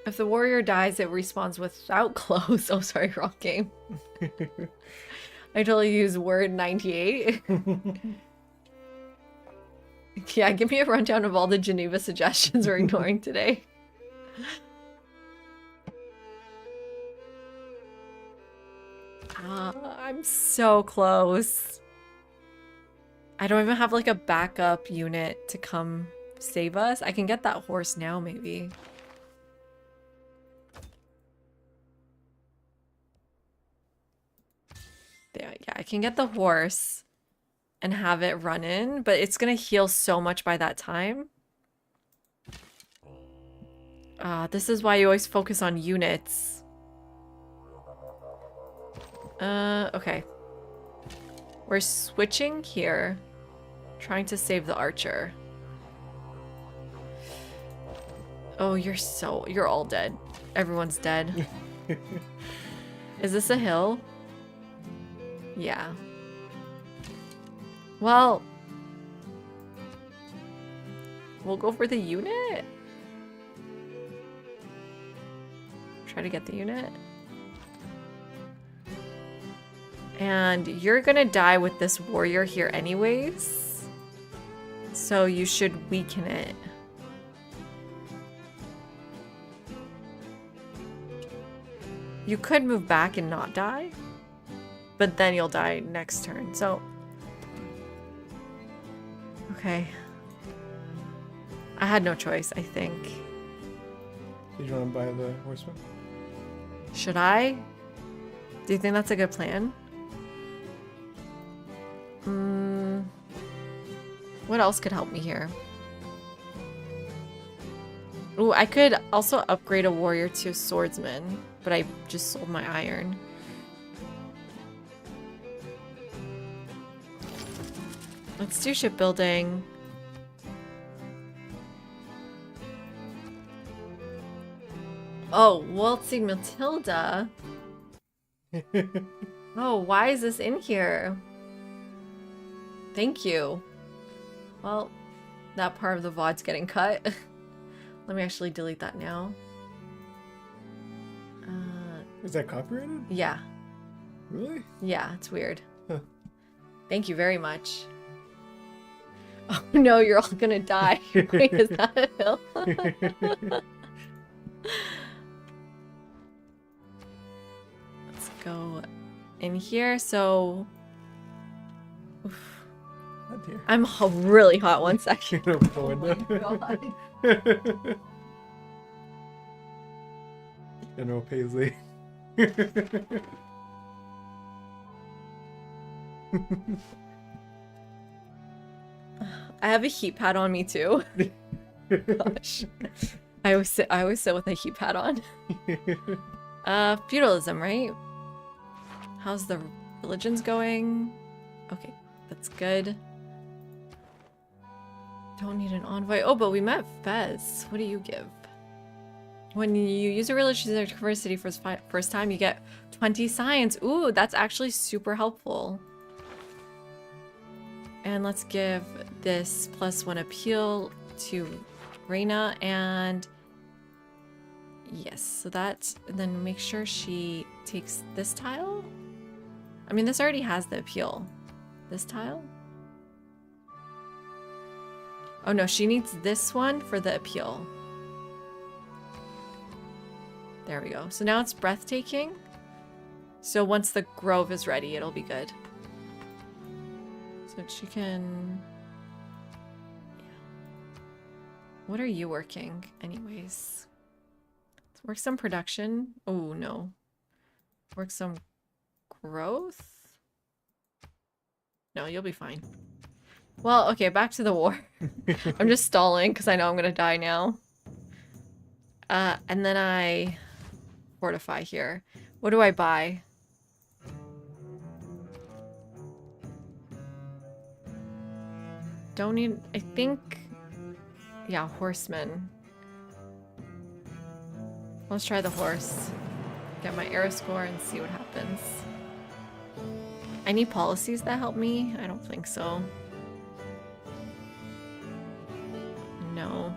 If the warrior dies, it respawns without close. Oh, sorry, wrong game. I totally use word 98. Yeah, give me a rundown of all the Geneva suggestions we're ignoring today. I'm so close. I don't even have like a backup unit to come save us. I can get that horse now, maybe. There, yeah, I can get the horse and have it run in, but it's gonna heal so much by that time. This is why you always focus on units. Okay. We're switching here. Trying to save the archer. Oh, you're all dead. Everyone's dead. Is this a hill? Yeah. Well, we'll go for the unit. Try to get the unit. And you're gonna die with this warrior here anyways. So you should weaken it. You could move back and not die. But then you'll die next turn, so... Okay. I had no choice, I think. Did you want to buy the horseman? Should I? Do you think that's a good plan? What else could help me here? Ooh, I could also upgrade a warrior to a swordsman, but I just sold my iron. Let's do shipbuilding. Oh, waltzing Matilda. Oh, why is this in here? Thank you. Well, that part of the VOD's getting cut. Let me actually delete that now. Is that copyrighted? Yeah. Really? Yeah, it's weird. Huh. Thank you very much. Oh no, you're all gonna die. Wait, is that a hill? Let's go in here. So, oof. Not here. I'm really hot. 1 second. Open the window. General Paisley. I have a heat pad on me too. Gosh, I always sit with a heat pad on. Feudalism, right? How's the religions going? Okay, that's good. Don't need an envoy. Oh, but we met Fez. What do you give? When you use a religious diversity for the first time, you get 20 science. Ooh, that's actually super helpful. And let's give this +1 appeal to Reina, and yes, so that, and then make sure she takes this tile. I mean, this already has the appeal. This tile? Oh no, she needs this one for the appeal. There we go. So now it's breathtaking. So once the grove is ready, it'll be good. So she can... What are you working anyways? Let's work some production. Oh no. Work some growth? No, you'll be fine. Well, okay, back to the war. I'm just stalling because I know I'm gonna die now. And then I fortify here. What do I buy? Don't need, I think, yeah, horseman. Let's try the horse. Get my arrow score and see what happens. I need policies that help me? I don't think so. No.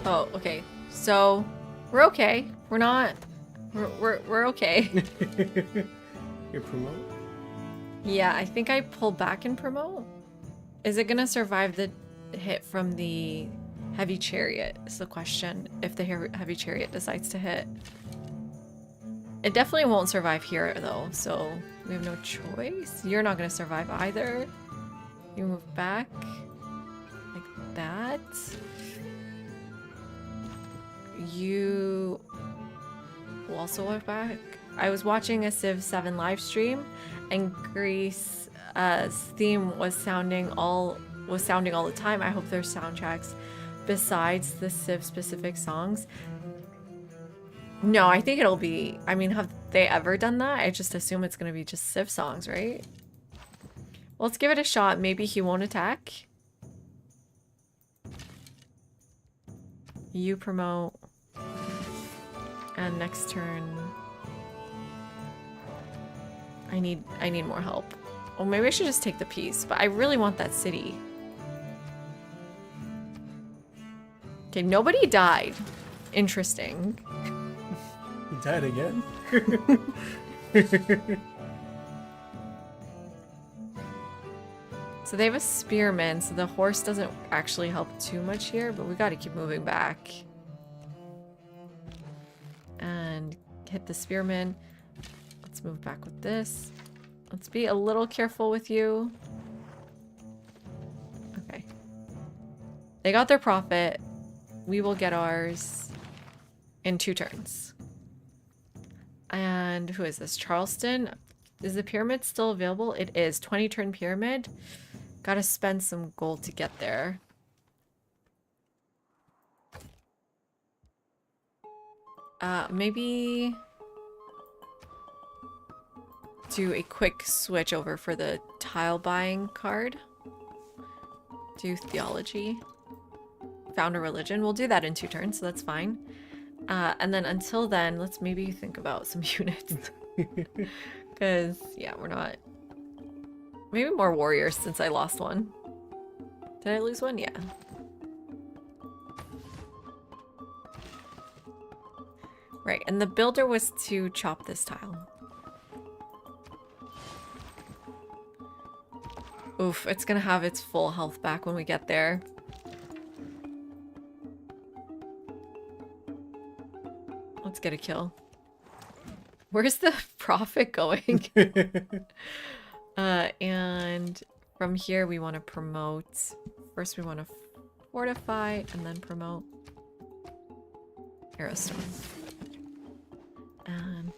Oh, okay. So, we're okay. We're not... We're okay. You promote? Yeah, I think I pull back and promote. Is it gonna survive the hit from the heavy chariot is the question. If the heavy chariot decides to hit. It definitely won't survive here though, so we have no choice. You're not gonna survive either. You move back like that. You will also walk back. I was watching a Civ 7 live stream, and Greece's theme was sounding all the time. I hope there's soundtracks besides the Civ specific songs. No, I think it'll be. I mean, have they ever done that? I just assume it's gonna be just Civ songs, right? Well, let's give it a shot. Maybe he won't attack. You promote. And next turn, I need more help. Oh, maybe I should just take the piece, but I really want that city. Okay, nobody died. Interesting. He died again? So they have a spearman, so the horse doesn't actually help too much here, but we gotta keep moving back. And hit the spearman. Let's move back with this. Let's be a little careful with you. Okay. They got their profit. We will get ours in 2 turns. And who is this? Charleston? Is the pyramid still available? It is. 20-turn pyramid. Gotta spend some gold to get there. Maybe do a quick switch over for the tile buying card. Do theology. Found a religion. We'll do that in 2 turns, so that's fine. And then until then, let's maybe think about some units. Because, yeah, we're not... Maybe more warriors since I lost one. Did I lose one? Yeah. Right, and the builder was to chop this tile. Oof, it's gonna have its full health back when we get there. Let's get a kill. Where's the profit going? And from here we want to promote. First we want to fortify and then promote Aerostone. And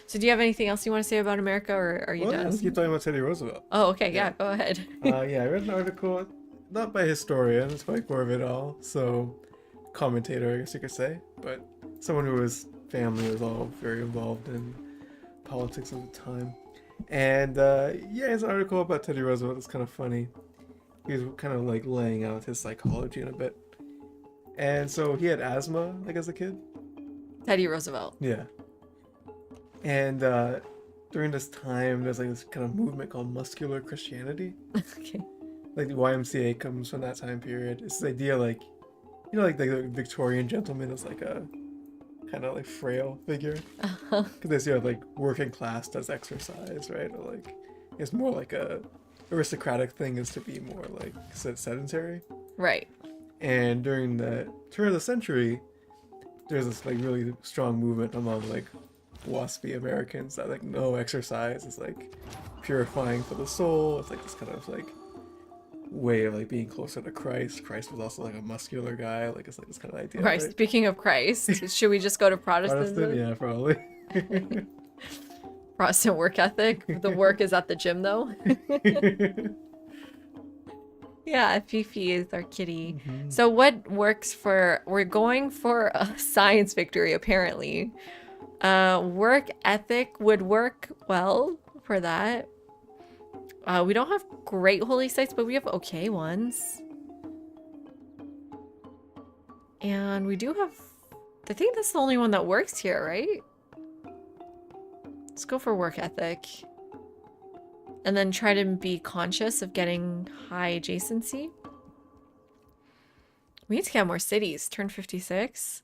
so do you have anything else you want to say about America, or are you done? Let's keep talking about Teddy Roosevelt. Oh, okay, yeah, go ahead. Yeah, I read an article, not by a historian, it's by Gore Vidal, so commentator, I guess you could say, but someone who was family was all very involved in politics at the time. And yeah, it's an article about Teddy Roosevelt. It's kind of funny. He was kind of like laying out his psychology in a bit. And so he had asthma, like as a kid. Teddy Roosevelt. Yeah. And during this time, there's like this kind of movement called muscular Christianity. Okay. Like the YMCA comes from that time period. It's this idea like, you know, like the Victorian gentleman is like a kind of like frail figure. Because they see like working class does exercise, right? Or like, it's more like a aristocratic thing is to be more like sedentary. Right. And during the turn of the century, there's this like really strong movement among like waspy Americans that like no, exercise is like purifying for the soul. It's like this kind of like way of like being closer to Christ. Christ was also like a muscular guy. Like it's like this kind of idea. Right. Speaking of Christ, should we just go to Protestant? Yeah, probably. Protestant work ethic. The work is at the gym though. Yeah, Fifi is our kitty. Mm-hmm. So what works for... We're going for a science victory, apparently. Work ethic would work well for that. We don't have great holy sites, but we have okay ones. And we do have... I think that's the only one that works here, right? Let's go for work ethic. And then try to be conscious of getting high adjacency. We need to get more cities. Turn 56.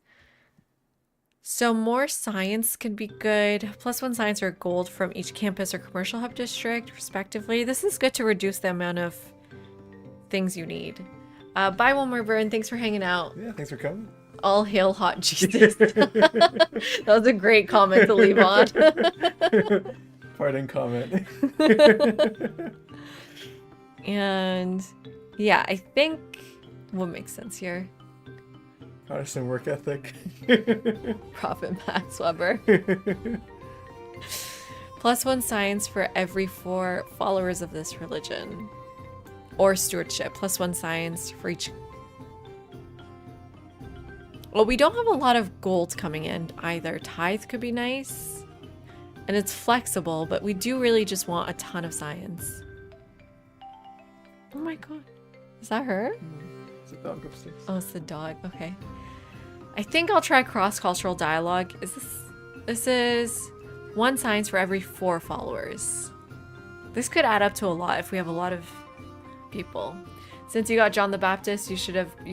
So more science could be good. +1 science or gold from each campus or commercial hub district, respectively. This is good to reduce the amount of things you need. Bye, Wilmer Byrne. Thanks for hanging out. Yeah, thanks for coming. All hail hot Jesus. That was a great comment to leave on. Parting comment. And yeah, I think what makes sense here. Protestant work ethic. Prophet Max Weber. +1 science for every 4 followers of this religion. Or stewardship. +1 science for each. Well, we don't have a lot of gold coming in either. Tithe could be nice. And it's flexible, but we do really just want a ton of science. Oh my god. Is that her? It's a dog upstairs. Oh, it's the dog. Okay. I think I'll try cross-cultural dialogue. This is 1 science for every 4 followers. This could add up to a lot if we have a lot of people. Since you got John the Baptist, you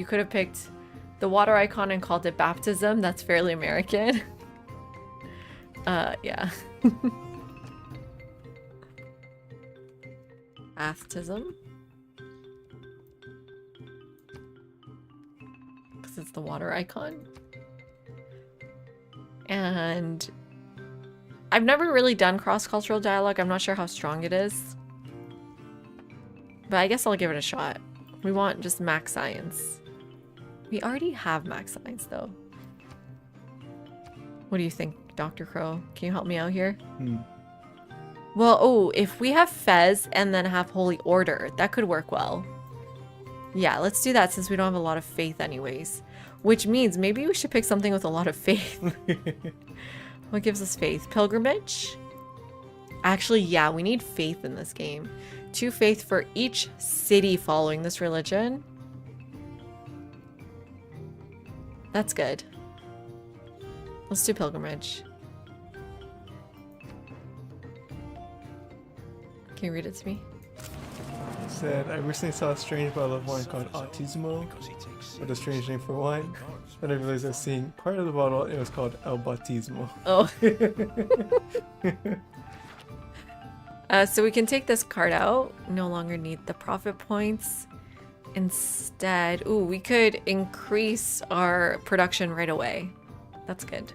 could have picked the water icon and called it baptism. That's fairly American. Yeah. Baptism. Because it's the water icon. And I've never really done cross-cultural dialogue. I'm not sure how strong it is. But I guess I'll give it a shot. We want just max science. We already have max science, though. What do you think, Dr. Crow? Can you help me out here? Well, oh, if we have Fez and then have Holy Order, that could work well. Yeah, let's do that since we don't have a lot of faith anyways. Which means maybe we should pick something with a lot of faith. What gives us faith? Pilgrimage? Actually, yeah, we need faith in this game. 2 faith for each city following this religion. That's good. Let's do pilgrimage. Can you read it to me? It said, I recently saw a strange bottle of wine called Autismo, with a strange name for wine. Then I realized I was seeing part of the bottle, and it was called El Bautismo. Oh. So we can take this card out. No longer need the profit points. Instead, ooh, we could increase our production right away. That's good.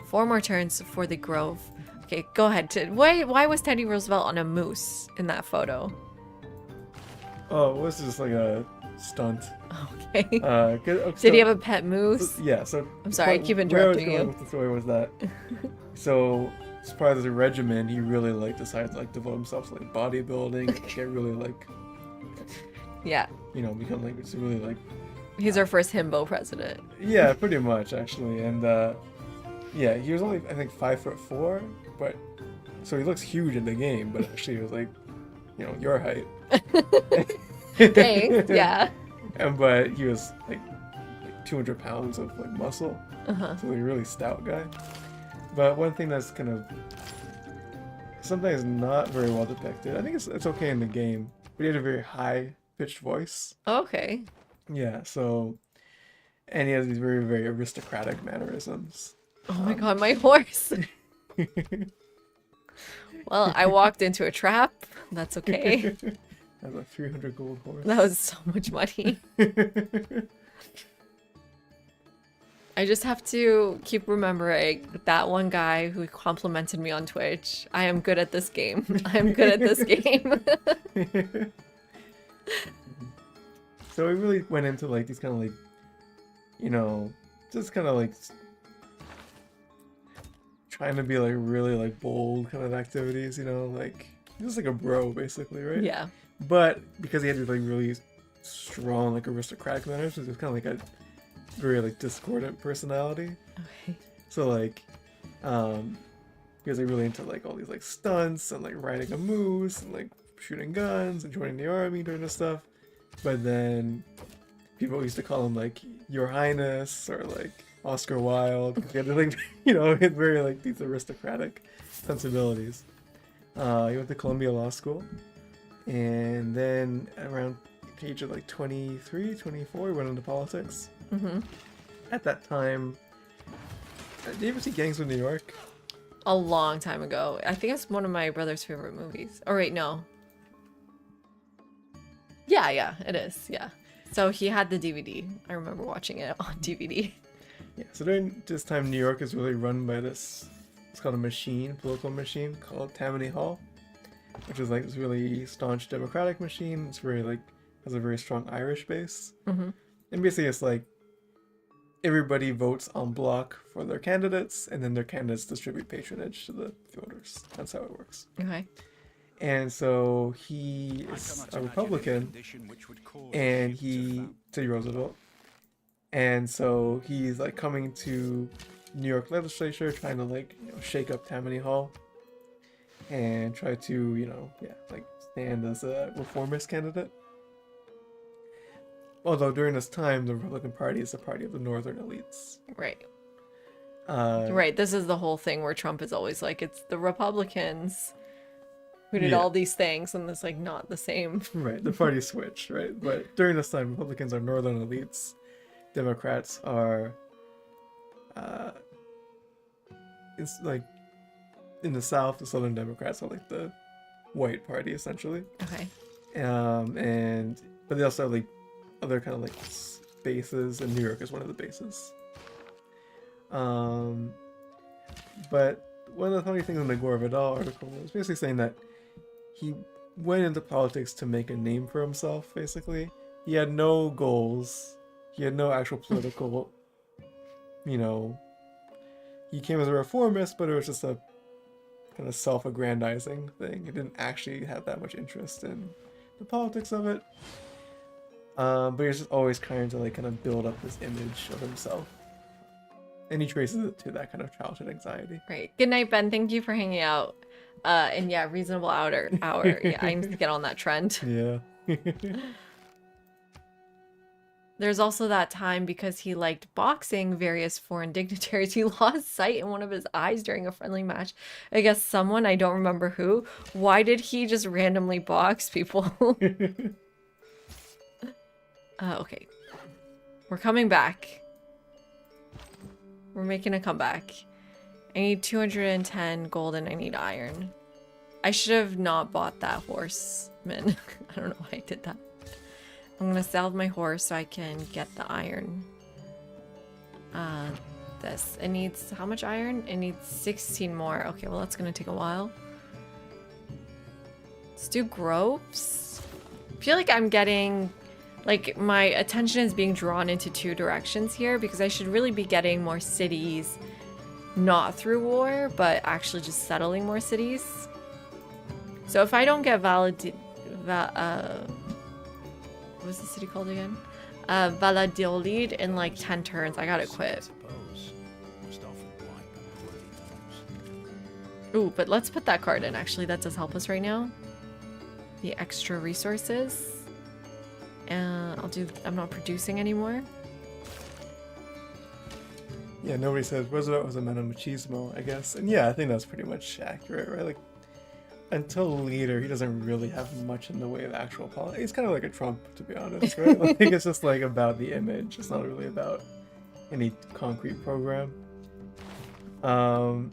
4 more turns for the Grove. Okay, go ahead. Why was Teddy Roosevelt on a moose in that photo? Oh, it was just like a stunt. Okay. Did Did he have a pet moose? Yeah, so... I'm sorry, I keep interrupting you. With the story was that... So, as part of the regimen, he really, like, decided to, like, devote himself to, like, bodybuilding, get really, like... Yeah. You know, become, like, it's really, like... He's our first himbo president. Yeah, pretty much, actually, and, yeah, he was only, I think, 5'4", but... So he looks huge in the game, but actually he was, like, you know, your height. Thanks, yeah. But he was, like 200 pounds of, like, muscle. Uh-huh. So, like, a really stout guy. But one thing that's kind of sometimes not very well depicted, I think it's okay in the game, but he had a very high-pitched voice. Okay. Yeah, so... And he has these very, very aristocratic mannerisms. Oh my god, my horse. Well, I walked into a trap. That's okay. That's a 300 gold horse. That was so much money. I just have to keep remembering that one guy who complimented me on Twitch. I am good at this game. I am good at this game. So we really went into, like, these kind of, like, you know, just kind of, like, trying to be, like, really, like, bold kind of activities, you know, like, just like a bro, basically, right? Yeah. But because he had these, like, really strong, like, aristocratic manners, it was kind of like a very, like, discordant personality. Okay. So, like, he was, like, really into, like, all these, like, stunts and, like, riding a moose and, like, shooting guns and joining the army, doing this stuff. But then people used to call him, like, Your Highness or, like, Oscar Wilde. He had, like, you know, he had very, like, these aristocratic sensibilities. He went to Columbia Law School. And then around the age of, like, 23, 24, he went into politics. Mm-hmm. At that time, did you ever see Gangs of New York? A long time ago. I think it's one of my brother's favorite movies. Oh, wait, no. Yeah, it is. Yeah. So he had the DVD. I remember watching it on DVD. Yeah, so during this time, New York is really run by this, it's called a machine, political machine, called Tammany Hall, which is like this really staunch democratic machine. It's very, like, has a very strong Irish base. Mm-hmm. And basically it's like, everybody votes en bloc for their candidates, and then their candidates distribute patronage to the voters. That's how it works. Okay. And so he is a Republican, and Teddy Roosevelt, and so he's, like, coming to New York legislature, trying to, like, you know, shake up Tammany Hall, and try to, you know, like, stand as a reformist candidate. Although during this time, the Republican Party is the party of the northern elites. Right. Uh, Right. This is the whole thing where Trump is always like, it's the Republicans who did Yeah. all these things, and it's, like, not the same. Right, the party switched, right? But during this time, Republicans are northern elites, Democrats are, it's like, in the South, the Southern Democrats are, like, the white party, essentially. Okay. But they also have, like, other kind of, like, bases, and New York is one of the bases. But one of the funny things in the Gore Vidal article was basically saying that he went into politics to make a name for himself, basically. He had no goals. He had no actual political, you know, he came as a reformist, but it was just a kind of self-aggrandizing thing. He didn't actually have that much interest in the politics of it. But he was just always trying to like kind of build up this image of himself. And he traces it to that kind of childhood anxiety. Right. Good night, Ben. Thank you for hanging out. And yeah, reasonable hour. Yeah, I need to get on that trend. Yeah. There's also that time because he liked boxing various foreign dignitaries. He lost sight in one of his eyes during a friendly match. I guess someone, I don't remember who. Why did he just randomly box people? Okay. We're coming back. We're making a comeback. I need 210 gold and I need iron. I should have not bought that horseman. I don't know why I did that. I'm gonna sell my horse so I can get the iron. This. It needs how much iron? It needs 16 more. Okay, well that's gonna take a while. Let's do groves. I feel like I'm getting, like, my attention is being drawn into two directions here because I should really be getting more cities, not through war, but actually just settling more cities. So if I don't get what was the city called again? Valladolid in like 10 turns. I gotta quit. Ooh, but let's put that card in. Actually, that does help us right now. The extra resources. I'm not producing anymore. Yeah, nobody says Roosevelt was a man of machismo, I guess. And yeah, I think that's pretty much accurate, right? Like, until leader, he doesn't really have much in the way of actual politics. He's kind of like a Trump, to be honest, right? Like, it's just like about the image. It's not really about any concrete program. And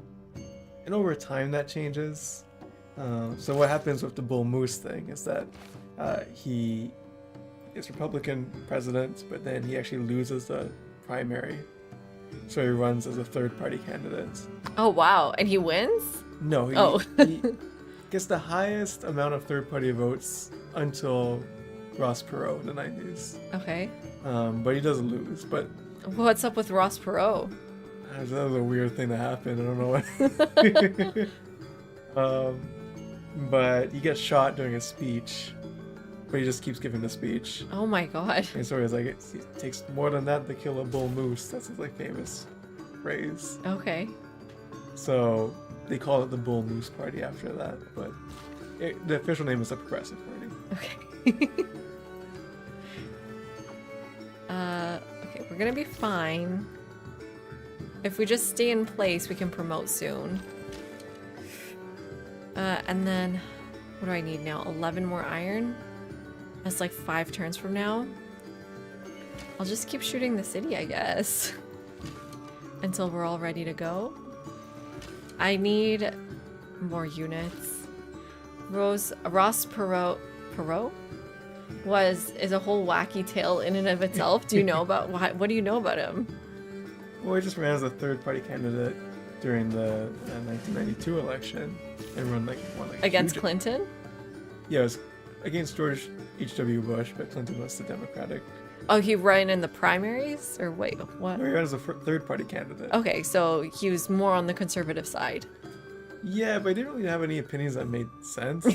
over time, that changes. So what happens with the Bull Moose thing is that he is Republican president, but then he actually loses the primary. So he runs as a third-party candidate. Oh, wow. And he wins? No, he gets the highest amount of third-party votes until Ross Perot in the 90s. Okay. But he does lose. But what's up with Ross Perot? that was a weird thing that happened. I don't know what. But he gets shot during a speech. But he just keeps giving the speech. Oh my god. And so he's like, it takes more than that to kill a bull moose. That's his like famous phrase. Okay. So they call it the Bull Moose Party after that, but the official name is the Progressive Party. Okay. Okay, we're gonna be fine. If we just stay in place, we can promote soon. And then, what do I need now? 11 more iron? That's like 5 turns from now. I'll just keep shooting the city, I guess. Until we're all ready to go. I need more units. Ross Perot is a whole wacky tale in and of itself. Do you know about what do you know about him? Well, he just ran as a third-party candidate during the 1992 election and won like Against huge... Clinton? Yeah, it was against George H.W. Bush, but Clinton was the Democratic. Oh, he ran in the primaries? Or wait, what? No, he ran as a third-party candidate. Okay, so he was more on the conservative side. Yeah, but he didn't really have any opinions that made sense.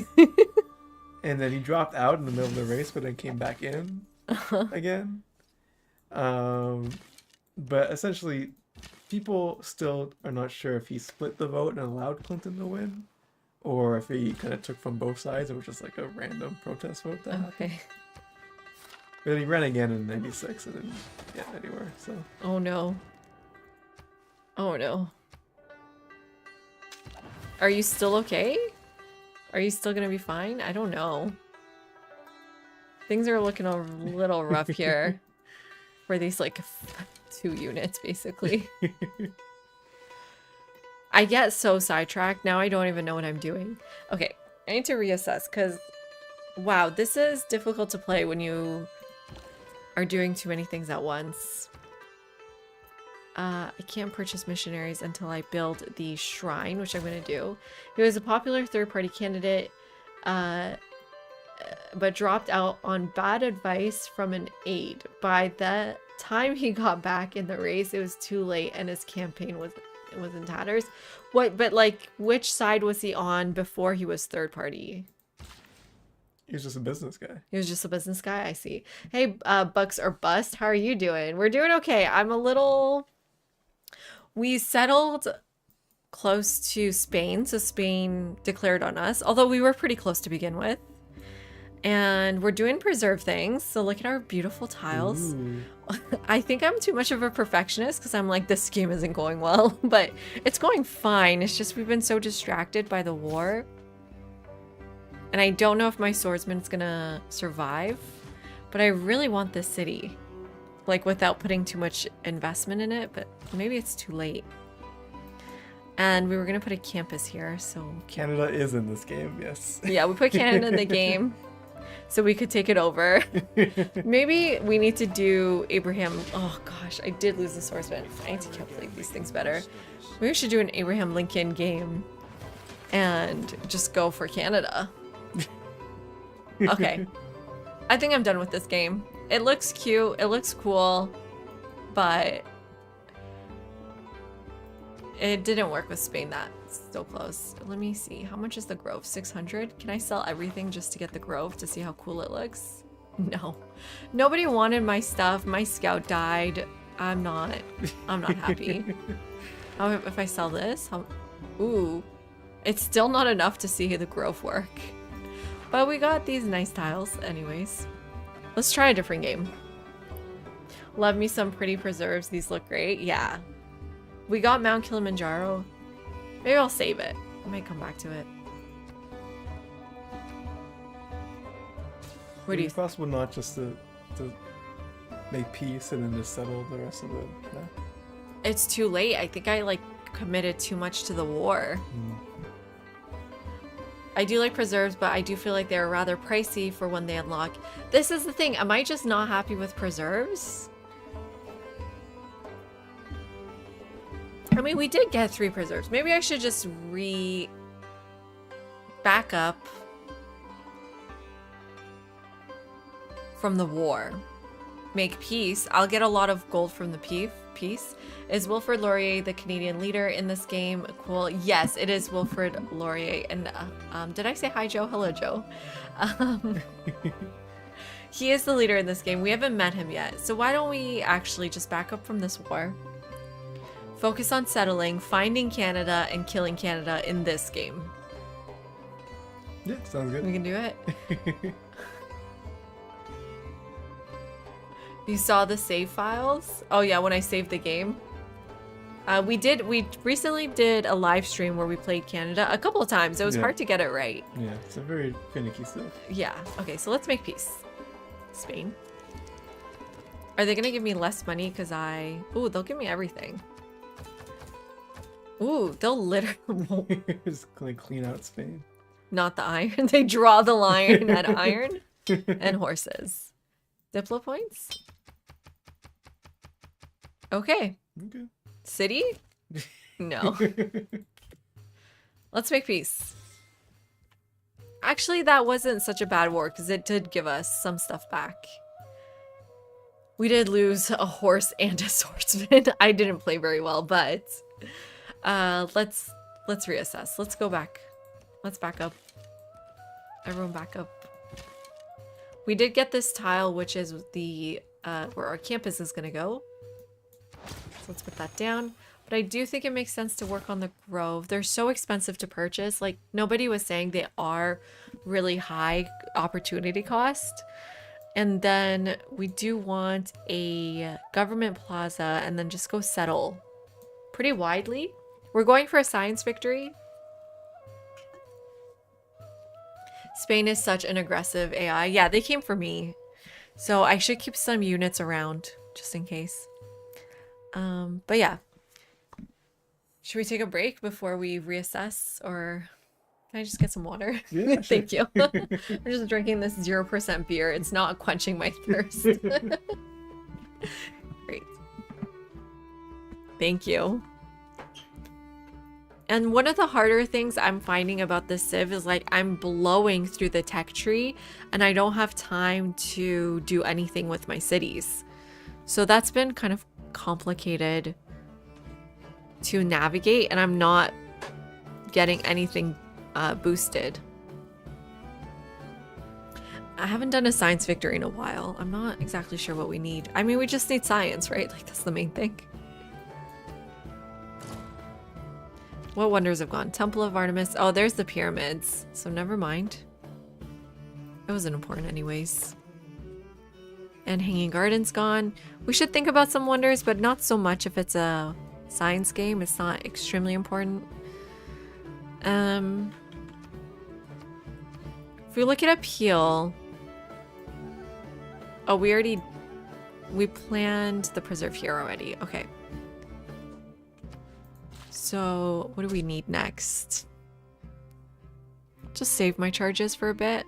And then he dropped out in the middle of the race, but then came back in again. But essentially, people still are not sure if he split the vote and allowed Clinton to win, or if he kind of took from both sides and was just like a random protest vote that happened. Okay. But then he ran again in '96 and didn't get anywhere. So. Oh no. Oh no. Are you still okay? Are you still gonna be fine? I don't know. Things are looking a little rough here. For these like 2 units basically. I get so sidetracked. Now I don't even know what I'm doing. Okay, I need to reassess because wow, this is difficult to play when you are doing too many things at once. I can't purchase missionaries until I build the shrine, which I'm going to do. He was a popular third-party candidate, but dropped out on bad advice from an aide. By the time he got back in the race, it was too late, and his campaign was in tatters. What? But like, which side was he on before he was third party? He was just a business guy. He was just a business guy. I see. Hey, Bucks or Bust, how are you doing? We're doing okay. We settled close to Spain, so Spain declared on us, although we were pretty close to begin with. And we're doing preserve things, so look at our beautiful tiles. Ooh. I think I'm too much of a perfectionist because I'm like, this game isn't going well, but it's going fine. It's just we've been so distracted by the war. And I don't know if my swordsman's gonna survive, but I really want this city. Like, without putting too much investment in it, but maybe it's too late. And we were gonna put a campus here, so... Canada is in this game, yes. Yeah, we put Canada in the game so we could take it over. Maybe we need to do Abraham... Oh gosh, I did lose the swordsman. I need to calculate these things better. Maybe we should do an Abraham Lincoln game and just go for Canada. Okay. I think I'm done with this game. It looks cute, it looks cool, but it didn't work with Spain. That's so close. Let me see. How much is the Grove? 600? Can I sell everything just to get the Grove to see how cool it looks? No. Nobody wanted my stuff. My scout died. I'm not happy. How if I sell this? Ooh. It's still not enough to see the Grove work. But we got these nice tiles anyways. Let's try a different game. Love me some pretty preserves. These look great. Yeah. We got Mount Kilimanjaro. Maybe I'll save it. I might come back to it. What do you It's possible not just to make peace and then just settle the rest of the map. It's too late. I think I like committed too much to the war. I do like preserves, but I do feel like they're rather pricey for when they unlock. This is the thing. Am I just not happy with preserves? I mean, we did get 3 preserves. Maybe I should just back up from the war. Make peace. I'll get a lot of gold from the peace. Is Wilfrid Laurier the Canadian leader in this game? Cool. Yes, it is Wilfrid Laurier. And did I say hi, Joe? Hello, Joe. He is the leader in this game. We haven't met him yet. So why don't we actually just back up from this war? Focus on settling, finding Canada, and killing Canada in this game. Yeah, sounds good. We can do it. You saw the save files? Oh yeah, when I saved the game. We recently did a live stream where we played Canada a couple of times. It was hard to get it right. Yeah, it's a very finicky stuff. Yeah. Okay, so let's make peace. Spain. Are they gonna give me less money because Ooh, they'll give me everything. Ooh, they'll literally... Just clean out Spain. Not the iron. They draw the line at iron and horses. Diplo points? Okay. Okay. City? No. Let's make peace. Actually, that wasn't such a bad war because it did give us some stuff back. We did lose a horse and a swordsman. I didn't play very well, but let's reassess. Let's go back. Let's back up. Everyone back up. We did get this tile, which is the where our campus is gonna go. So let's put that down. But I do think it makes sense to work on the Grove. They're so expensive to purchase. Like, nobody was saying they are really high opportunity cost. And then we do want a government plaza and then just go settle pretty widely. We're going for a science victory. Spain is such an aggressive AI. Yeah, they came for me. So I should keep some units around just in case. But yeah. Should we take a break before we reassess, or can I just get some water? Yeah, sure. Thank you. I'm just drinking this 0% beer. It's not quenching my thirst. Great. Thank you. And one of the harder things I'm finding about this Civ is like I'm blowing through the tech tree and I don't have time to do anything with my cities. So that's been kind of complicated to navigate, and I'm not getting anything boosted. I haven't done a science victory in a while. I'm not exactly sure what we need. I mean, we just need science, right? Like, that's the main thing. What wonders have gone? Temple of Artemis. Oh, there's the pyramids. So never mind. It wasn't important anyways. And Hanging Garden's gone. We should think about some wonders, but not so much if it's a science game. It's not extremely important. If we look at appeal... Oh, we planned the preserve here already. Okay. So, what do we need next? Just save my charges for a bit.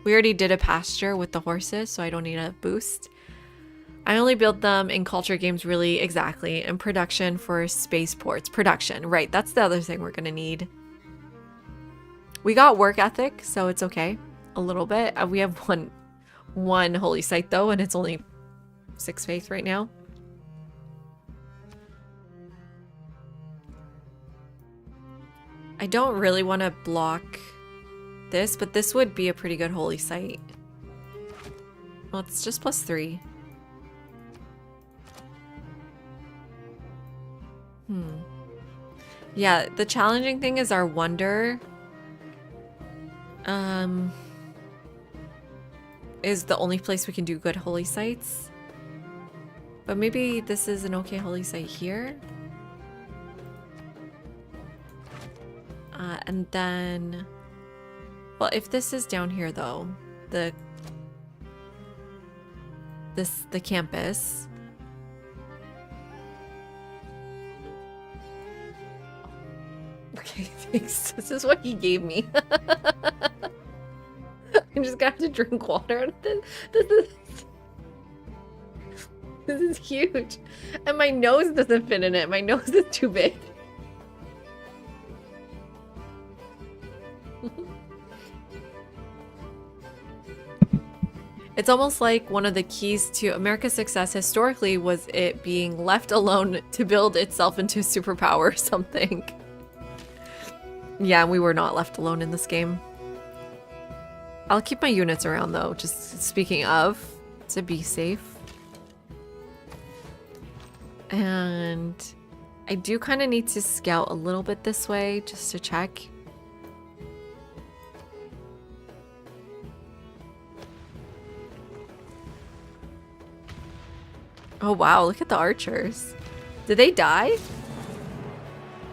We already did a pasture with the horses, so I don't need a boost. I only build them in culture games, really, exactly, and production for spaceports. Production, right, that's the other thing we're gonna need. We got work ethic, so it's okay. A little bit. We have one holy site, though, and it's only 6 faith right now. I don't really want to block this, but this would be a pretty good holy site. Well, it's just +3. Yeah, the challenging thing is our wonder is the only place we can do good holy sites. But maybe this is an okay holy site here. And then, well, if this is down here though, the campus. Okay, thanks. This is what he gave me. I'm just gonna have to drink water. This is huge. And my nose doesn't fit in it. My nose is too big. It's almost like one of the keys to America's success historically was it being left alone to build itself into a superpower or something. Yeah, we were not left alone in this game. I'll keep my units around though, just speaking of, to be safe. And I do kind of need to scout a little bit this way just to check. Oh wow, look at the archers. Did they die?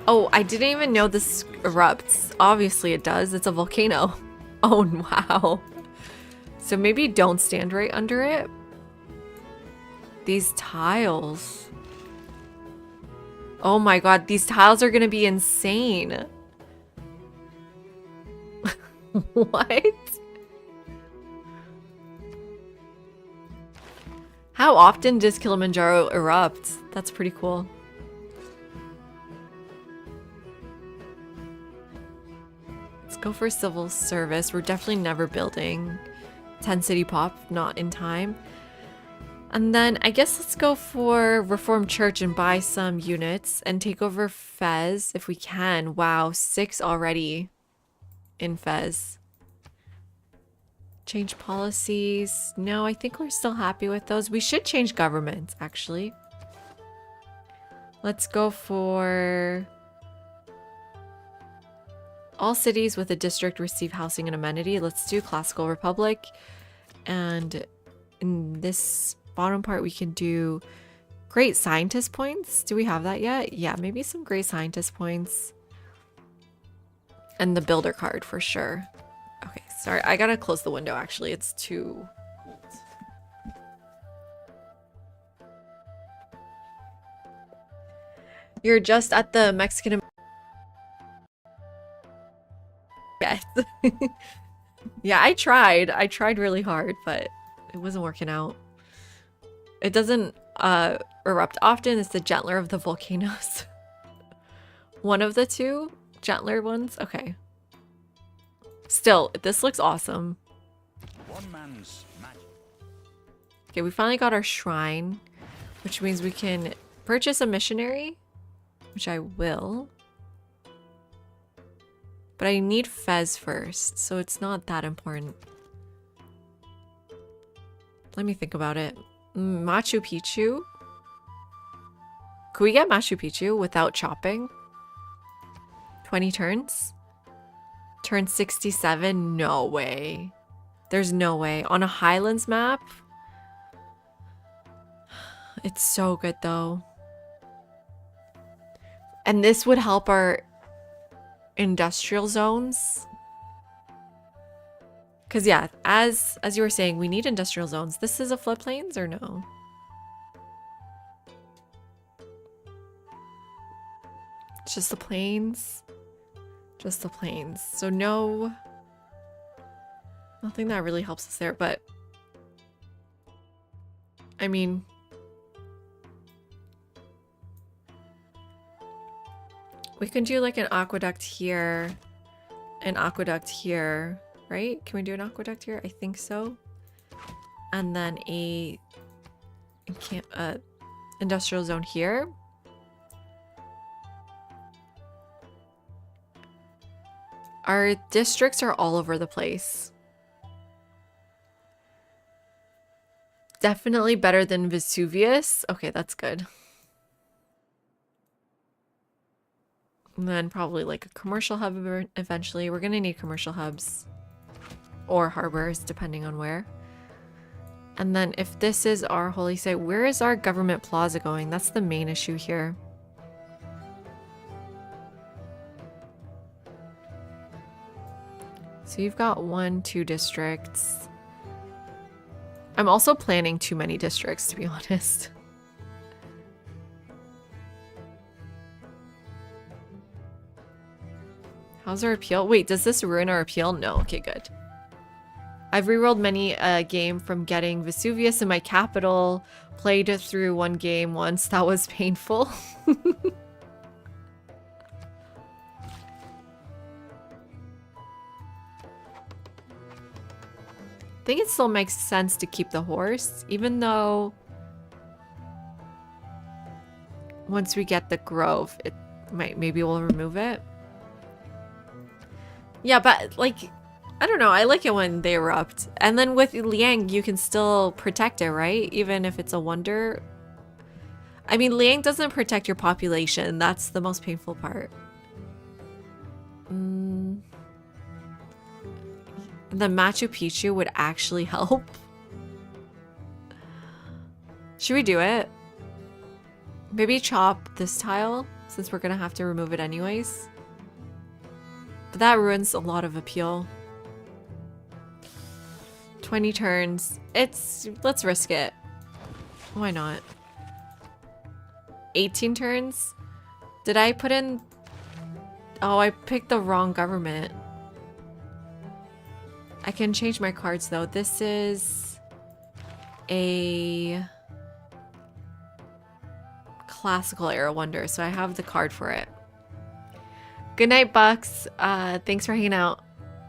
Oh, I didn't even know this erupts. Obviously it does, it's a volcano. Oh wow. So maybe don't stand right under it. These tiles. Oh my god, these tiles are gonna be insane. What? How often does Kilimanjaro erupt? That's pretty cool. Let's go for civil service. We're definitely never building 10 city pop, not in time. And then I guess let's go for Reformed Church and buy some units and take over Fez if we can. Wow, 6 already in Fez. Change policies. No, I think we're still happy with those. We should change governments, actually. Let's go for all cities with a district receive housing and amenity. Let's do Classical Republic. And in this bottom part, we can do great scientist points. Do we have that yet? Yeah, maybe some great scientist points. And the builder card for sure. Okay, sorry, I gotta close the window actually. It's too cold. You're just at the Mexican. Yes. Yeah, I tried. I tried really hard, but it wasn't working out. It doesn't erupt often is the gentler of the volcanoes. One of the two gentler ones. Okay. Still, this looks awesome. One man's magic. Okay, we finally got our shrine, which means we can purchase a missionary, which I will. But I need Fez first, so it's not that important. Let me think about it. Machu Picchu. Could we get Machu Picchu without chopping? 20 turns? Turn 67? No way. There's no way. On a Highlands map? It's so good though. And this would help our industrial zones. Because yeah, as you were saying, we need industrial zones. This is a floodplains or no? It's just the plains. Just the plains. So no, nothing that really helps us there, but I mean, we can do like an aqueduct here, an aqueduct here, right? Can we do an aqueduct here? I think so. And then a industrial zone here. Our districts are all over the place. Definitely better than Vesuvius. Okay, that's good. And then probably like a commercial hub eventually. We're gonna need commercial hubs or harbors, depending on where. And then if this is our holy site, where is our government plaza going? That's the main issue here. So you've got 2 districts. I'm also planning too many districts, to be honest. How's our appeal? Wait, does this ruin our appeal? No. Okay, good. I've rerolled many a game from getting Vesuvius in my capital. Played it through one game once. That was painful. I think it still makes sense to keep the horse, even though once we get the grove, it maybe we'll remove it. Yeah, but like, I don't know. I like it when they erupt. And then with Liang, you can still protect it, right? Even if it's a wonder. I mean, Liang doesn't protect your population. That's the most painful part. The Machu Picchu would actually help. Should we do it? Maybe chop this tile, since we're gonna have to remove it anyways. But that ruins a lot of appeal. 20 turns. Let's risk it. Why not? 18 turns? Did I put in... Oh, I picked the wrong government. I can change my cards though. This is a classical era wonder, so I have the card for it. Good night, Bucks. Thanks for hanging out.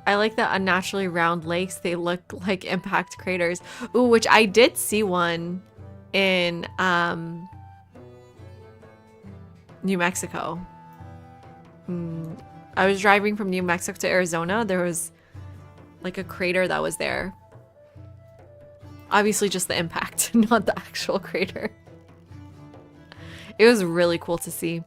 I like the unnaturally round lakes. They look like impact craters. Ooh, which I did see one in New Mexico. I was driving from New Mexico to Arizona. There was like a crater that was there. Obviously just the impact, not the actual crater. It was really cool to see.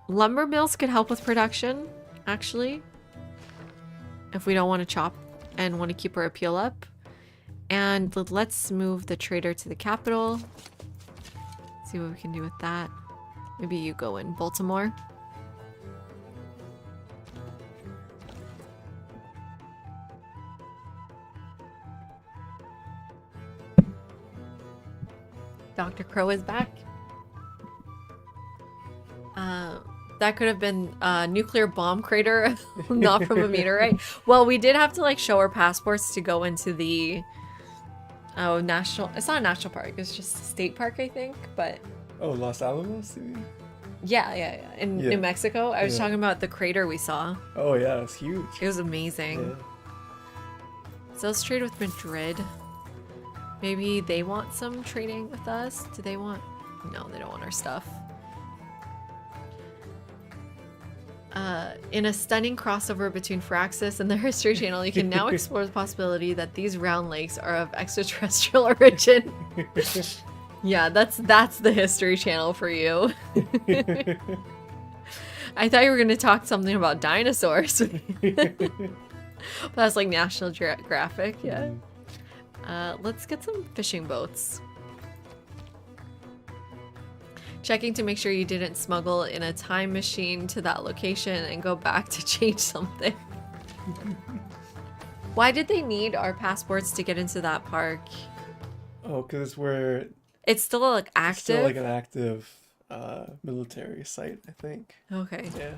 Lumber mills could help with production, actually. If we don't want to chop and want to keep our appeal up. And let's move the trader to the capital. See what we can do with that. Maybe you go in Baltimore. Dr. Crow is back. that could have been a nuclear bomb crater, not from a meteorite. Well, we did have to like show our passports to go into the national. It's not a national park. It's just a state park, I think. But Oh, Los Alamos, you mean? yeah. In New Mexico, I was Yeah. talking about the crater we saw. Oh yeah, it's huge. It was amazing. Yeah. So let's trade with Madrid. Maybe they want some trading with us. Do they want? No, they don't want our stuff. In a stunning crossover between Firaxis and the History Channel, you can now explore the possibility that these round lakes are of extraterrestrial origin. Yeah, that's the History Channel for you. I thought you were going to talk something about dinosaurs. That's like National Geographic, yeah. Let's get some fishing boats. Checking to make sure you didn't smuggle in a time machine to that location and go back to change something. Why did they need our passports to get into that park? Oh, because it's where It's still like it's active? still like an active military site, I think. Okay. Yeah.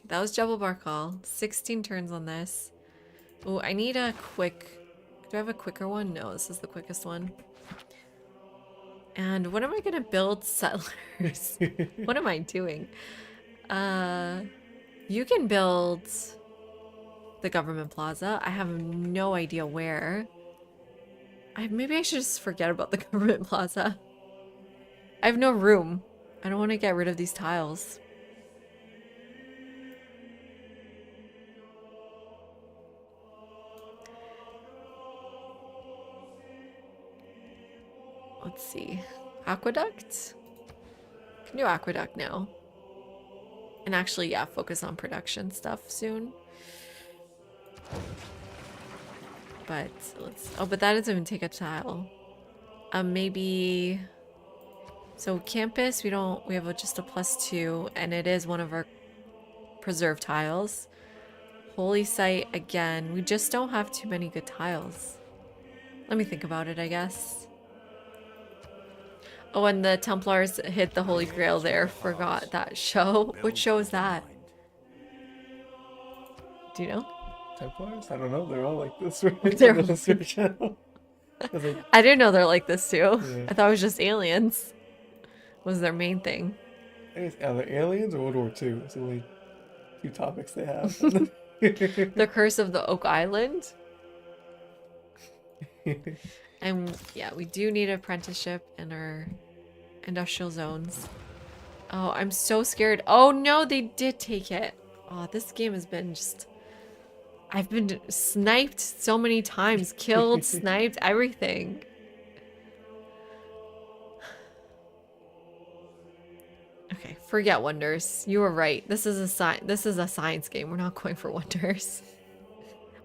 That was Jebel Barkal. 16 turns on this. Oh, I need a quick... Do I have a quicker one? No, this is the quickest one. And what am I gonna build? Settlers. What am I doing? You can build the government plaza. I have no idea where. Maybe I should just forget about the government plaza. I have no room. I don't want to get rid of these tiles. Let's see. Aqueduct? Can do aqueduct now. And actually, yeah, focus on production stuff soon. But let's... Oh, but that doesn't even take a tile. Maybe... So campus, we have just a +2, and it is one of our preserved tiles. Holy site, again. We just don't have too many good tiles. Let me think about it, I guess. Oh, and the Templars hit the Holy Grail there. Forgot that show. Which show is that? Do you know? Templars? I don't know. They're all like this, right? They're- On the History Channel. I was like, I didn't know they're like this too. Yeah. I thought it was just aliens. Was their main thing. it's either aliens or World War II. It's the only two topics they have. The Curse of the Oak Island. And yeah, we do need apprenticeship in our industrial zones. Oh, I'm so scared. Oh no, they did take it. Oh, this game has been just... I've been sniped so many times. Killed, sniped, everything. Okay, forget wonders. You were right. This is a science game. We're not going for wonders.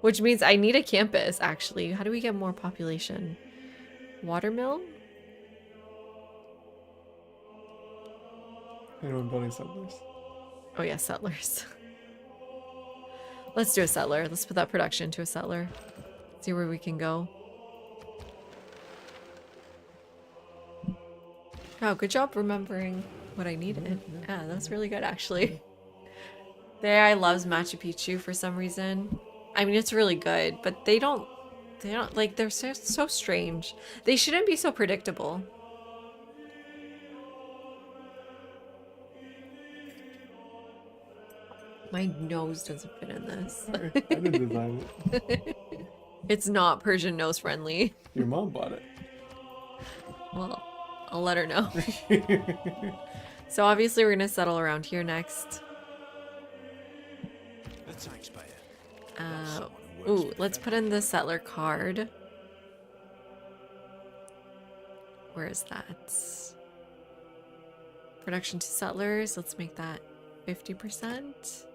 Which means I need a campus, actually. How do we get more population? Watermill? Anyone building settlers? Oh yeah, settlers. Let's do a settler. Let's put that production to a settler. See where we can go. Oh, good job remembering what I needed. Yeah, that's really good, actually. The AI loves Machu Picchu for some reason. I mean, it's really good, but they don't, like, they're so strange. They shouldn't be so predictable. My nose doesn't fit in this. Sorry, I didn't design it. It's not Persian nose friendly. Your mom bought it. Well, I'll let her know. So obviously we're gonna settle around here next. The taxpayer. Ooh, let's put in the settler card. Where is that? Production to settlers. Let's make that 50%.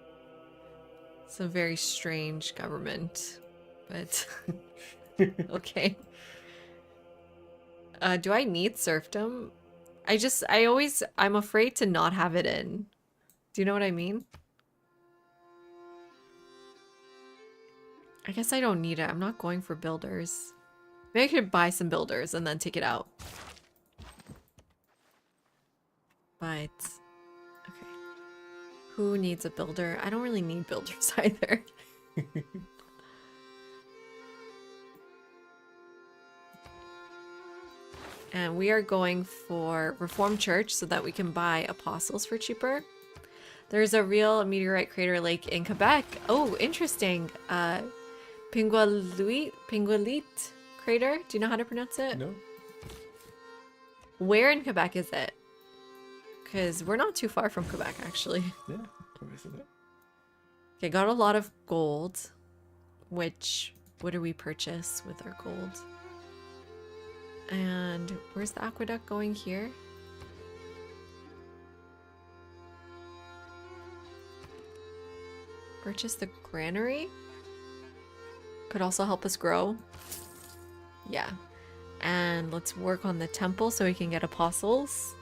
It's a very strange government, but okay. Do I need serfdom? I'm afraid to not have it in. Do you know what I mean? I guess I don't need it. I'm not going for builders. Maybe I could buy some builders and then take it out. But Who needs a builder? I don't really need builders either. And we are going for Reformed Church so that we can buy apostles for cheaper. There's a real meteorite crater lake in Quebec. Oh, interesting. Pingualit crater. Do you know how to pronounce it? No? Where in Quebec is it? Because we're not too far from Quebec, actually. Yeah. Where is it? Okay, got a lot of gold. Which, what do we purchase with our gold? And where's the aqueduct going here? Purchase the granary. Could also help us grow. Yeah. And let's work on the temple so we can get apostles.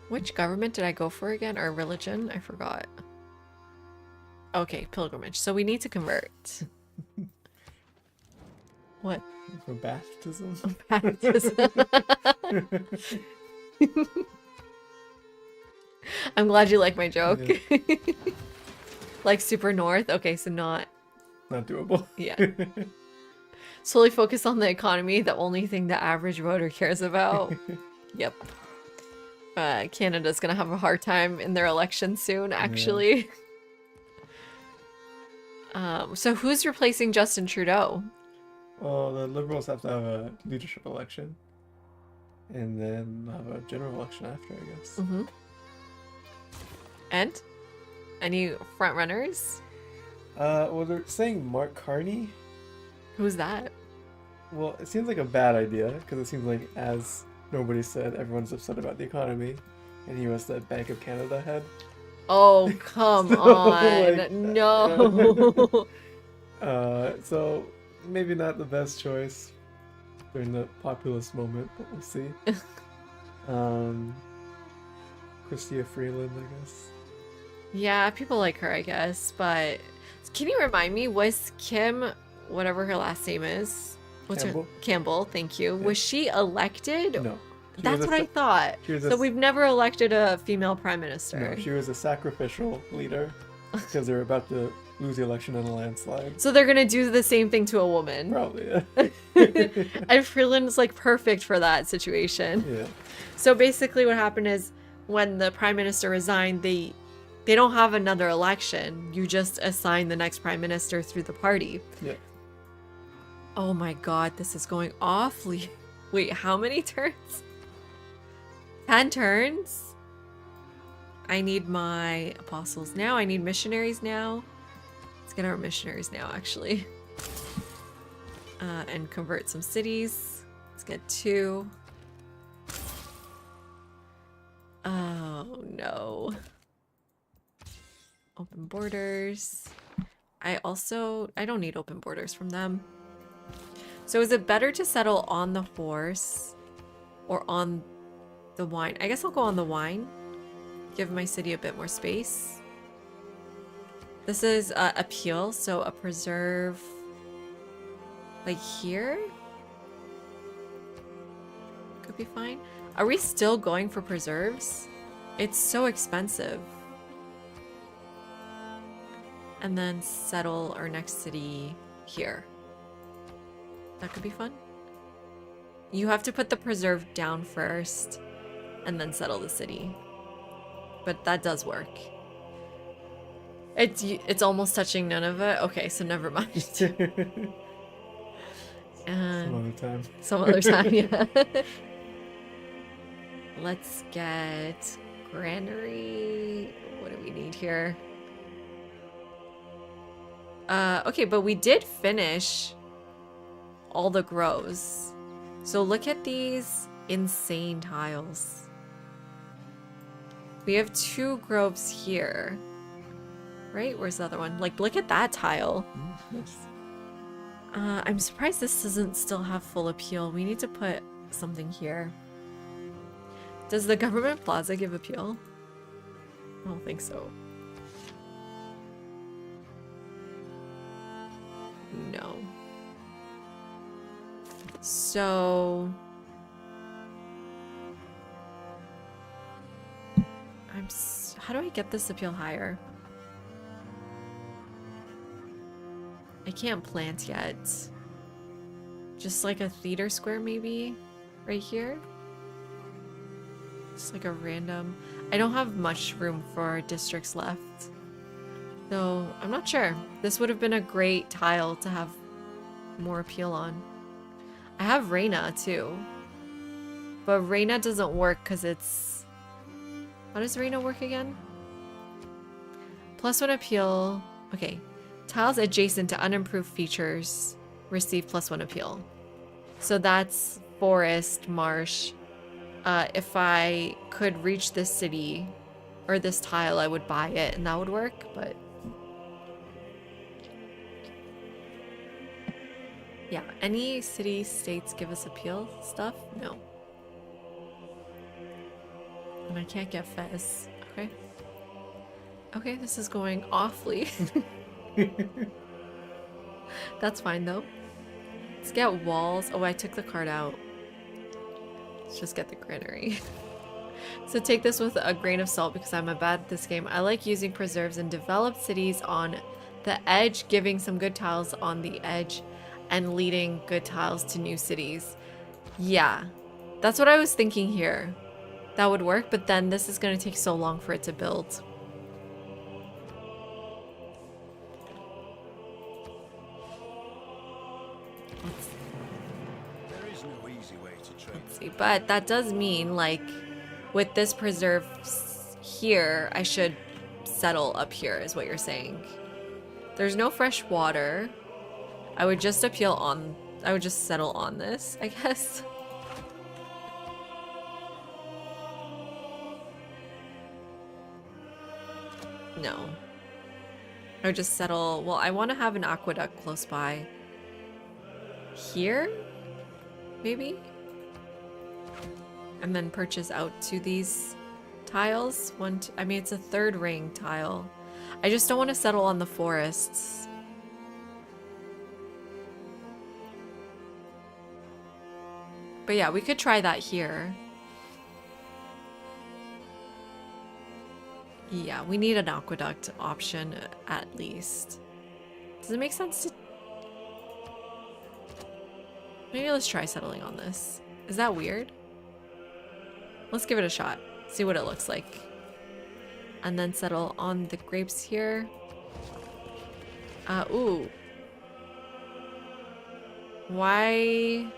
Which government did I go for again? Or religion? I forgot. Okay, pilgrimage. So we need to convert. What? For baptism? Baptism. I'm glad you like my joke. Yeah. Like super north. Okay, so not. Not doable. Yeah. Solely focus on the economy, the only thing the average voter cares about. Yep. Canada's gonna have a hard time in their election soon, actually. Yeah. So who's replacing Justin Trudeau? Well, the Liberals have to have a leadership election. And then have a general election after, I guess. Mm-hmm. And? Any front runners? Well, they're saying Mark Carney. Who's that? Well, it seems like a bad idea, because it seems like, as nobody said, everyone's upset about the economy. And he was the Bank of Canada head. Oh, come on. like, No. So maybe not the best choice during the populist moment, but we'll see. Chrystia Freeland, I guess. Yeah, people like her, I guess. But can you remind me, was Kim, whatever her last name is, Campbell? her Campbell? Thank you. Yeah. Was she elected? No. She That's was a what I thought. she was So we've never elected a female prime minister. No, she was a sacrificial leader because they were about to lose the election in a landslide. So they're gonna do the same thing to a woman. Probably, yeah. And Freeland's like perfect for that situation. Yeah. So basically what happened is when the prime minister resigned, they don't have another election. You just assign the next prime minister through the party. Yeah. Oh my god, this is going awfully. Wait, how many turns? 10 turns? I need my apostles now. I need missionaries now. Let's get our missionaries now, actually. And convert some cities. Let's get 2. Oh no. Open borders. I don't need open borders from them. So is it better to settle on the horse or on the wine? I guess I'll go on the wine. Give my city a bit more space. This is appeal, so a preserve like here could be fine. Are we still going for preserves? It's so expensive. And then settle our next city here. That could be fun. You have to put the preserve down first and then settle the city. But that does work. It's almost touching none of it. Okay, so never mind. Some other time. Some other time, yeah. Let's get granary. What do we need here? Okay, but we did finish all the grows. So look at these insane tiles. We have 2 groves here. Right? Where's the other one? Like, look at that tile. Nice. I'm surprised this doesn't still have full appeal. We need to put something here. Does the government plaza give appeal? I don't think so. No. So How do I get this appeal higher? I can't plant yet. Just like a theater square maybe? Right here? Just like a random... I don't have much room for districts left. So, I'm not sure. This would have been a great tile to have more appeal on. I have Reina too. But Reina doesn't work because it's... How does Reina work again? +1 appeal. Okay. Tiles adjacent to unimproved features receive +1 appeal. So that's forest, marsh. If I could reach this city or this tile, I would buy it and that would work, but... Yeah, any city states give us appeal stuff? No. And I can't get Fez. Okay. Okay, this is going awfully. That's fine though. Let's get walls. Oh, I took the card out. Let's just get the granary. So take this with a grain of salt because I'm bad at this game. I like using preserves in developed cities on the edge, giving some good tiles on the edge and leading good tiles to new cities. Yeah, that's what I was thinking here. That would work, but then this is going to take so long for it to build. There is no easy way to trade. Let's see, but that does mean like with this preserve here, I should settle up here is what you're saying. There's no fresh water. I would just appeal on, I would just settle on this, I guess. No. I would just settle, well, I want to have an aqueduct close by. Here? Maybe? And then purchase out to these tiles. I mean, it's a third ring tile. I just don't want to settle on the forests. But yeah, we could try that here. Yeah, we need an aqueduct option at least. Does it make sense to... Maybe let's try settling on this. Is that weird? Let's give it a shot. See what it looks like. And then settle on the grapes here. Ooh. Why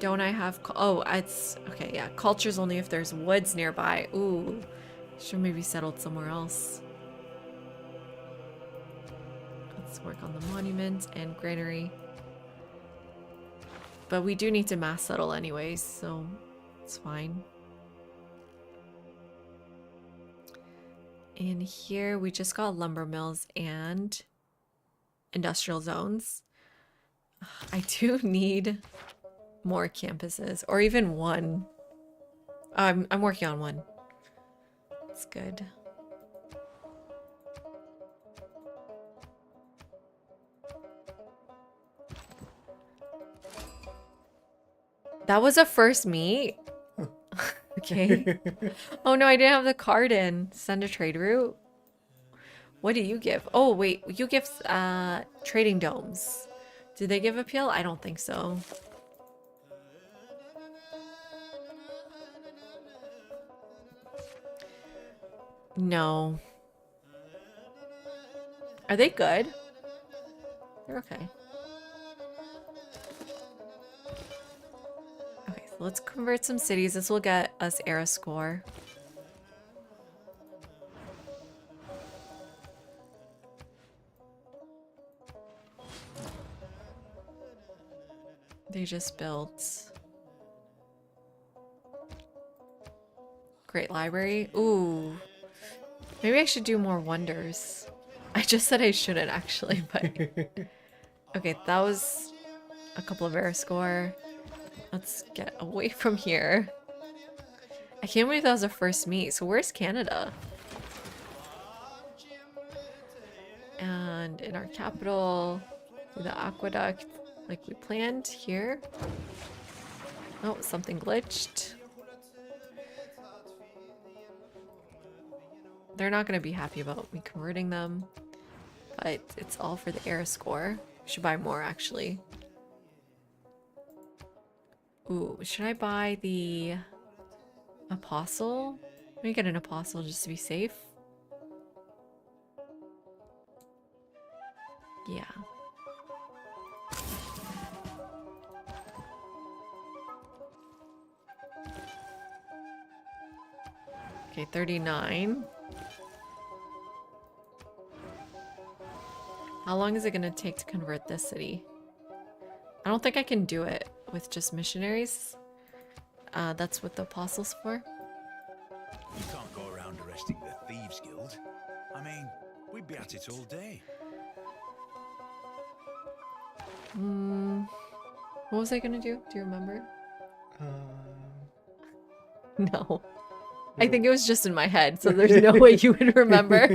don't I have... Oh, it's... Okay, yeah. Culture's only if there's woods nearby. Ooh. Should maybe settled somewhere else. Let's work on the monument and granary. But we do need to mass settle anyways, so it's fine. In here, we just got lumber mills and industrial zones. I do need more campuses, or even one. I'm working on one. It's good. That was a first meet. Okay. Oh no, I didn't have the card in. Send a trade route. What do you give? Oh wait, you give trading domes. Do they give appeal? I don't think so. No. Are they good? They're okay. Okay, so let's convert some cities. This will get us era score. They just built. Great library. Ooh. Maybe I should do more wonders. I just said I shouldn't actually, but... Okay, that was a couple of era score. Let's get away from here. I can't believe that was a first meet. So where's Canada? And in our capital, do the aqueduct like we planned here. Oh, something glitched. they're not going to be happy about me converting them. But it's all for the era score. Should buy more, actually. Ooh, should I buy the apostle? Let me get an apostle just to be safe. Yeah. Okay, 39. How long is it gonna take to convert this city? I don't think I can do it with just missionaries. That's what the apostles for. You can't go around arresting the Thieves Guild. I mean, we'd be at it all day. What was I gonna do? Do you remember? No. I think it was just in my head, so there's no way you would remember.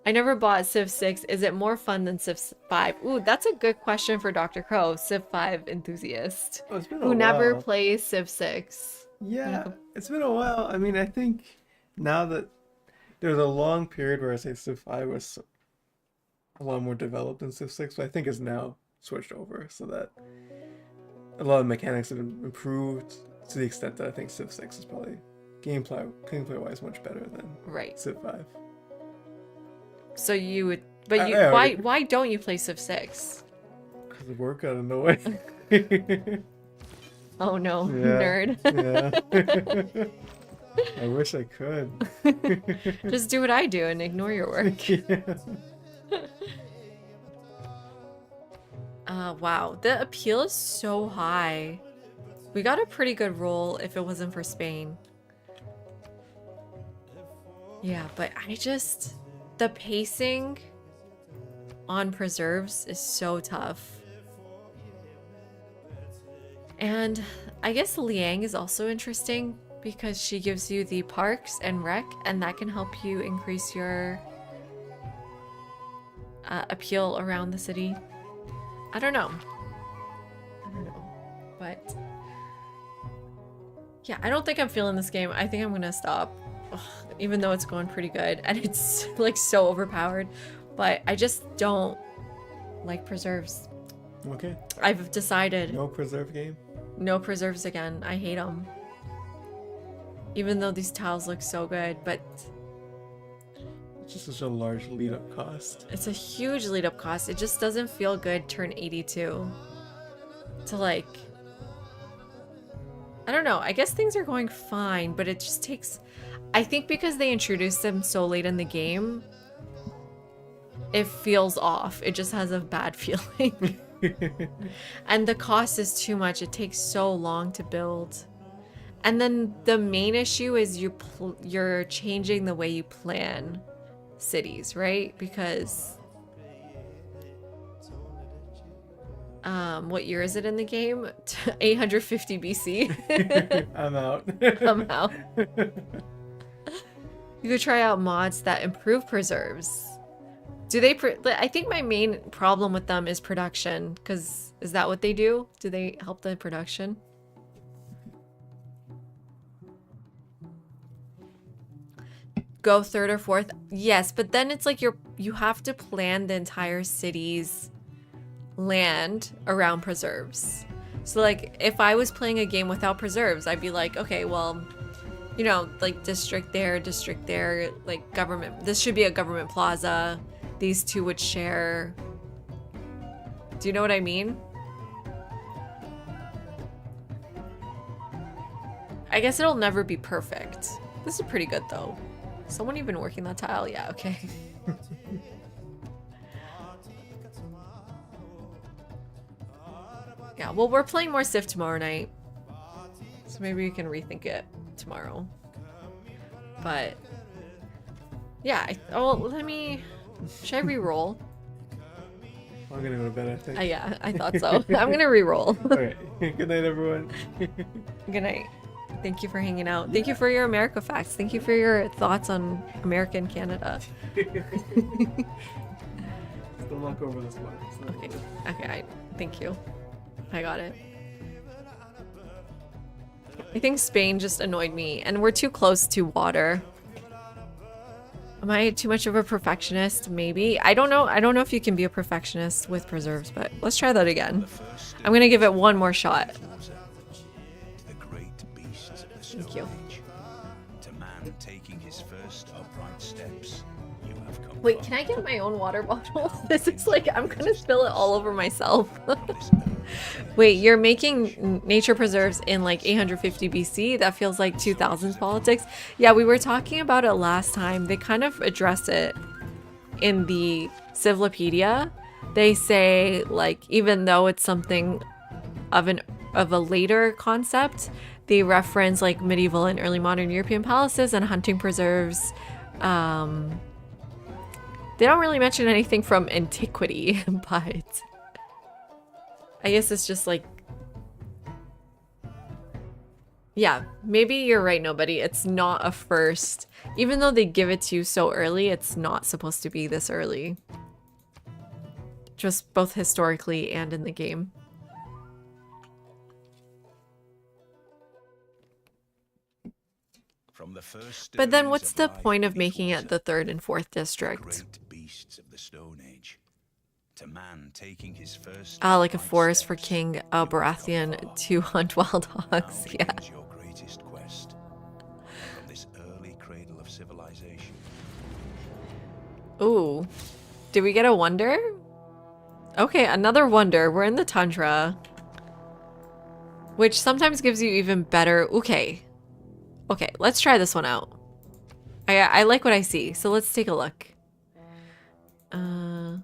I never bought Civ 6. Is it more fun than Civ 5? Ooh, that's a good question for Dr. Crow, Civ 5 enthusiast. Oh, it's been a Who never while. plays Civ 6. Yeah, it's been a while. I mean, I think now that there was a long period where I say Civ 5 was a lot more developed than Civ 6, but I think it's now switched over so that a lot of mechanics have been improved to the extent that I think Civ 6 is probably gameplay wise much better than Right. Civ 5. So you would, but you, I already- why don't you play Civ 6? Because of work out of the way. Oh no, Yeah. nerd. Yeah. I wish I could. Just do what I do and ignore your work. Yeah. Wow, the appeal is so high. We got a pretty good roll if it wasn't for Spain. Yeah, but the pacing on preserves is so tough. And I guess Liang is also interesting because she gives you the parks and rec, and that can help you increase your appeal around the city. I don't know. But yeah, I don't think I'm feeling this game. I think I'm gonna stop. Ugh, even though it's going pretty good and it's like so overpowered. But I just don't like preserves. Okay. I've decided No preserve game? no preserves again. I hate them. Even though these tiles look so good, but It's just such a large lead up cost. it's a huge lead up cost. It just doesn't feel good turn 82 to like, I don't know. I guess things are going fine, but it just takes, I think because they introduced them so late in the game, it feels off. It just has a bad feeling. And the cost is too much. It takes so long to build. And then the main issue is you're changing the way you plan cities, right? Because what year is it in the game? 850 BC. I'm out. I'm out. You could try out mods that improve preserves. Do they? I think my main problem with them is production. Because is that what they do? Do they help the production? Go third or fourth? Yes, but then it's like you have to plan the entire city's land around preserves. So like if I was playing a game without preserves, I'd be like, okay, well, you know, like district there, like government. This should be a government plaza. These two would share. Do you know what I mean? I guess it'll never be perfect. This is pretty good though. Someone even working that tile? Yeah, okay. Yeah, well, we're playing more Civ tomorrow night. So maybe we can rethink it tomorrow. But yeah, let me. Should I re-roll? I'm gonna go to bed, I think. Yeah, I thought so. I'm gonna re-roll. Alright. Good night, everyone. Good night. Thank you for hanging out. Thank you for your America facts. Thank you for your thoughts on America and Canada. Still knock over this one. It's not Okay. good. Okay, thank you. I got it. I think Spain just annoyed me, and we're too close to water. Am I too much of a perfectionist? Maybe. I don't know. I don't know if you can be a perfectionist with preserves, but let's try that again. I'm gonna give it one more shot. The great beasts of the Stone Thank you. Age. To man taking his first upright steps, you have come Wait, far. can I get my own water bottle? This is like, I'm gonna spill it all over myself. This early Wait, you're making nature preserves in like 850 BC? That feels like 2000s politics. Yeah, we were talking about it last time. They kind of address it in the Civlopedia. They say, like, even though it's something of a later concept, they reference like medieval and early modern European palaces and hunting preserves. They don't really mention anything from antiquity, but I guess it's just like, yeah, maybe you're right, nobody. It's not a first. Even though they give it to you so early, it's not supposed to be this early. Just both historically and in the game. from the first But then stirrings what's of the life point of beneath making it water, the 3rd and 4th district? great beasts of the Stone Age. To man taking his first Ah, like a upright forest for steps, King you have come Baratheon far. to hunt wild hogs. Now Yeah. begins your greatest quest. From this early cradle of civilization, Ooh. Did we get a wonder? Okay, another wonder. We're in the tundra. Which sometimes gives you even better... Okay. Okay, let's try this one out. I like what I see, so let's take a look. I'll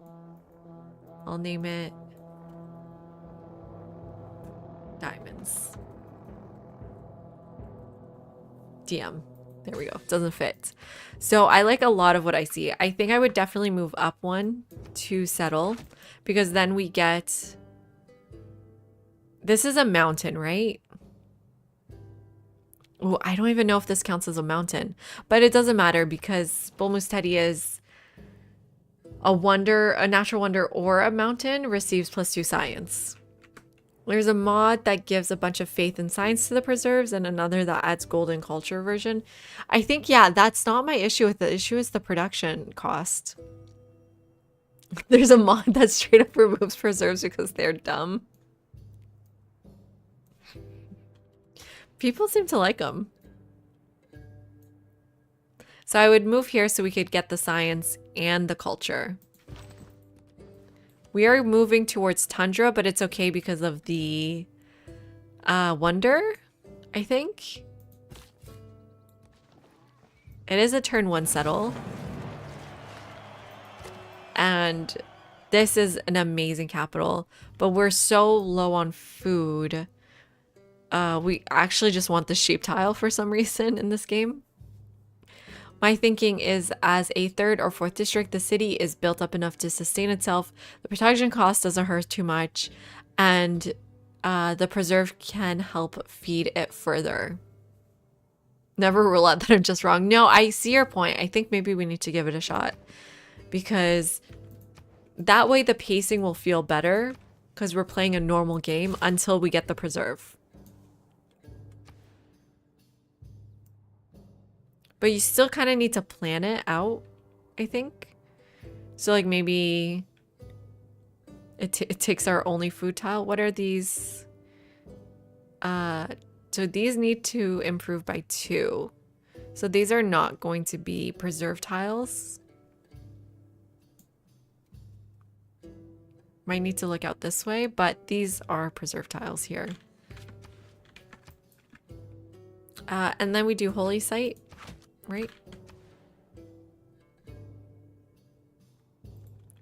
name it... Diamonds. DM. There we go. Doesn't fit. So I like a lot of what I see. I think I would definitely move up one to settle, because then we get... This is a mountain, right? Oh, I don't even know if this counts as a mountain, but it doesn't matter because Bol Mustedi is a wonder, a natural wonder, or a mountain receives +2 science. There's a mod that gives a bunch of faith and science to the preserves and another that adds golden culture version. I think, yeah, that's not my issue with the issue is the production cost. There's a mod that straight up removes preserves because they're dumb. People seem to like them. So I would move here so we could get the science and the culture. We are moving towards tundra, but it's okay because of the wonder, I think. It is a turn 1 settle. And this is an amazing capital, but we're so low on food. We actually just want the sheep tile for some reason in this game. My thinking is as a 3rd or 4th district, the city is built up enough to sustain itself. The production cost doesn't hurt too much. And the preserve can help feed it further. Never rule out that I'm just wrong. No, I see your point. I think maybe we need to give it a shot. Because that way the pacing will feel better. Because we're playing a normal game until we get the preserve. But you still kind of need to plan it out, I think. So like maybe it takes our only food tile. What are these? So these need to improve by 2. So these are not going to be preserve tiles. Might need to look out this way, but these are preserve tiles here. And then we do holy site. Right?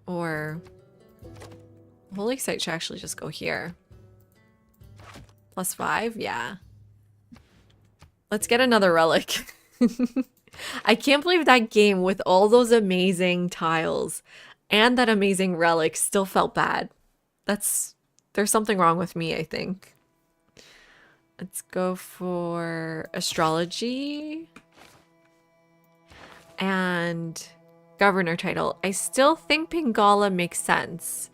Or holy site should actually just go here. +5, yeah. Let's get another relic. I can't believe that game with all those amazing tiles and that amazing relic still felt bad. There's something wrong with me, I think. Let's go for astrology. And governor title. I still think Pingala makes sense.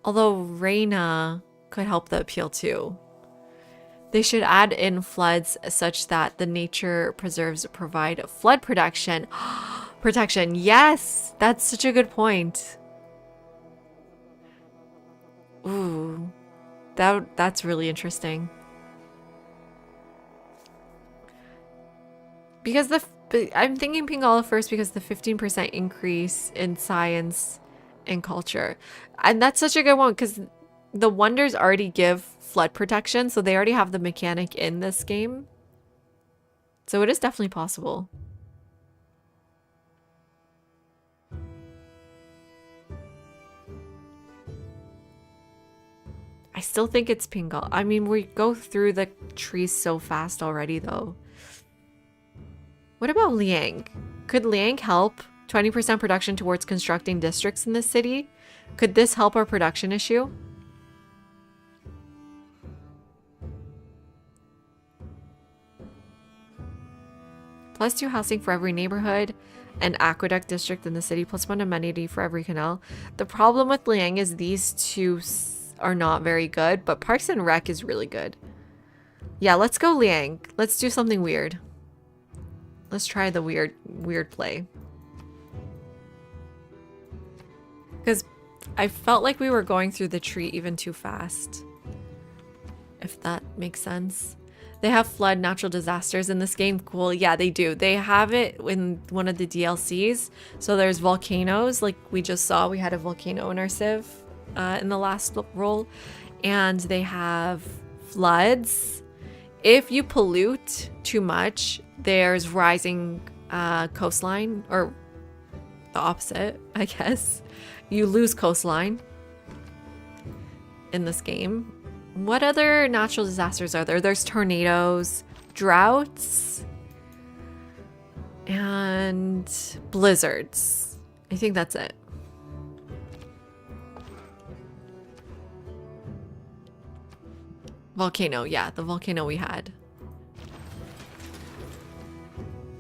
Although Reina could help the appeal too. They should add in floods such that the nature preserves provide flood protection. Protection. Yes, that's such a good point. Ooh, that's really interesting. Because I'm thinking Pingala first because the 15% increase in science and culture. And that's such a good one because the wonders already give flood protection, so they already have the mechanic in this game. So it is definitely possible. I still think it's Pingal. I mean, we go through the trees so fast already, though. What about Liang? Could Liang help 20% production towards constructing districts in this city? Could this help our production issue? +2 housing for every neighborhood, an aqueduct district in the city, +1 amenity for every canal. The problem with Liang is these two are not very good, but Parks and Rec is really good. Yeah, let's go Liang. Let's do something weird. Let's try the weird play. Because I felt like we were going through the tree even too fast. If that makes sense. They have flood natural disasters in this game. Cool. Yeah, they do. They have it in one of the DLCs. So there's volcanoes. Like we just saw, we had a volcano in our Civ in the last roll. And they have floods. If you pollute too much, there's rising coastline, or the opposite, I guess. You lose coastline in this game. What other natural disasters are there? There's tornadoes, droughts, and blizzards. I think that's it. Volcano, yeah, the volcano we had.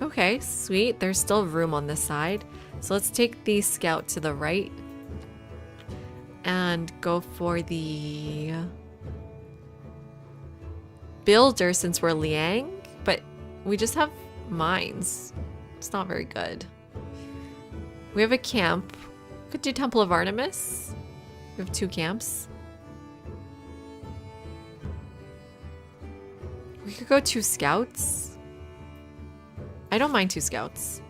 Okay, sweet. There's still room on this side. So let's take the scout to the right and go for the builder since we're Liang, but we just have mines. It's not very good. We have a camp. Could do Temple of Artemis. We have 2 camps. We could go 2 scouts. I don't mind 2 scouts.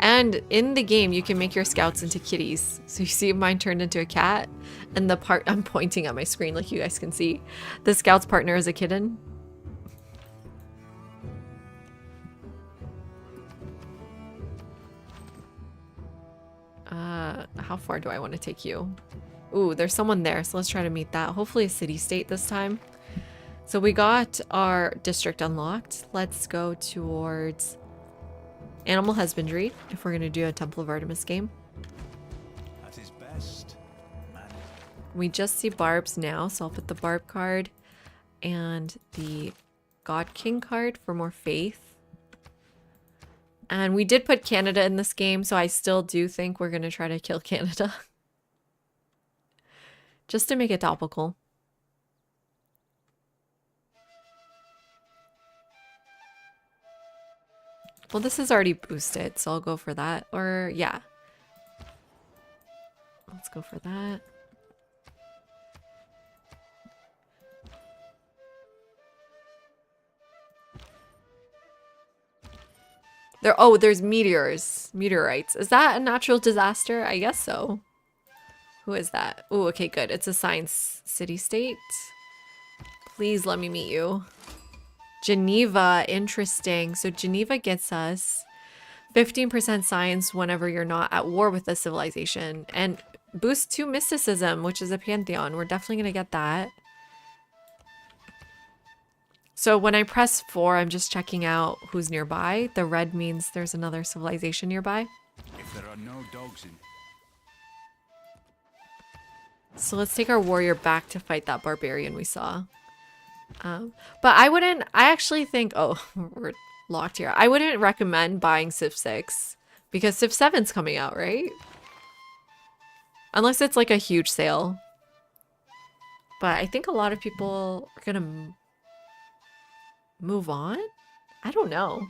And in the game, you can make your scouts into kitties. So you see mine turned into a cat. And the part, I'm pointing at my screen like you guys can see. The scout's partner is a kitten. How far do I want to take you? Ooh, there's someone there. So let's try to meet that. Hopefully a city-state this time. So we got our district unlocked. Let's go towards animal husbandry if we're going to do a Temple of Artemis game. At his best, man. We just see barbs now, so I'll put the barb card and the God King card for more faith. And we did put Canada in this game, so I still do think we're going to try to kill Canada. Just to make it topical. Well, this is already boosted, so I'll go for that. Or, yeah. Let's go for that. There's meteors. Meteorites. Is that a natural disaster? I guess so. Who is that? Oh, okay, good. It's a science city-state. Please let me meet you. Geneva, interesting. So Geneva gets us 15% science whenever you're not at war with the civilization. And boost 2 mysticism, which is a pantheon. We're definitely going to get that. So when I press 4, I'm just checking out who's nearby. The red means there's another civilization nearby. If there are no dogs in, So let's take our warrior back to fight that barbarian we saw. But I actually think, oh, we're locked here. I wouldn't recommend buying Civ 6 because Civ 7's coming out, right? Unless it's like a huge sale. But I think a lot of people are gonna move on? I don't know.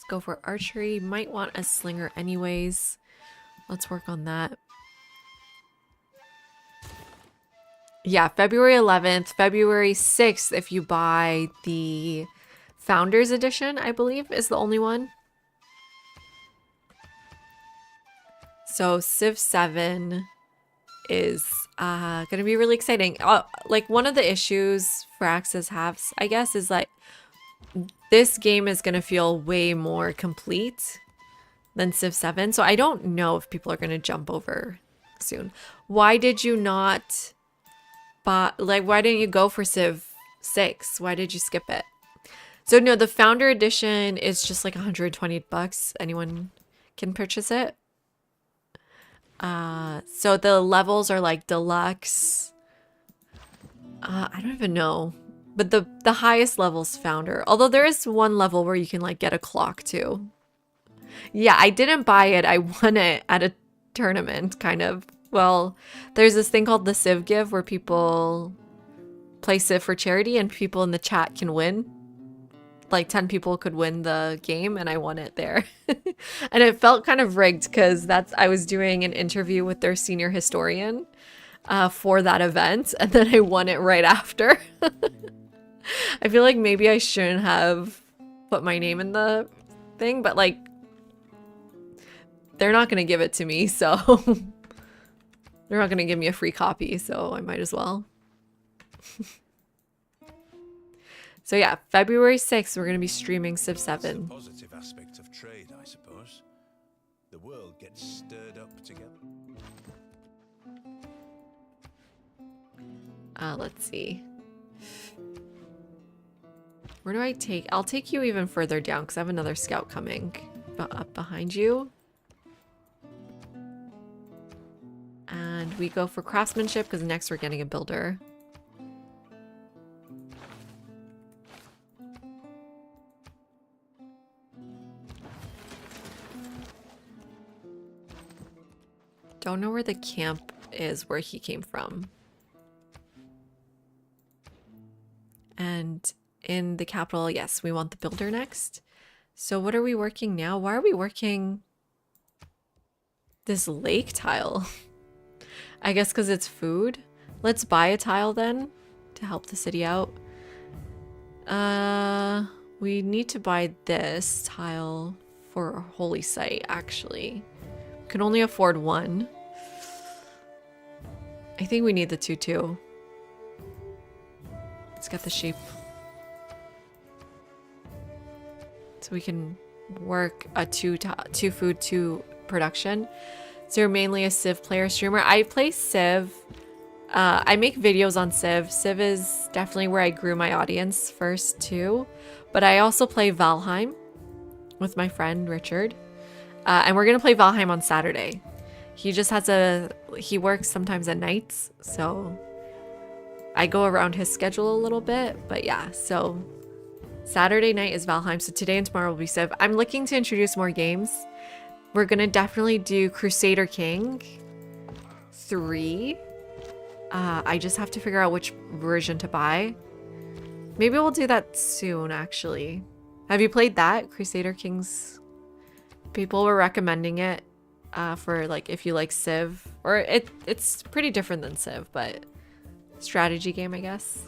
go for archery. Might want a slinger anyways. Let's work on that. Yeah, February 11th, February 6th, if you buy the Founders Edition, I believe, is the only one. So Civ 7 is going to be really exciting. Like, one of the issues Firaxis has, I guess, is like this game is going to feel way more complete than Civ 7. So I don't know if people are going to jump over soon. Why did you not... But like, why didn't you go for Civ 6? Why did you skip it? So no, the Founder Edition is just like $120. Anyone can purchase it. So the levels are like deluxe. I don't even know. But the highest level's Founder. Although there is one level where you can like get a clock too. Yeah, I didn't buy it. I won it at a tournament, kind of. Well, there's this thing called the Civ Give where people play Civ for charity and people in the chat can win. Like 10 people could win the game and I won it there. And it felt kind of rigged because I was doing an interview with their senior historian for that event and then I won it right after. I feel like maybe I shouldn't have put my name in the thing, but like they're not going to give it to me, so... They're not going to give me a free copy, so I might as well. So yeah, February 6th, we're going to be streaming Civ 7. It's the positive aspect of trade, I suppose. The world gets stirred up together. Let's see. Where do I take? I'll take you even further down because I have another scout coming up behind you. And we go for craftsmanship because next we're getting a builder. Don't know where the camp is where he came from. And in the capital, yes, we want the builder next. So what are we working now? Why are we working this lake tile? I guess because it's food. Let's buy a tile then to help the city out. We need to buy this tile for a holy site, actually. We can only afford one. I think we need the two too. Let's get the sheep. So we can work a two food, two production. So you're mainly a Civ player streamer. I play Civ. I make videos on Civ. Civ is definitely where I grew my audience first too. But I also play Valheim with my friend Richard. And we're going to play Valheim on Saturday. He just has he works sometimes at nights. So I go around his schedule a little bit. But yeah, so Saturday night is Valheim. So today and tomorrow will be Civ. I'm looking to introduce more games. We're going to definitely do Crusader King 3. I just have to figure out which version to buy. Maybe we'll do that soon, actually. Have you played that? Crusader Kings? People were recommending it for, like, if you like Civ. Or it's pretty different than Civ, but strategy game, I guess.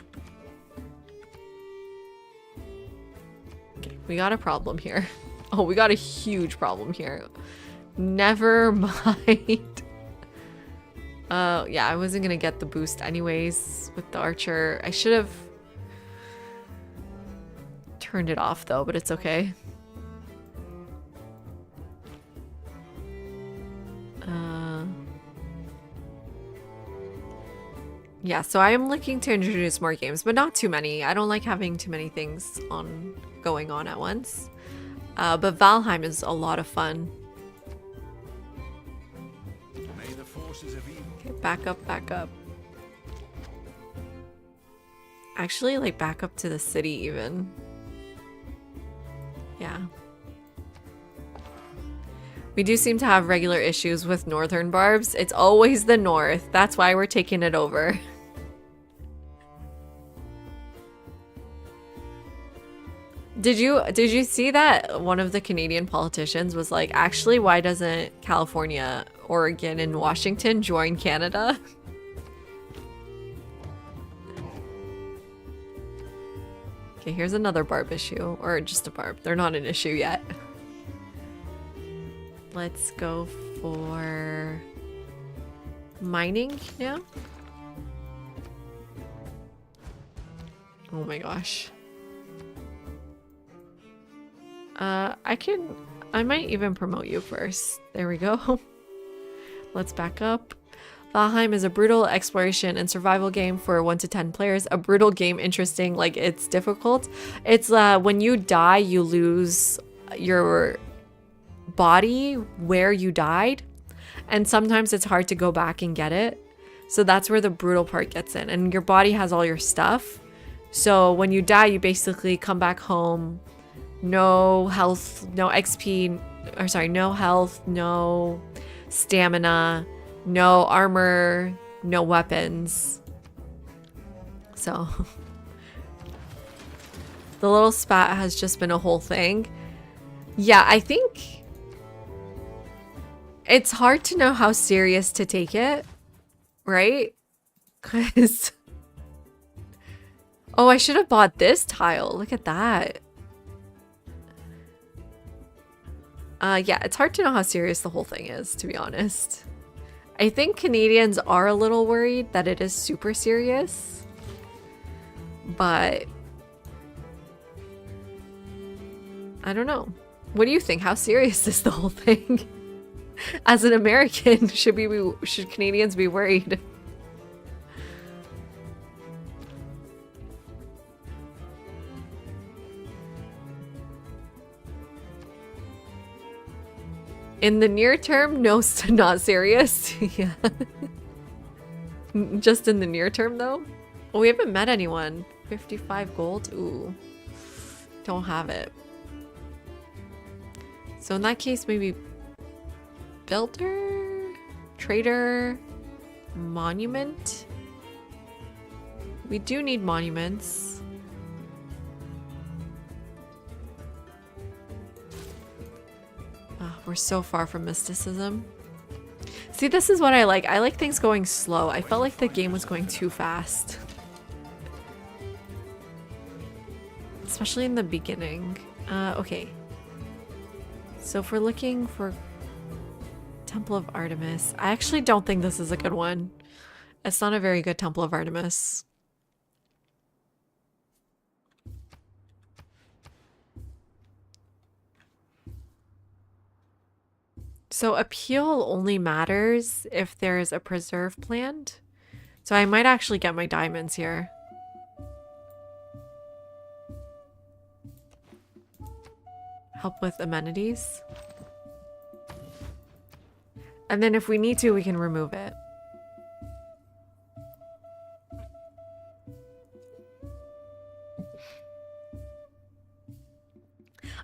Okay, we got a problem here. Oh, we got a huge problem here. Never mind. Yeah, I wasn't gonna get the boost anyways with the archer. I should have turned it off though, but it's okay. Yeah, so I am looking to introduce more games, but not too many. I don't like having too many things going on at once. But Valheim is a lot of fun. May the forces of evil. Okay, back up, back up. Actually, like, back up to the city even. Yeah. We do seem to have regular issues with northern barbs. It's always the north. That's why we're taking it over. Did you see that one of the Canadian politicians was like, actually, why doesn't California, Oregon, and Washington join Canada? Okay, here's another barb issue, or just a barb. They're not an issue yet. Let's go for mining now. Oh my gosh. I might even promote you first. There we go. Let's back up. Valheim is a brutal exploration and survival game for 1 to 10 players. A brutal game, interesting, like it's difficult. It's when you die, you lose your body where you died. And sometimes it's hard to go back and get it. So that's where the brutal part gets in. And your body has all your stuff. So when you die, you basically come back home, no health, no XP, or sorry, no health, no stamina, no armor, no weapons. So the little spat has just been a whole thing. Yeah, I think it's hard to know how serious to take it, right? Because oh, I should have bought this tile. Look at that. Yeah, it's hard to know how serious the whole thing is, to be honest. I think Canadians are a little worried that it is super serious. But I don't know. What do you think? How serious is the whole thing? As an American, should Canadians be worried? In the near term, no, not serious. Yeah. Just in the near term, though. Oh, we haven't met anyone. 55 gold. Ooh. Don't have it. So in that case, maybe builder, trader, monument. We do need monuments. We're so far from mysticism. See, this is what I like. I like things going slow. I felt like the game was going too fast. Especially in the beginning. Okay. So if we're looking for Temple of Artemis, I actually don't think this is a good one. It's not a very good Temple of Artemis. So appeal only matters if there's a preserve planned. So I might actually get my diamonds here. Help with amenities. And then if we need to, we can remove it.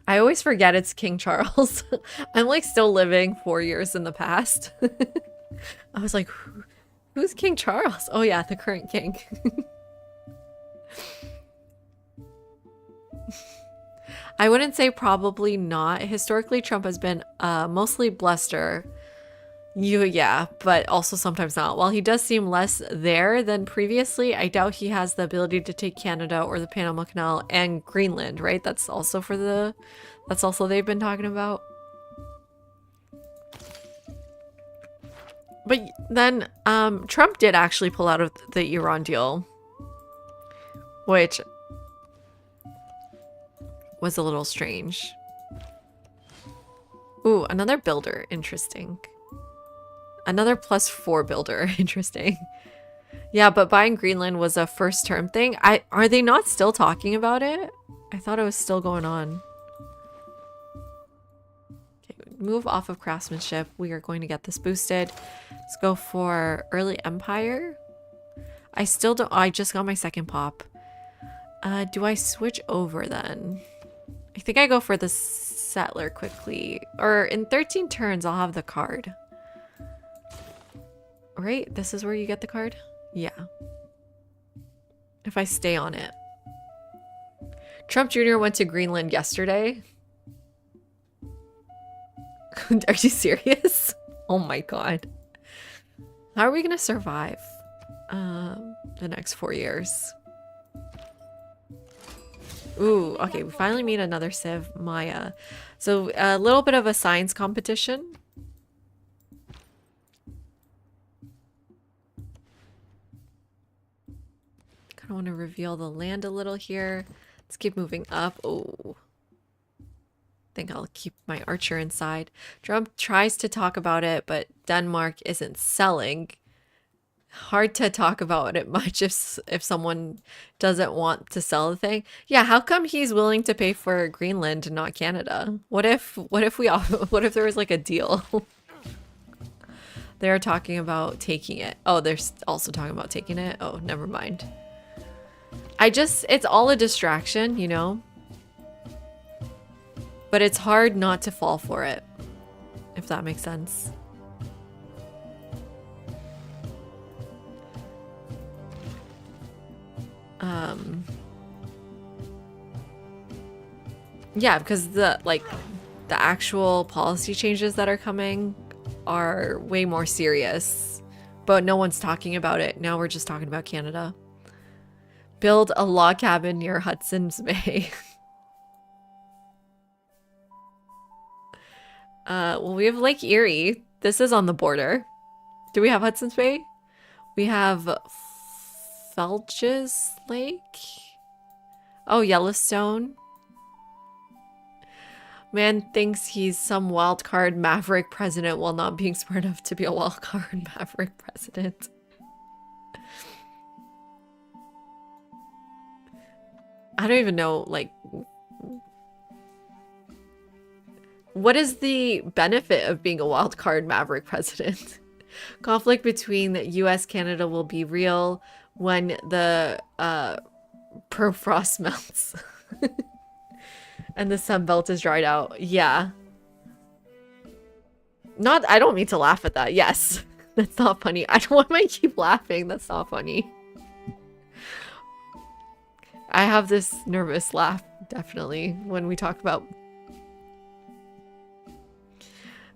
I always forget it's King Charles. I'm like still living 4 years in the past. I was like, who's King Charles? Oh yeah, the current king. I wouldn't say probably not. Historically, Trump has been mostly bluster. Yeah, but also sometimes not. While he does seem less there than previously, I doubt he has the ability to take Canada or the Panama Canal and Greenland, right? That's also they've been talking about. But then Trump did actually pull out of the Iran deal, which was a little strange. Ooh, another builder. Interesting. Another +4 builder. Interesting. Yeah, but buying Greenland was a first term thing. Are they not still talking about it? I thought it was still going on. Okay, move off of craftsmanship. We are going to get this boosted. Let's go for early empire. I still don't. I just got my second pop. Do I switch over then? I think I go for the settler quickly. Or in 13 turns, I'll have the card. Right? This is where you get the card? Yeah. If I stay on it. Trump Jr. went to Greenland yesterday. Are you serious? Oh my god. How are we gonna survive the next 4 years? Ooh, okay, we finally meet another Civ, Maya. So a little bit of a science competition. Kind of want to reveal the land a little here. Let's keep moving up. Oh, think I'll keep my archer inside. Trump tries to talk about it, but Denmark isn't selling. Hard to talk about it much if someone doesn't want to sell the thing. Yeah, how come he's willing to pay for Greenland and not Canada? What if we all, what if there was like a deal? They're talking about taking it. Oh, they're also talking about taking it. Oh, never mind. It's all a distraction, you know? But it's hard not to fall for it, if that makes sense. Yeah, because the actual policy changes that are coming are way more serious, but no one's talking about it. Now we're just talking about Canada. Build a log cabin near Hudson's Bay. Well, we have Lake Erie. This is on the border. Do we have Hudson's Bay? We have Felges Lake. Oh, Yellowstone. Man thinks he's some wildcard maverick president while not being smart enough to be a wildcard maverick president. I don't even know, like, what is the benefit of being a wildcard maverick president? Conflict between the US Canada will be real when the permafrost melts and the sun belt is dried out. Yeah. I don't mean to laugh at that. Yes. That's not funny. Why am I keep laughing? That's not funny. I have this nervous laugh, definitely, when we talk about...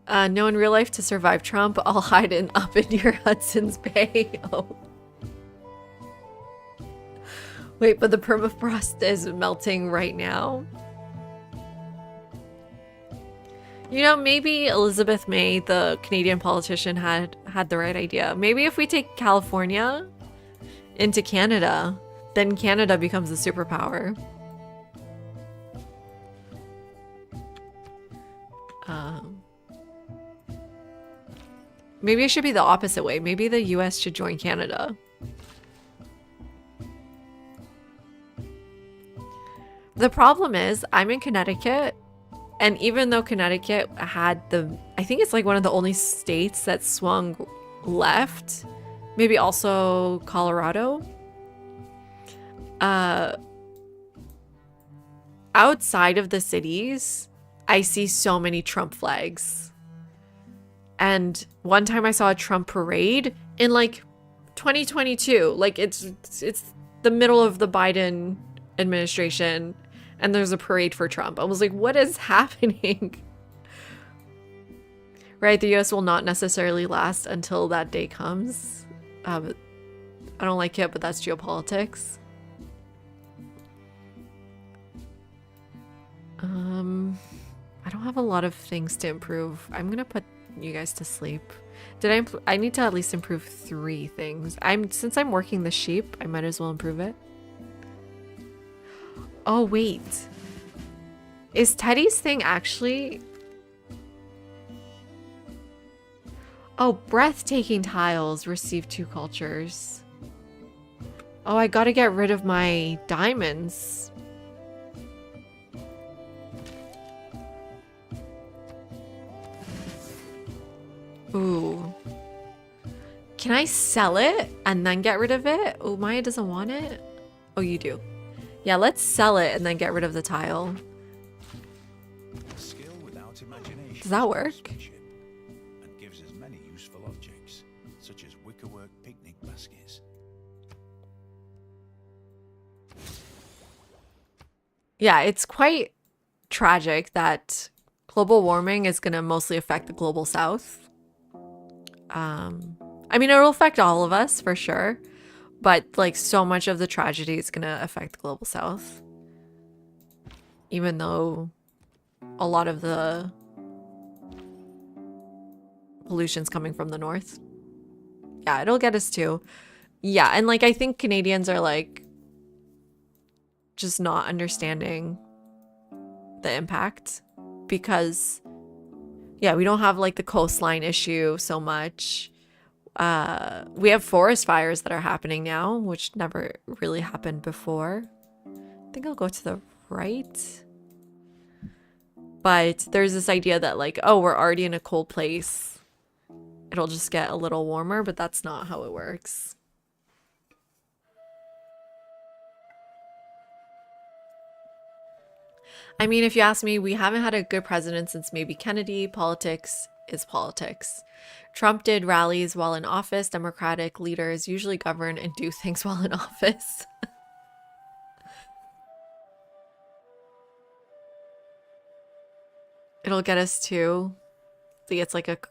no, in real life, to survive Trump, I'll hide up in your Hudson's Bay. Oh. Wait, but the permafrost is melting right now? You know, maybe Elizabeth May, the Canadian politician, had the right idea. Maybe if we take California into Canada, then Canada becomes a superpower. Maybe it should be the opposite way. Maybe the US should join Canada. The problem is, I'm in Connecticut, and even though Connecticut had I think it's like one of the only states that swung left, maybe also Colorado. Outside of the cities, I see so many Trump flags. And one time I saw a Trump parade in like 2022. Like it's the middle of the Biden administration and there's a parade for Trump. I was like, what is happening? Right, the US will not necessarily last until that day comes. I don't like it, but that's geopolitics. I don't have a lot of things to improve. I'm gonna put you guys to sleep. I need to at least improve 3 things. Since I'm working the sheep, I might as well improve it. Oh wait, is Teddy's thing actually... Oh, breathtaking tiles receive 2 cultures. Oh, I gotta get rid of my diamonds. Ooh. Can I sell it and then get rid of it? Oh, Maya doesn't want it? Oh, you do. Yeah, let's sell it and then get rid of the tile. Skill without imagination. Does that work? And gives us many useful objects, such as wickerwork picnic baskets. Yeah, it's quite tragic that global warming is going to mostly affect the global south. I mean, it'll affect all of us for sure, but like so much of the tragedy is going to affect the global south. Even though a lot of the pollution's coming from the north. Yeah, it'll get us too. Yeah, and like I think Canadians are like just not understanding the impact because yeah, we don't have like the coastline issue so much. We have forest fires that are happening now, which never really happened before. I think I'll go to the right. But there's this idea that like, oh, we're already in a cold place. It'll just get a little warmer, but that's not how it works. I mean, if you ask me, we haven't had a good president since maybe Kennedy. Politics is politics. Trump did rallies while in office. Democratic leaders usually govern and do things while in office. It'll get us to... See, it's like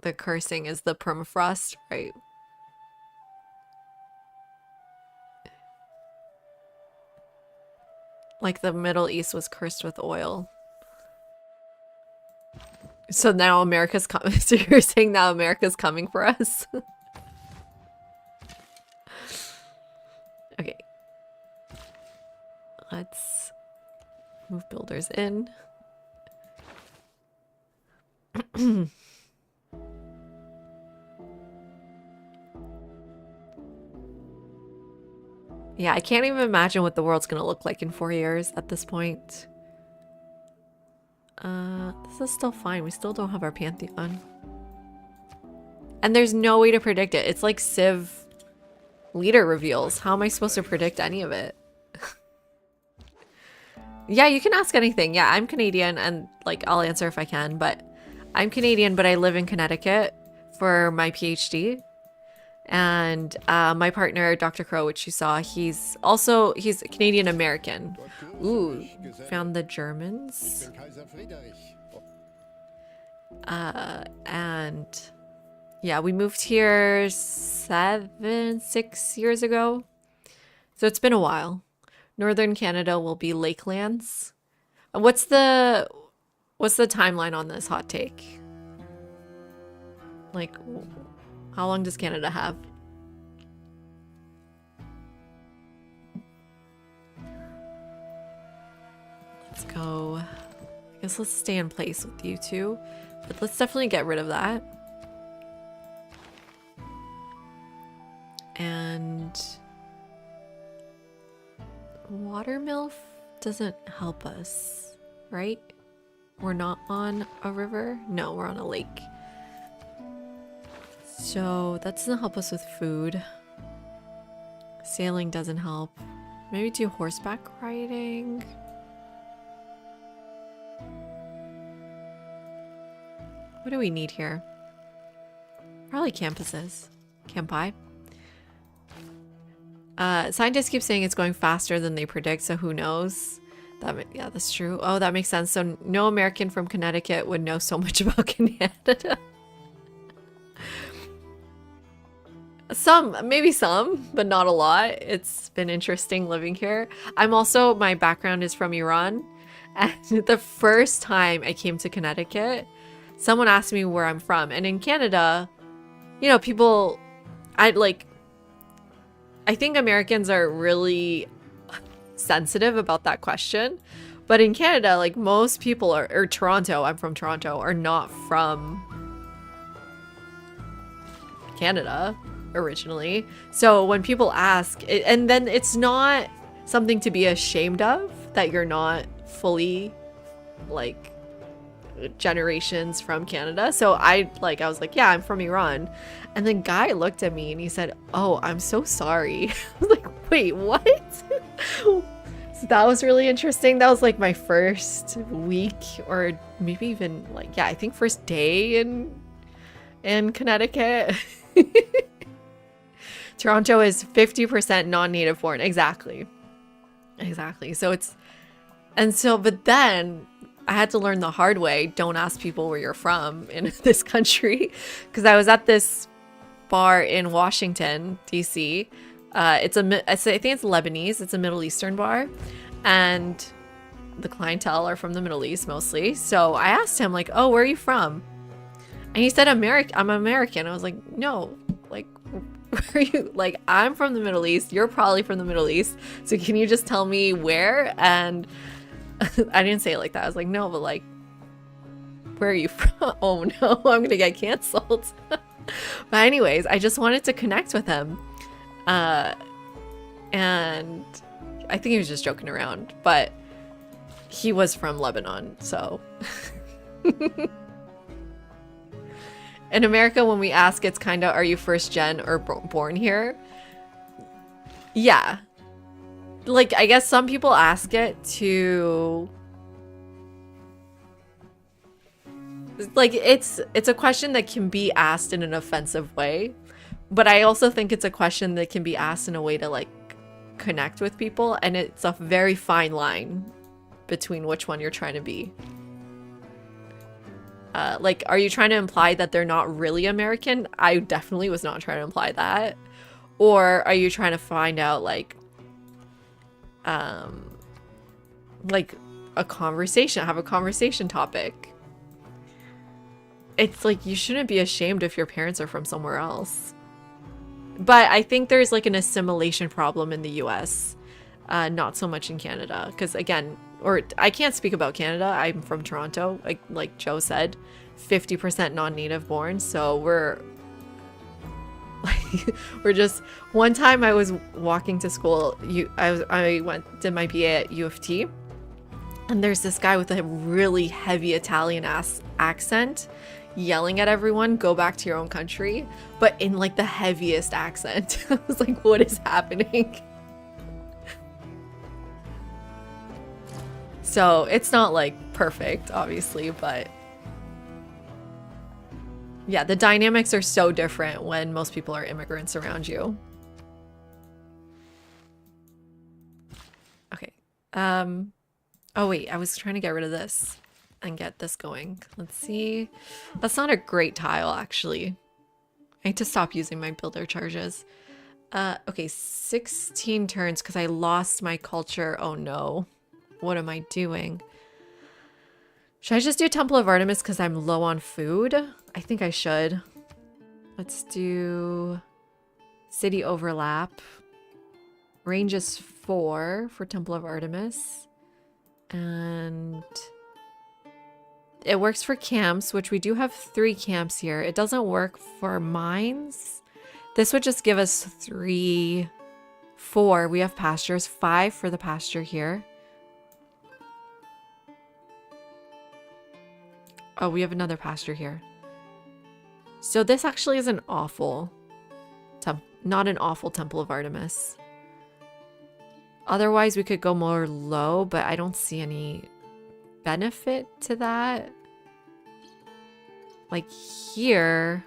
the cursing is the permafrost, right? Like the Middle East was cursed with oil. So now America's coming. So you're saying now America's coming for us? Okay. Let's move builders in. Yeah, I can't even imagine what the world's gonna look like in 4 years at this point. This is still fine. We still don't have our Pantheon. And there's no way to predict it. It's like Civ leader reveals. How am I supposed to predict any of it? Yeah, you can ask anything. Yeah, I'm Canadian and like I'll answer if I can, but I'm Canadian, but I live in Connecticut for my PhD. And my partner, Dr. Crow, which you saw, he's Canadian American. Ooh, found the Germans. And yeah, we moved here 6 years ago. So it's been a while. Northern Canada will be Lakelands. What's the timeline on this hot take? Like, how long does Canada have? Let's go. I guess let's stay in place with you two. But let's definitely get rid of that. And watermill doesn't help us, right? We're not on a river? No, we're on a lake. So that doesn't help us with food. Sailing doesn't help. Maybe do horseback riding. What do we need here? Probably campuses. Campi. Scientists keep saying it's going faster than they predict, so who knows? Yeah, that's true. Oh, that makes sense. So no American from Connecticut would know so much about Canada. Maybe some, but not a lot. It's been interesting living here. My background is from Iran. And the first time I came to Connecticut, someone asked me where I'm from. And in Canada, you know, I think Americans are really sensitive about that question. But in Canada, like most people or Toronto, I'm from Toronto, are not from Canada originally. So when people ask, and then it's not something to be ashamed of that you're not fully like generations from Canada. So I was like, yeah, I'm from Iran. And the guy looked at me and he said, oh, I'm so sorry. I was like, wait, what? So that was really interesting. That was like my first week, or maybe even like, yeah, I think first day in Connecticut. Toronto is 50% non-native born. Exactly. So And so, but then I had to learn the hard way. Don't ask people where you're from in this country. Because I was at this bar in Washington, D.C. I think it's Lebanese. It's a Middle Eastern bar. And the clientele are from the Middle East mostly. So I asked him, like, oh, where are you from? And he said, I'm American. I was like, no, like, where are you? Like, I'm from the Middle East. You're probably from the Middle East. So can you just tell me where? And I didn't say it like that. I was like, no, but like, where are you from? Oh no, I'm going to get canceled. But anyways, I just wanted to connect with him. And I think he was just joking around, but he was from Lebanon, so. In America, when we ask, it's kind of, are you first gen or born here? Yeah. Like, I guess some people ask it to... Like, it's a question that can be asked in an offensive way. But I also think it's a question that can be asked in a way to, like, connect with people. And it's a very fine line between which one you're trying to be. Like, are you trying to imply that they're not really American? I definitely was not trying to imply that. Or are you trying to find out, like a conversation, have a conversation topic? It's like, you shouldn't be ashamed if your parents are from somewhere else. But I think there's like an assimilation problem in the US, not so much in Canada. Because again, or I can't speak about Canada. I'm from Toronto, like Joe said, 50% non-native born. So we're just, one time I was walking to school, I did my BA at U of T, and there's this guy with a really heavy Italian accent yelling at everyone, go back to your own country, but in like the heaviest accent. I was like, what is happening? So it's not like perfect, obviously, but yeah, the dynamics are so different when most people are immigrants around you. Okay. Oh wait, I was trying to get rid of this and get this going. Let's see. That's not a great tile, actually. I need to stop using my builder charges. Okay, 16 turns because I lost my culture. Oh no. What am I doing? Should I just do Temple of Artemis because I'm low on food? I think I should. Let's do City Overlap. Range is 4 for Temple of Artemis. And it works for camps, which we do have 3 camps here. It doesn't work for mines. This would just give us 3, 4. We have pastures, 5 for the pasture here. Oh, we have another pasture here. So this actually is an awful, not an awful Temple of Artemis. Otherwise, we could go more low, but I don't see any benefit to that. Like here,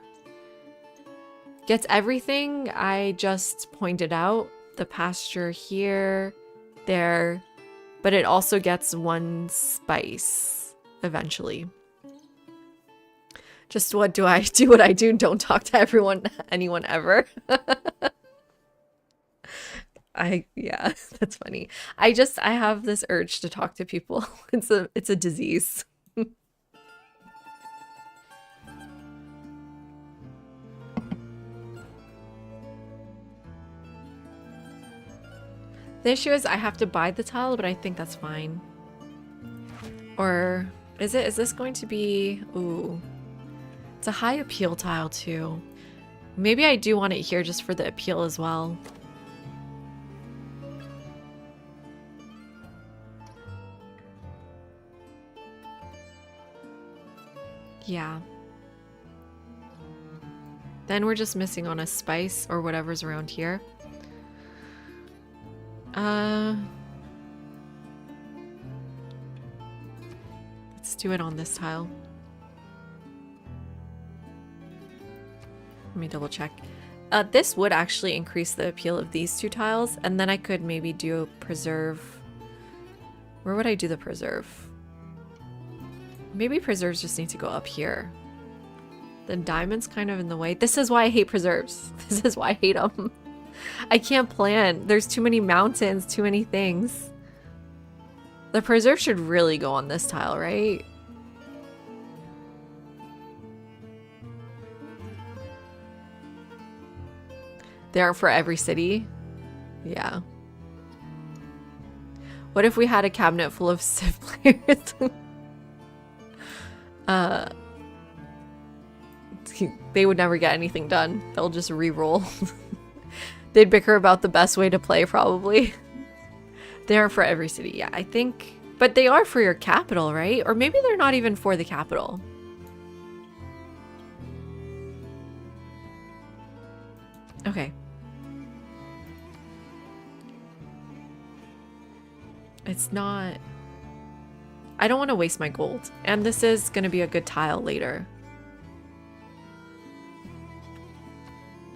gets everything I just pointed out. The pasture here, there, but it also gets 1 spice eventually. Just what do I do? What I do? Don't talk to anyone ever. Yeah, that's funny. I have this urge to talk to people. It's a disease. The issue is I have to buy the tile, but I think that's fine. Or is this going to be, ooh. It's a high appeal tile too. Maybe I do want it here just for the appeal as well. Yeah. Then we're just missing on a spice or whatever's around here. Let's do it on this tile. Let me double check. This would actually increase the appeal of these 2 tiles, and then I could maybe do preserve Where would I do the preserve? Maybe preserves just need to go up here. The diamond's kind of in the way. This is why I hate preserves. This is why I hate them. I can't plan. There's too many mountains, too many things. The preserve should really go on this tile, right? They aren't for every city. Yeah. What if we had a cabinet full of Civ players? They would never get anything done. They'll just re-roll. They'd bicker about the best way to play, probably. They aren't for every city. Yeah, I think... But they are for your capital, right? Or maybe they're not even for the capital. Okay. It's not... I don't want to waste my gold. And this is going to be a good tile later.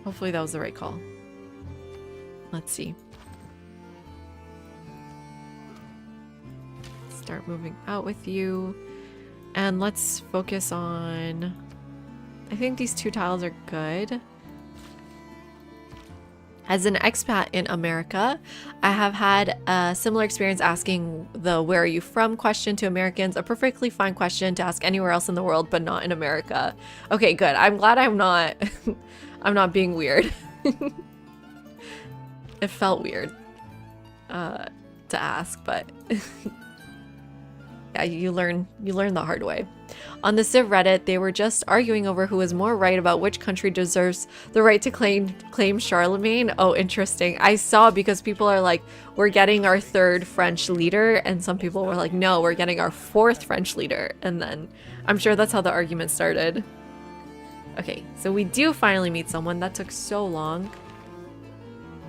Hopefully that was the right call. Let's see. Start moving out with you. And let's focus on... I think these two tiles are good. As an expat in America, I have had a similar experience asking the "where are you from" question to Americans, a perfectly fine question to ask anywhere else in the world, but not in America. Okay, good. I'm glad I'm not I'm not being weird. It felt weird to ask, but yeah, you learn the hard way. On the Civ Reddit, they were just arguing over who was more right about which country deserves the right to claim Charlemagne. Oh, interesting. I saw, because people are like, we're getting our third French leader, and some people were like, no, we're getting our fourth French leader. And then I'm sure that's how the argument started. Okay, so we do finally meet someone. That took so long.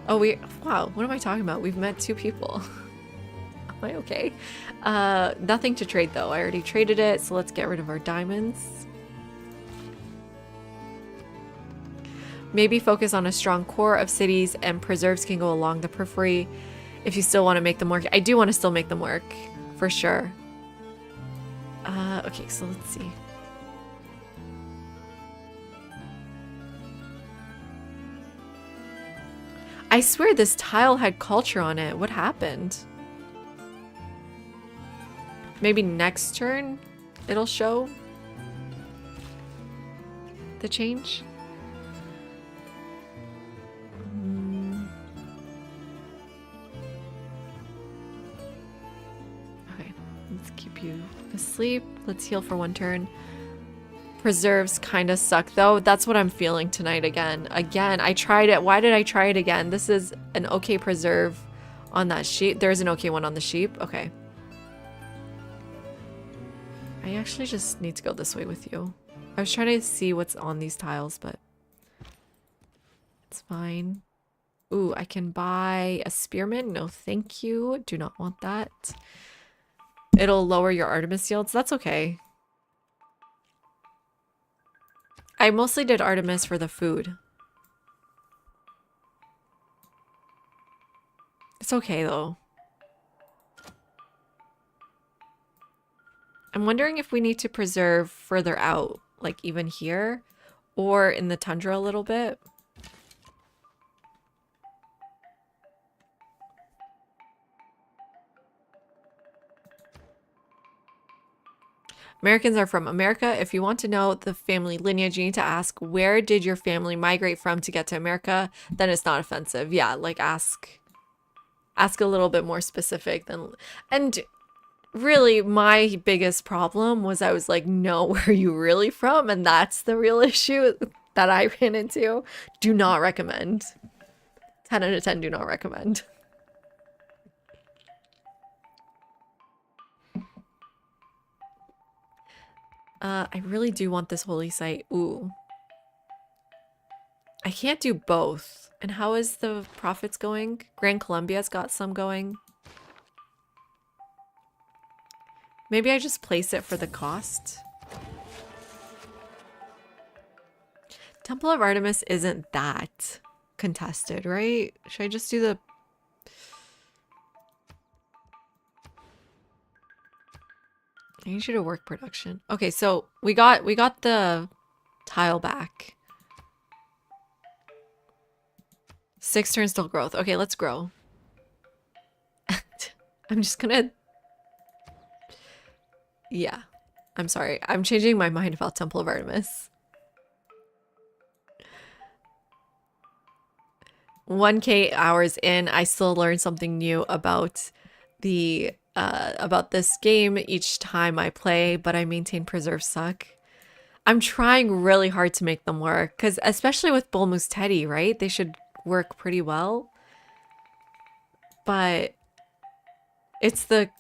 Oh, wow, what am I talking about? We've met two people. Am I okay? Nothing to trade though. I already traded it, so let's get rid of our diamonds. Maybe focus on a strong core of cities, and preserves can go along the periphery if you still want to make them work. I do want to still make them work, for sure. Okay, so let's see. I swear this tile had culture on it. What happened? Maybe next turn it'll show the change. Okay, let's keep you asleep. Let's heal for one turn. Preserves kind of suck though. That's what I'm feeling tonight again. I tried it. Why did I try it again? This is an okay preserve on that sheep. There's an okay one on the sheep. Okay. I actually just need to go this way with you. I was trying to see what's on these tiles, but it's fine. Ooh, I can buy a spearman. No, thank you. Do not want that. It'll lower your Artemis yields. That's okay. I mostly did Artemis for the food. It's okay though. I'm wondering if we need to preserve further out, like even here, or in the tundra a little bit. Americans are from America. If you want to know the family lineage, you need to ask, where did your family migrate from to get to America? Then it's not offensive. Yeah, like ask a little bit more specific than... And really, my biggest problem was I was like, no, where are you really from? And that's the real issue that I ran into. Do not recommend. 10 out of 10, do not recommend. I really do want this holy site. Ooh. I can't do both. And how is the profits going? Grand Columbia's got some going. Maybe I just place it for the cost. Temple of Artemis isn't that contested, right? Should I just do the... I need you to work production. Okay, so we got the tile back. 6 turns till growth. Okay, let's grow. I'm just gonna... Yeah. I'm sorry. I'm changing my mind about Temple of Artemis. 1K hours in, I still learn something new about the about this game each time I play, but I maintain preserves suck. I'm trying really hard to make them work, because especially with Bull Moose Teddy, right? They should work pretty well. But it's the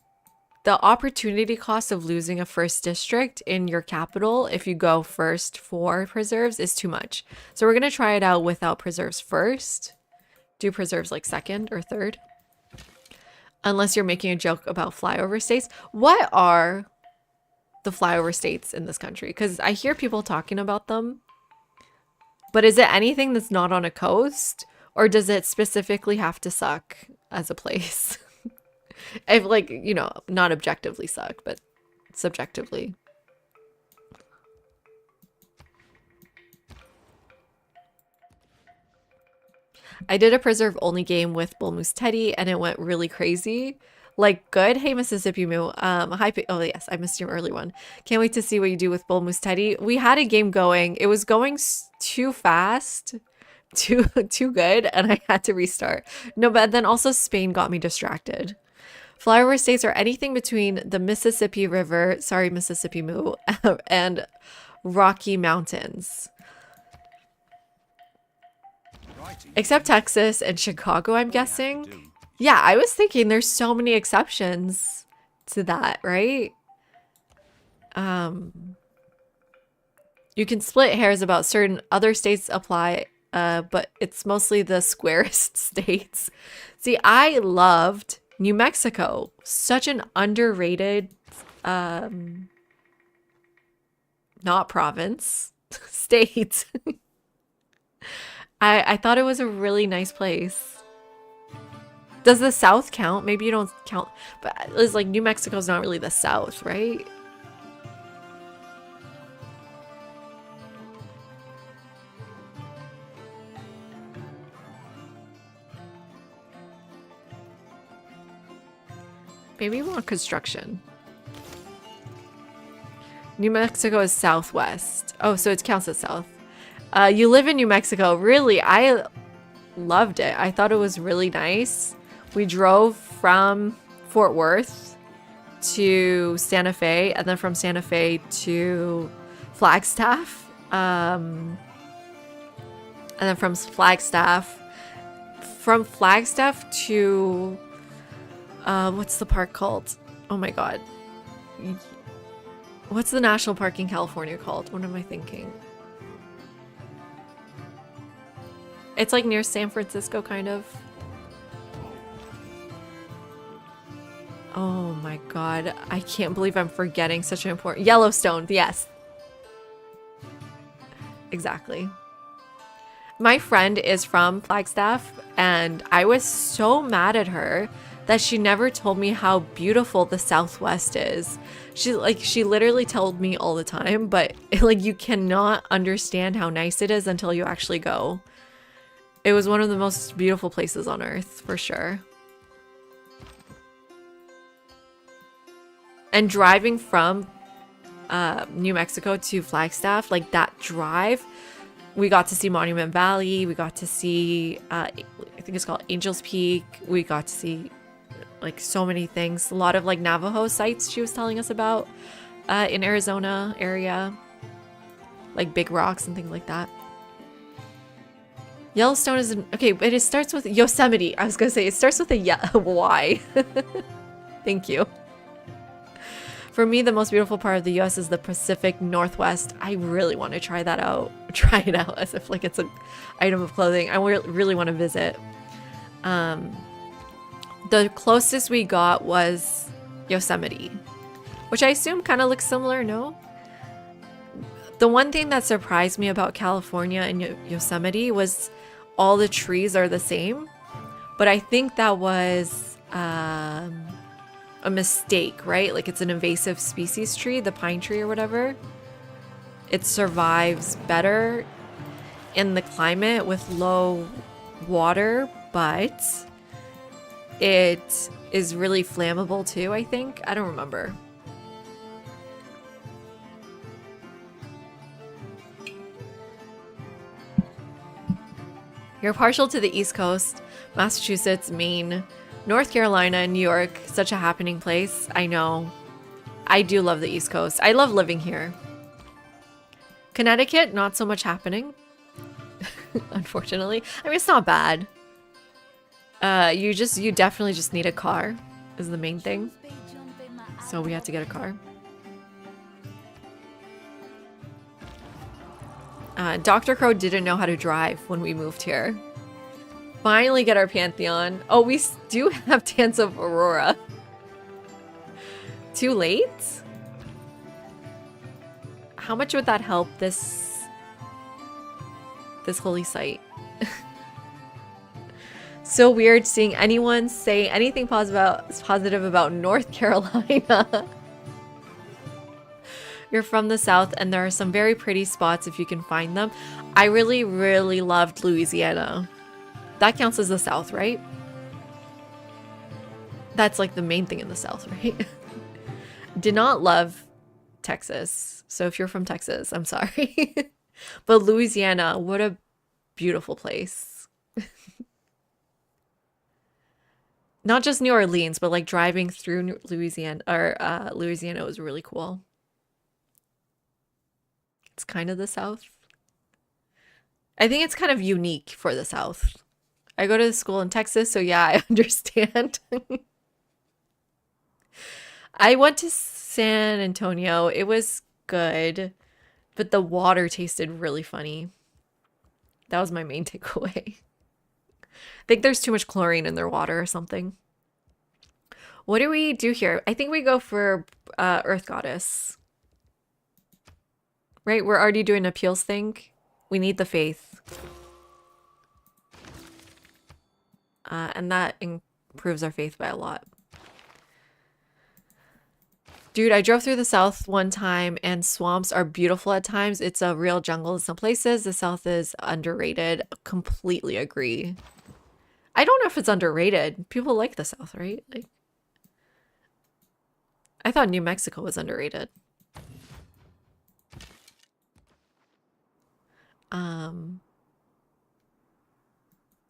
opportunity cost of losing a first district in your capital if you go first for preserves is too much. So we're going to try it out without preserves first. Do preserves like second or third. Unless you're making a joke about flyover states. What are the flyover states in this country? Because I hear people talking about them. But is it anything that's not on a coast? Or does it specifically have to suck as a place? If, like, you know, not objectively suck, but subjectively. I did a preserve only game with Bull Moose Teddy and it went really crazy. Like, good. Hey, Mississippi Moo. Hi. Oh, yes. I missed your early one. Can't wait to see what you do with Bull Moose Teddy. We had a game going. It was going too fast. Too good. And I had to restart. No, but then also Spain got me distracted. Flyover states are anything between the Mississippi River, sorry, Mississippi Moo, and Rocky Mountains. Except Texas and Chicago, I'm guessing. Yeah, I was thinking there's so many exceptions to that, right? You can split hairs about certain other states apply, but it's mostly the squarest states. See, I loved New Mexico. Such an underrated, not province, state. I thought it was a really nice place. Does the South count? Maybe you don't count, but it's like New Mexico's not really the South, right? Maybe we want construction. New Mexico is southwest. Oh, so it counts as south. You live in New Mexico. Really, I loved it. I thought it was really nice. We drove from Fort Worth to Santa Fe, and then from Santa Fe to Flagstaff. And then from Flagstaff to what's the park called? Oh my god. What's the national park in California called? What am I thinking? It's like near San Francisco, kind of. Oh my god. I can't believe I'm forgetting such an important... Yellowstone, yes. Exactly. My friend is from Flagstaff, and I was so mad at her that she never told me how beautiful the Southwest is. She literally told me all the time, but like you cannot understand how nice it is until you actually go. It was one of the most beautiful places on earth, for sure. And driving from New Mexico to Flagstaff, like that drive, we got to see Monument Valley. We got to see, I think it's called Angel's Peak. We got to see like so many things. A lot of like Navajo sites she was telling us about in Arizona area. Like big rocks and things like that. Yellowstone is okay, but it starts with Yosemite. I was gonna say it starts with a Y. Thank you. For me, the most beautiful part of the US is the Pacific Northwest. I really want to try that out. Try it out as if like it's an item of clothing. I really want to visit. The closest we got was Yosemite, which I assume kind of looks similar, no? The one thing that surprised me about California and Yosemite was all the trees are the same. But I think that was a mistake, right? Like it's an invasive species tree, the pine tree or whatever. It survives better in the climate with low water, but it is really flammable too, I think. I don't remember. You're partial to the East Coast, Massachusetts, Maine, North Carolina, New York. Such a happening place. I know. I do love the East Coast. I love living here. Connecticut, not so much happening. Unfortunately. I mean, it's not bad. You definitely just need a car is the main thing. So we had to get a car. Dr. Crow didn't know how to drive when we moved here. Finally get our Pantheon. Oh, we do have Dance of Aurora. Too late? How much would that help this holy site? So weird seeing anyone say anything positive about North Carolina. You're from the South, and there are some very pretty spots if you can find them. I really, really loved Louisiana. That counts as the South, right? That's like the main thing in the South, right? Did not love Texas. So if you're from Texas, I'm sorry. But Louisiana, what a beautiful place. Not just New Orleans, but like driving through Louisiana was really cool. It's kind of the South. I think it's kind of unique for the South. I go to school in Texas, so yeah, I understand. I went to San Antonio. It was good, but the water tasted really funny. That was my main takeaway. I think there's too much chlorine in their water or something. What do we do here? I think we go for Earth Goddess. Right? We're already doing an appeals thing. We need the faith. And that improves our faith by a lot. Dude, I drove through the South one time and swamps are beautiful at times. It's a real jungle in some places. The South is underrated. Completely agree. I don't know if it's underrated. People like the South, right? Like, I thought New Mexico was underrated.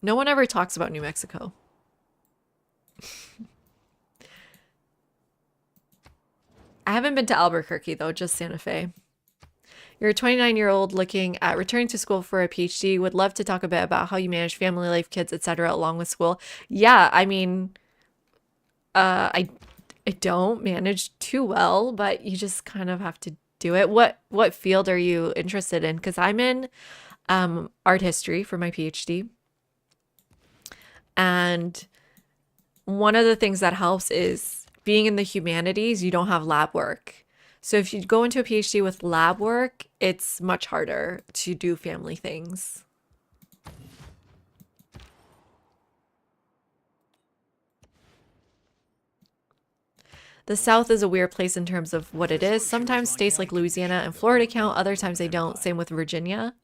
No one ever talks about New Mexico. I haven't been to Albuquerque though, just Santa Fe. You're a 29-year-old looking at returning to school for a PhD. Would love to talk a bit about how you manage family life, kids, etc. along with school. Yeah, I mean, I don't manage too well, but you just kind of have to do it. What field are you interested in? Because I'm in art history for my PhD. And one of the things that helps is being in the humanities, you don't have lab work. So if you go into a PhD with lab work, it's much harder to do family things. The South is a weird place in terms of what it is. Sometimes states like Louisiana and Florida count, other times they don't. Same with Virginia.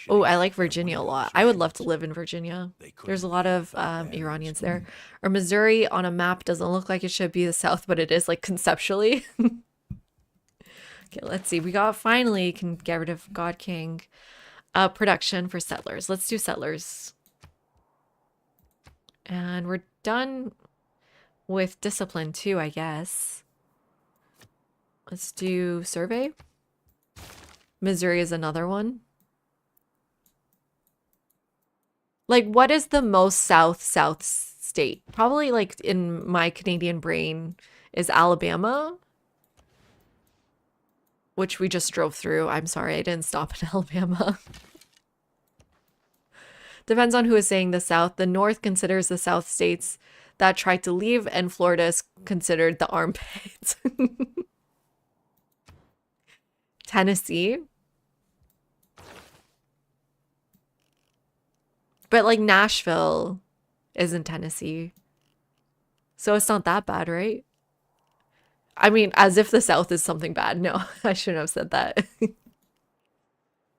Oh, I like Virginia a lot. I would love to live in Virginia. There's a lot of Iranians there. Or Missouri on a map doesn't look like it should be the South, but it is like conceptually. Okay, let's see. We got finally can get rid of God King. Production for settlers. Let's do settlers. And we're done with discipline too, I guess. Let's do survey. Missouri is another one. Like, what is the most south state? Probably like in my Canadian brain is Alabama, which we just drove through. I'm sorry, I didn't stop in Alabama. Depends on who is saying the South. The North considers the South states that tried to leave, and Florida is considered the armpits. Tennessee. But like Nashville is in Tennessee. So it's not that bad, right? I mean, as if the South is something bad. No, I shouldn't have said that.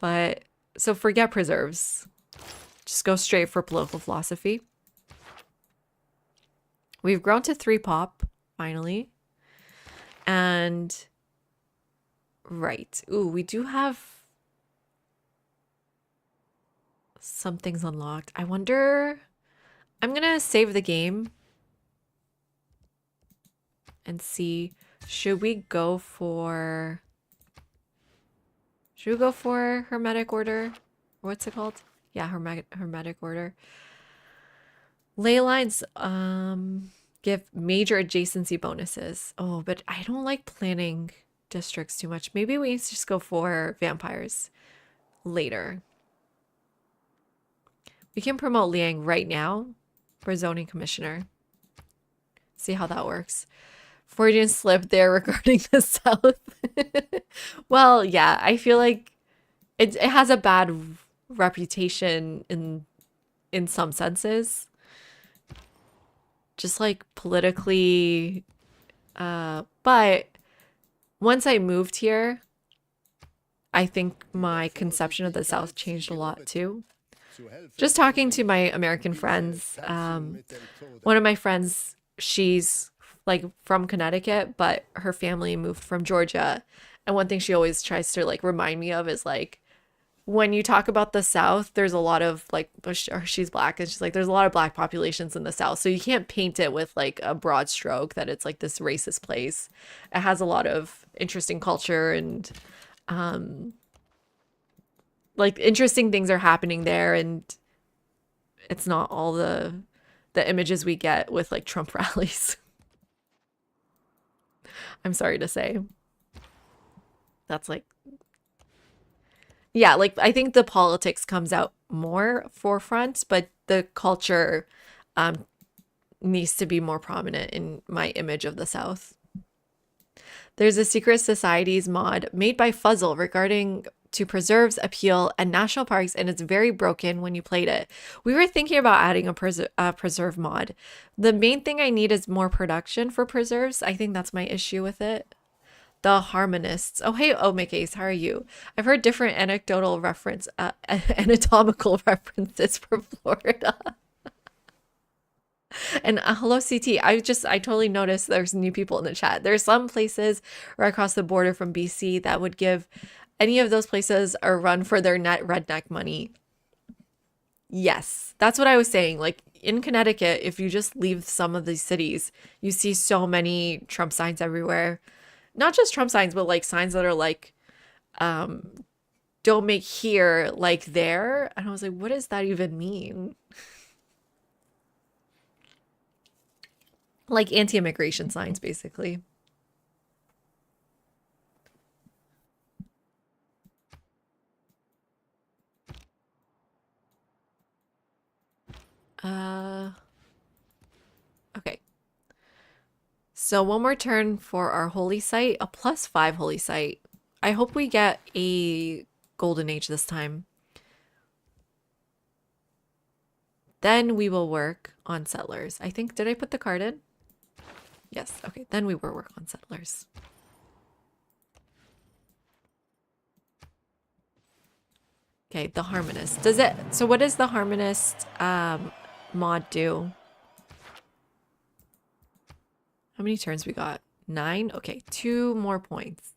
But so forget preserves. Just go straight for political philosophy. We've grown to 3 pop, finally. And right. Ooh, we do have some things unlocked. I wonder, I'm gonna save the game and see, should we go for Hermetic Order? What's it called? Yeah, Hermetic Order. Ley lines give major adjacency bonuses. Oh, but I don't like planning districts too much. Maybe we need to just go for vampires later. We can promote Liang right now for zoning commissioner. See how that works. Freudian slip there regarding the South. Well, yeah, I feel like it has a bad reputation in some senses. Just like politically, but once I moved here, I think my conception of the South changed a lot too. Just talking to my American friends, one of my friends, she's like from Connecticut, but her family moved from Georgia. And one thing she always tries to like remind me of is like, when you talk about the South, there's a lot of like, or she's Black, and she's like, there's a lot of Black populations in the South. So you can't paint it with like a broad stroke that it's like this racist place. It has a lot of interesting culture and like interesting things are happening there. And it's not all the images we get with like Trump rallies. I'm sorry to say. That's like, yeah, like I think the politics comes out more forefront, but the culture needs to be more prominent in my image of the South. There's a Secret Societies mod made by Fuzzle regarding to preserves, appeal, and national parks, and it's very broken when you played it. We were thinking about adding a preserve mod. The main thing I need is more production for preserves. I think that's my issue with it. The Harmonists. Oh, hey, Omic how are you? I've heard different anecdotal reference, anatomical references from Florida. And hello, CT. I totally noticed there's new people in the chat. There's some places right across the border from BC that would give any of those places a run for their net redneck money. Yes, that's what I was saying. Like in Connecticut, if you just leave some of these cities, you see so many Trump signs everywhere. Not just Trump signs, but like signs that are like, don't make here like there. And I was like, what does that even mean? Like anti-immigration signs, basically. Okay. So one more turn for our holy site, a +5 holy site. I hope we get a golden age this time. Then we will work on settlers. I think, did I put the card in? Yes, okay, then we will work on settlers. Okay, the Harmonist. Does it, so what does the Harmonist mod do? How many turns we got? 9? Okay, 2 more points.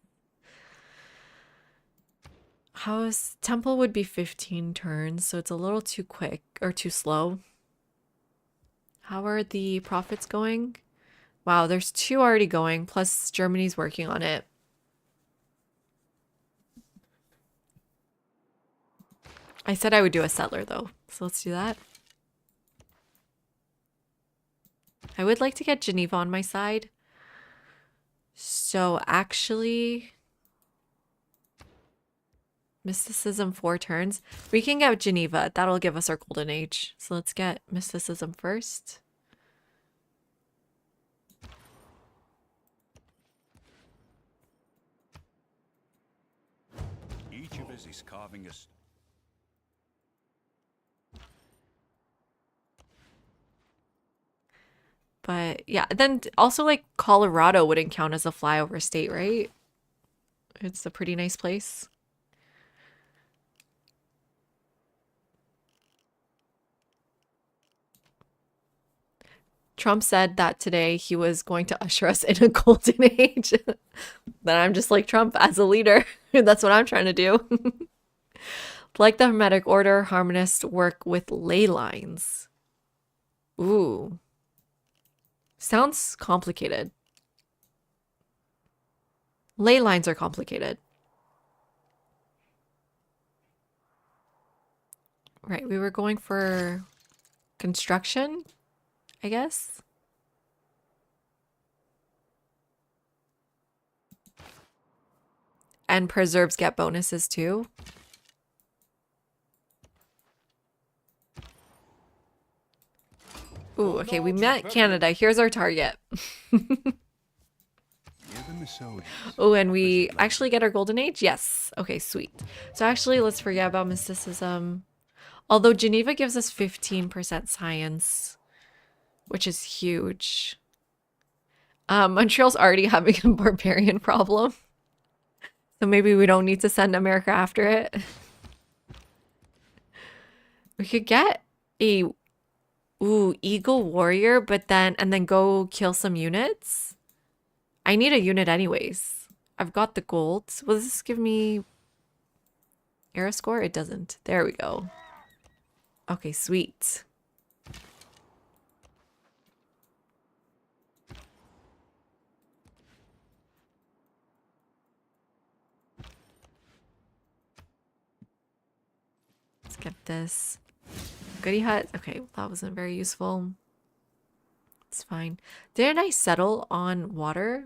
House Temple would be 15 turns, so it's a little too quick or too slow. How are the profits going? Wow, there's 2 already going, plus Germany's working on it. I said I would do a settler though, so let's do that. I would like to get Geneva on my side. So actually, mysticism 4 turns. We can get Geneva. That'll give us our golden age. So let's get mysticism first. Each of us is carving a... But Yeah, then also like Colorado wouldn't count as a flyover state, right? It's a pretty nice place. Trump said that today he was going to usher us in a golden age. Then I'm just like Trump as a leader. That's what I'm trying to do. Like the Hermetic Order, harmonists work with ley lines. Ooh. Sounds complicated. Ley lines are complicated. Right, we were going for construction, I guess. And preserves get bonuses too. Ooh, okay, we met Canada. Here's our target. Oh, and we actually get our golden age? Yes. Okay, sweet. So actually, let's forget about mysticism. Although Geneva gives us 15% science, which is huge. Montreal's already having a barbarian problem. So maybe we don't need to send America after it. We could get a Eagle Warrior, but then go kill some units. I need a unit anyways. I've got the gold. Will this give me era score? It doesn't. There we go. Okay, sweet. Let's get this. Goody hut. Okay, that wasn't very useful. It's fine. Didn't I settle on water?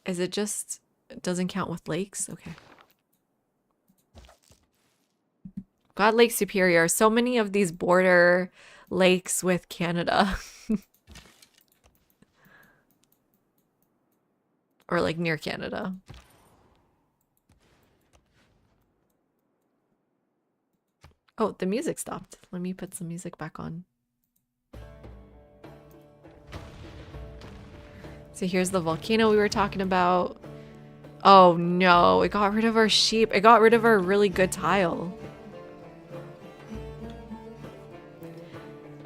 Is it just... It doesn't count with lakes? Okay. Got Lake Superior. So many of these border lakes with Canada. Or like near Canada. Oh, the music stopped. Let me put some music back on. So here's the volcano we were talking about. Oh no, it got rid of our sheep. It got rid of our really good tile.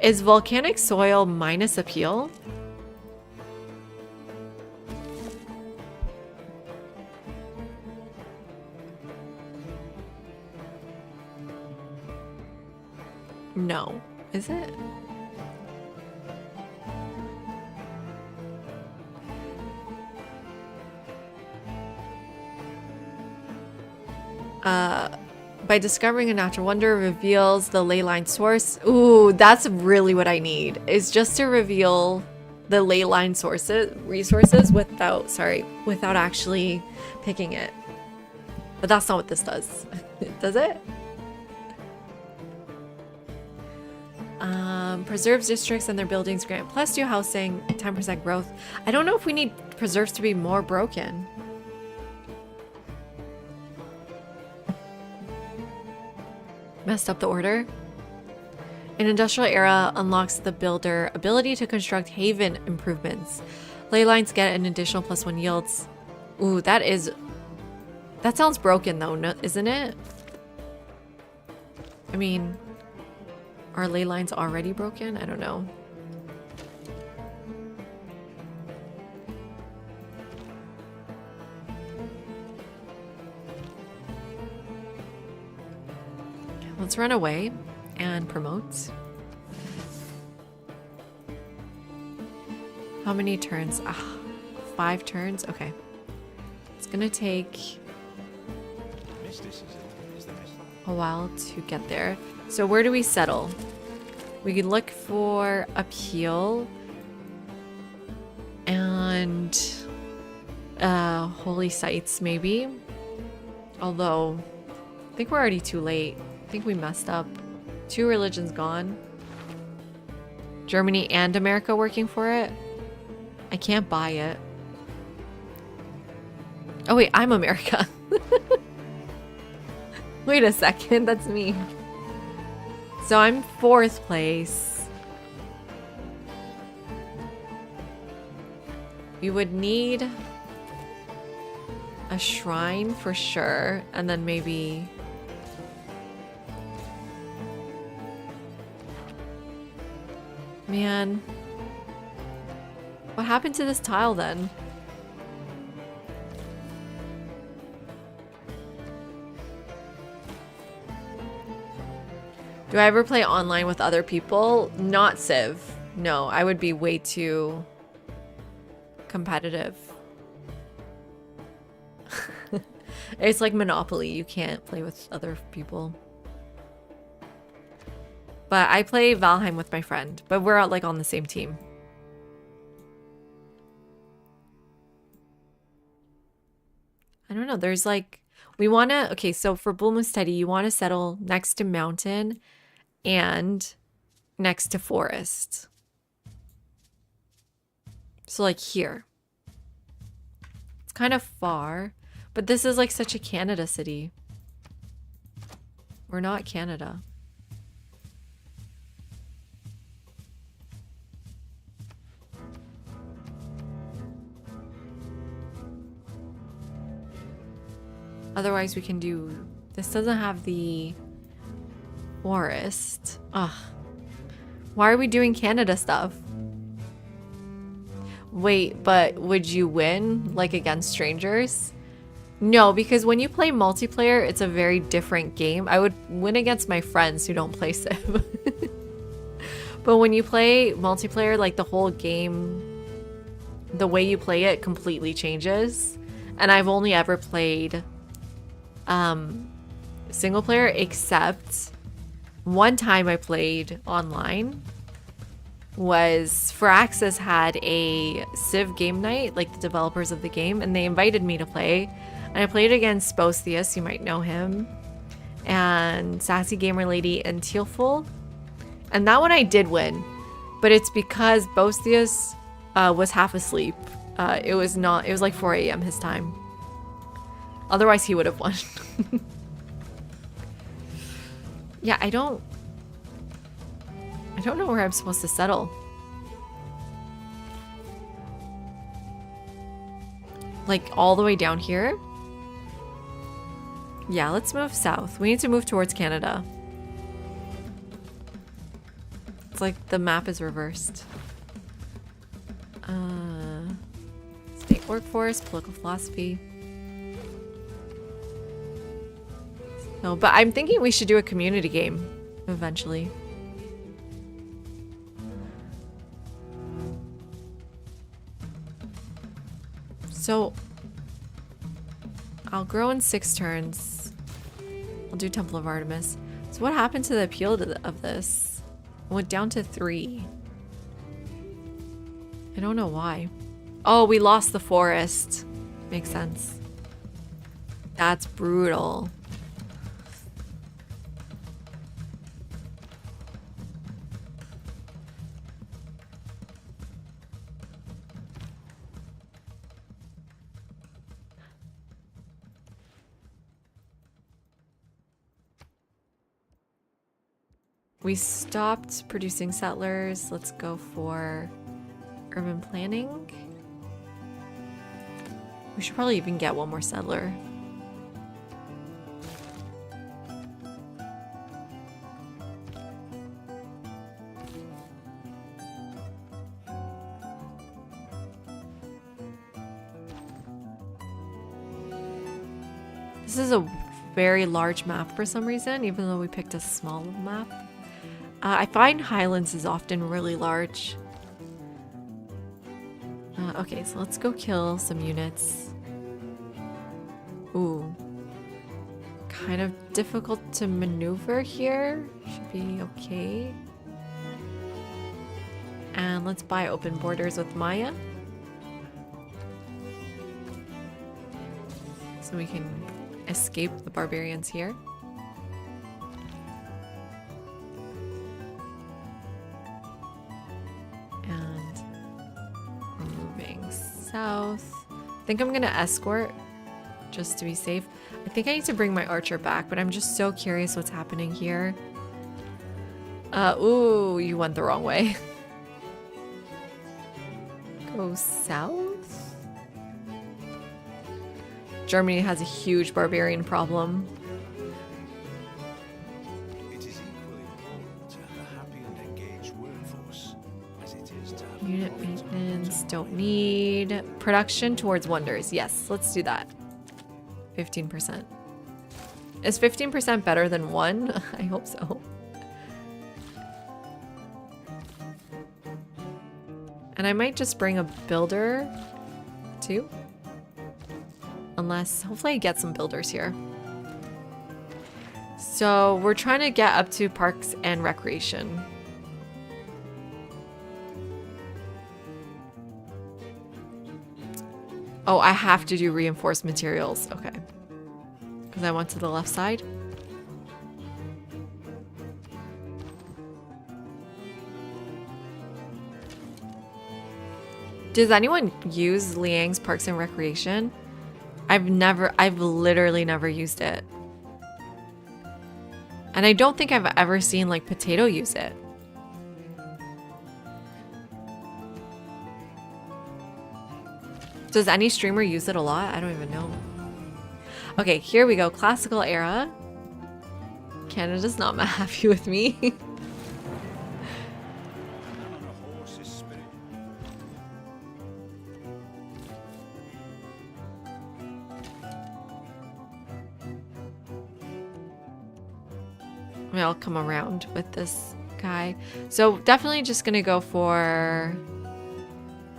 Is volcanic soil minus appeal? No. Is it? By discovering a natural wonder reveals the ley line source. Ooh, that's really what I need. Is just to reveal the ley line resources without actually picking it. But that's not what this does. Does it? Preserves districts and their buildings grant +2 housing, 10% growth. I don't know if we need preserves to be more broken. Messed up the order. An industrial era unlocks the builder ability to construct haven improvements. Ley lines get an additional +1 yields. Ooh, that sounds broken though, isn't it? I mean, are ley lines already broken? I don't know. Let's run away and promote. How many turns? 5 turns? Okay. It's gonna take a while to get there. So where do we settle? We could look for appeal and holy sites maybe. Although I think we're already too late. I think we messed up. 2 religions gone. Germany and America working for it. I can't buy it. Oh wait, I'm America. Wait a second, that's me. So I'm 4th place. We would need a shrine for sure, and then maybe... Man. What happened to this tile then? Do I ever play online with other people? Not Civ. No, I would be way too competitive. It's like Monopoly. You can't play with other people. But I play Valheim with my friend. But we're like on the same team. I don't know. There's like... We want to... Okay, so for Bulmustedi, you want to settle next to mountain and next to forest. So like here. It's kind of far, but this is like such a Canada city. We're not Canada. Otherwise we can do... This doesn't have the forest. Ugh. Why are we doing Canada stuff? Wait, but would you win, like, against strangers? No, because when you play multiplayer, it's a very different game. I would win against my friends who don't play Civ. But when you play multiplayer, like, the whole game, the way you play it completely changes. And I've only ever played single player, except one time I played online was Firaxis had a Civ game night, like the developers of the game, and they invited me to play. And I played against Bostius, you might know him, and Sassy Gamer Lady and Tealful. And that one I did win, but it's because Bostius was half asleep. It was like 4 a.m. his time. Otherwise he would have won. Yeah, I don't know where I'm supposed to settle. Like all the way down here? Yeah, let's move south. We need to move towards Canada. It's like the map is reversed. State workforce, political philosophy. No, but I'm thinking we should do a community game eventually. So I'll grow in 6 turns. I'll do Temple of Artemis. So what happened to the appeal of this? It went down to 3. I don't know why. Oh, we lost the forest. Makes sense. That's brutal. We stopped producing settlers. Let's go for urban planning. We should probably even get one more settler. This is a very large map for some reason, even though we picked a small map. I find Highlands is often really large. Okay, so let's go kill some units. Ooh. Kind of difficult to maneuver here. Should be okay. And let's buy open borders with Maya. So we can escape the barbarians here. South. I think I'm gonna escort just to be safe. I think I need to bring my archer back, but I'm just so curious what's happening here. Ooh, you went the wrong way. Go south? Germany has a huge barbarian problem. It is equally important to have a happy and engaged workforce as it is to have Unit maintenance, don't need. Production towards wonders. Yes, let's do that. 15%. Is 15% better than 1? I hope so. And I might just bring a builder too. Unless, hopefully I get some builders here. So we're trying to get up to parks and recreation. Oh, I have to do reinforced materials. Okay. Because I went to the left side. Does anyone use Liang's Parks and Recreation? I've literally never used it. And I don't think I've ever seen like Potato use it. Does any streamer use it a lot? I don't even know. Okay, here we go. Classical era. Canada's not happy with me. on a horse's spirit. I mean, I'll come around with this guy. So definitely just gonna go for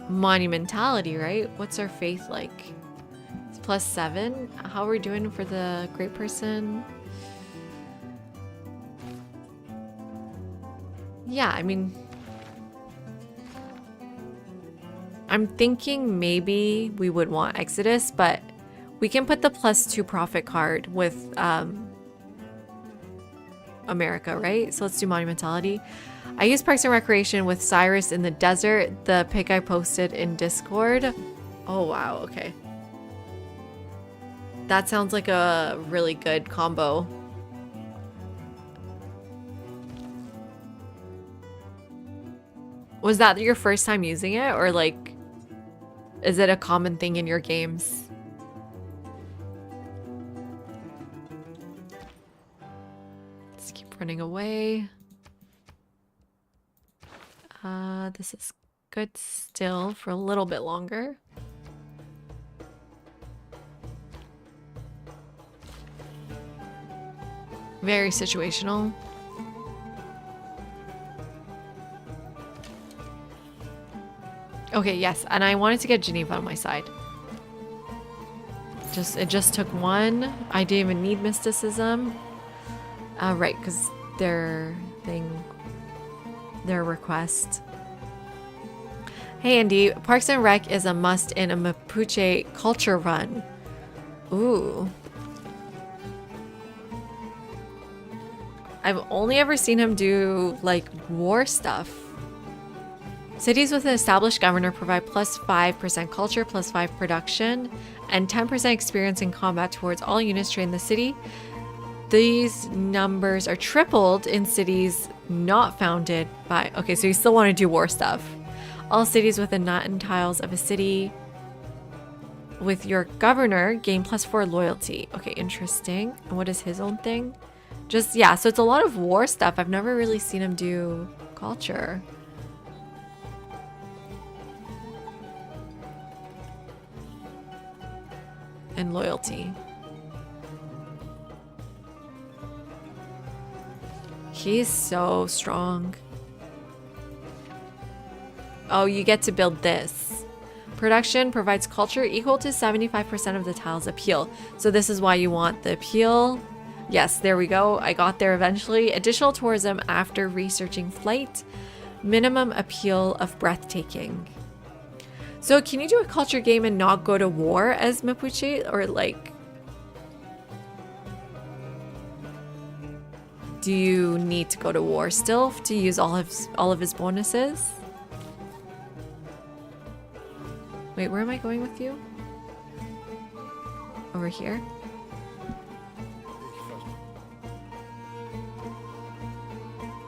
monumentality, right? What's our faith like? It's +7. How are we doing for the great person? Yeah, I mean, I'm thinking maybe we would want Exodus, but we can put the +2 profit card with America, right? So let's do monumentality. I use Parks and Recreation with Cyrus in the desert, the pic I posted in Discord. Oh wow, okay. That sounds like a really good combo. Was that your first time using it, or like, is it a common thing in your games? Running away. This is good still for a little bit longer. Very situational. Okay, yes, and I wanted to get Geneva on my side. It just took one. I didn't even need mysticism. Right, because their request. Hey Andy, Parks and Rec is a must in a Mapuche culture run. Ooh. I've only ever seen him do like war stuff. Cities with an established governor provide +5% culture, +5 production, and 10% experience in combat towards all units trained in the city. These numbers are tripled in cities not founded by... Okay, so you still want to do war stuff. All cities within Latin tiles of a city with your governor gain +4 loyalty. Okay, interesting. And what is his own thing? Just, yeah, so it's a lot of war stuff. I've never really seen him do culture. And loyalty. He's so strong. Oh, you get to build this. Production provides culture equal to 75% of the tile's appeal. So this is why you want the appeal. Yes, there we go. I got there eventually. Additional tourism after researching flight. Minimum appeal of breathtaking. So can you do a culture game and not go to war as Mapuche? Or like... Do you need to go to war still to use all of his bonuses? Wait, where am I going with you? Over here?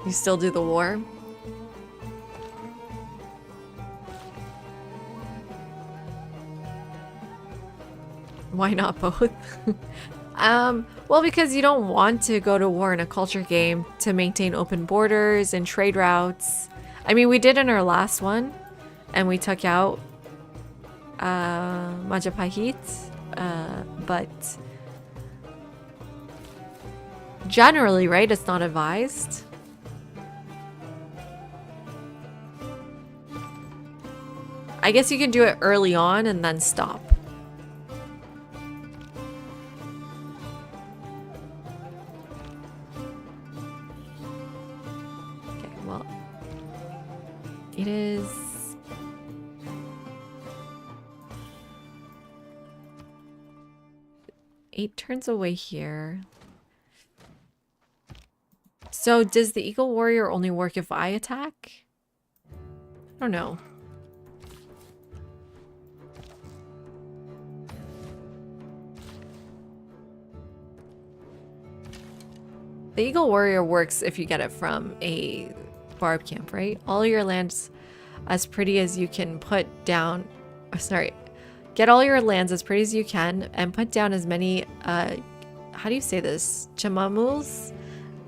You still do the war? Why not both? Well, because you don't want to go to war in a culture game to maintain open borders and trade routes. I mean, we did in our last one, and we took out Majapahit, but generally, right, it's not advised. I guess you can do it early on and then stop. Okay, well, it is 8 turns away here. So does the Eagle Warrior only work if I attack? I don't know. The Eagle Warrior works if you get it from a barb camp, right? All your lands as pretty as you can put down. Oh, sorry. Get all your lands as pretty as you can and put down as many, how do you say this? Chimamuls?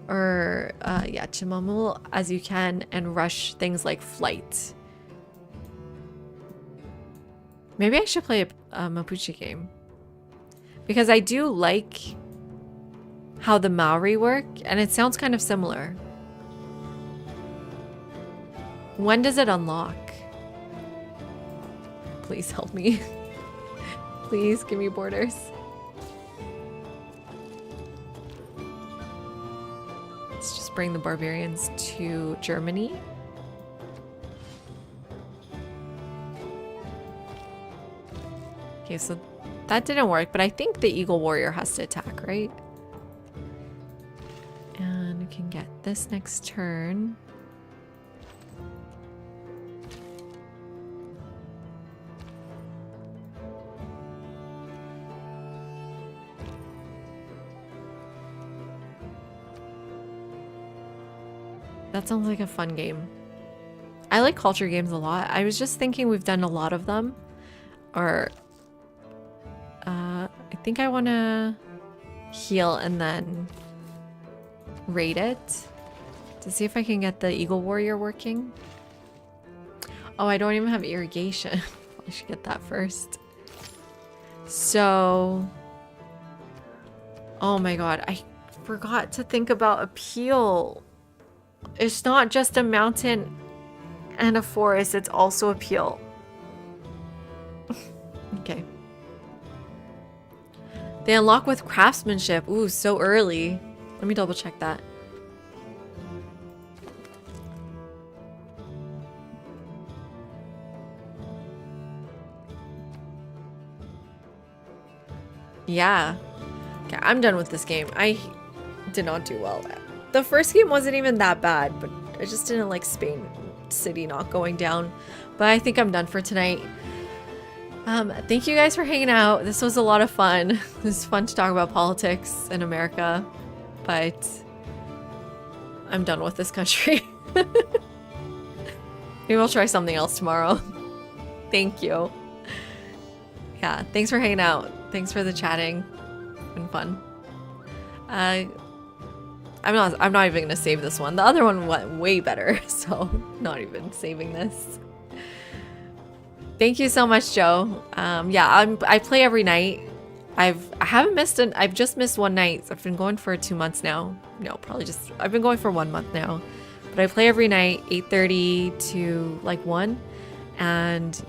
Or, yeah, Chimamul as you can and rush things like flight. Maybe I should play a Mapuche game. Because I do like how the Maori work, and it sounds kind of similar. When does it unlock? Please help me. Please give me borders. Let's just bring the barbarians to Germany. Okay, so that didn't work, but I think the Eagle Warrior has to attack, right? And we can get this next turn. That sounds like a fun game. I like culture games a lot. I was just thinking we've done a lot of them. Or I think I want to heal and then raid it to see if I can get the Eagle Warrior working. Oh, I don't even have irrigation. I should get that first. So, oh my god, I forgot to think about appeal. It's not just a mountain and a forest, it's also appeal. Okay. They unlock with craftsmanship. Ooh, so early. Let me double check that. Yeah. Okay, I'm done with this game. I did not do well. The first game wasn't even that bad, but I just didn't like Spain City not going down. But I think I'm done for tonight. Thank you guys for hanging out. This was a lot of fun. It was fun to talk about politics in America, but I'm done with this country. Maybe we'll try something else tomorrow. Thank you. Yeah, thanks for hanging out. Thanks for the chatting. It's been fun. I'm not even gonna save this one. The other one went way better, so not even saving this. Thank you so much, Joe. Yeah, I play every night. I've just missed one night. I've been going for 2 months now. No, I've been going for 1 month now. But I play every night, 8:30 to like 1. And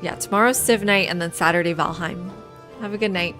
yeah, tomorrow's Civ night and then Saturday Valheim. Have a good night.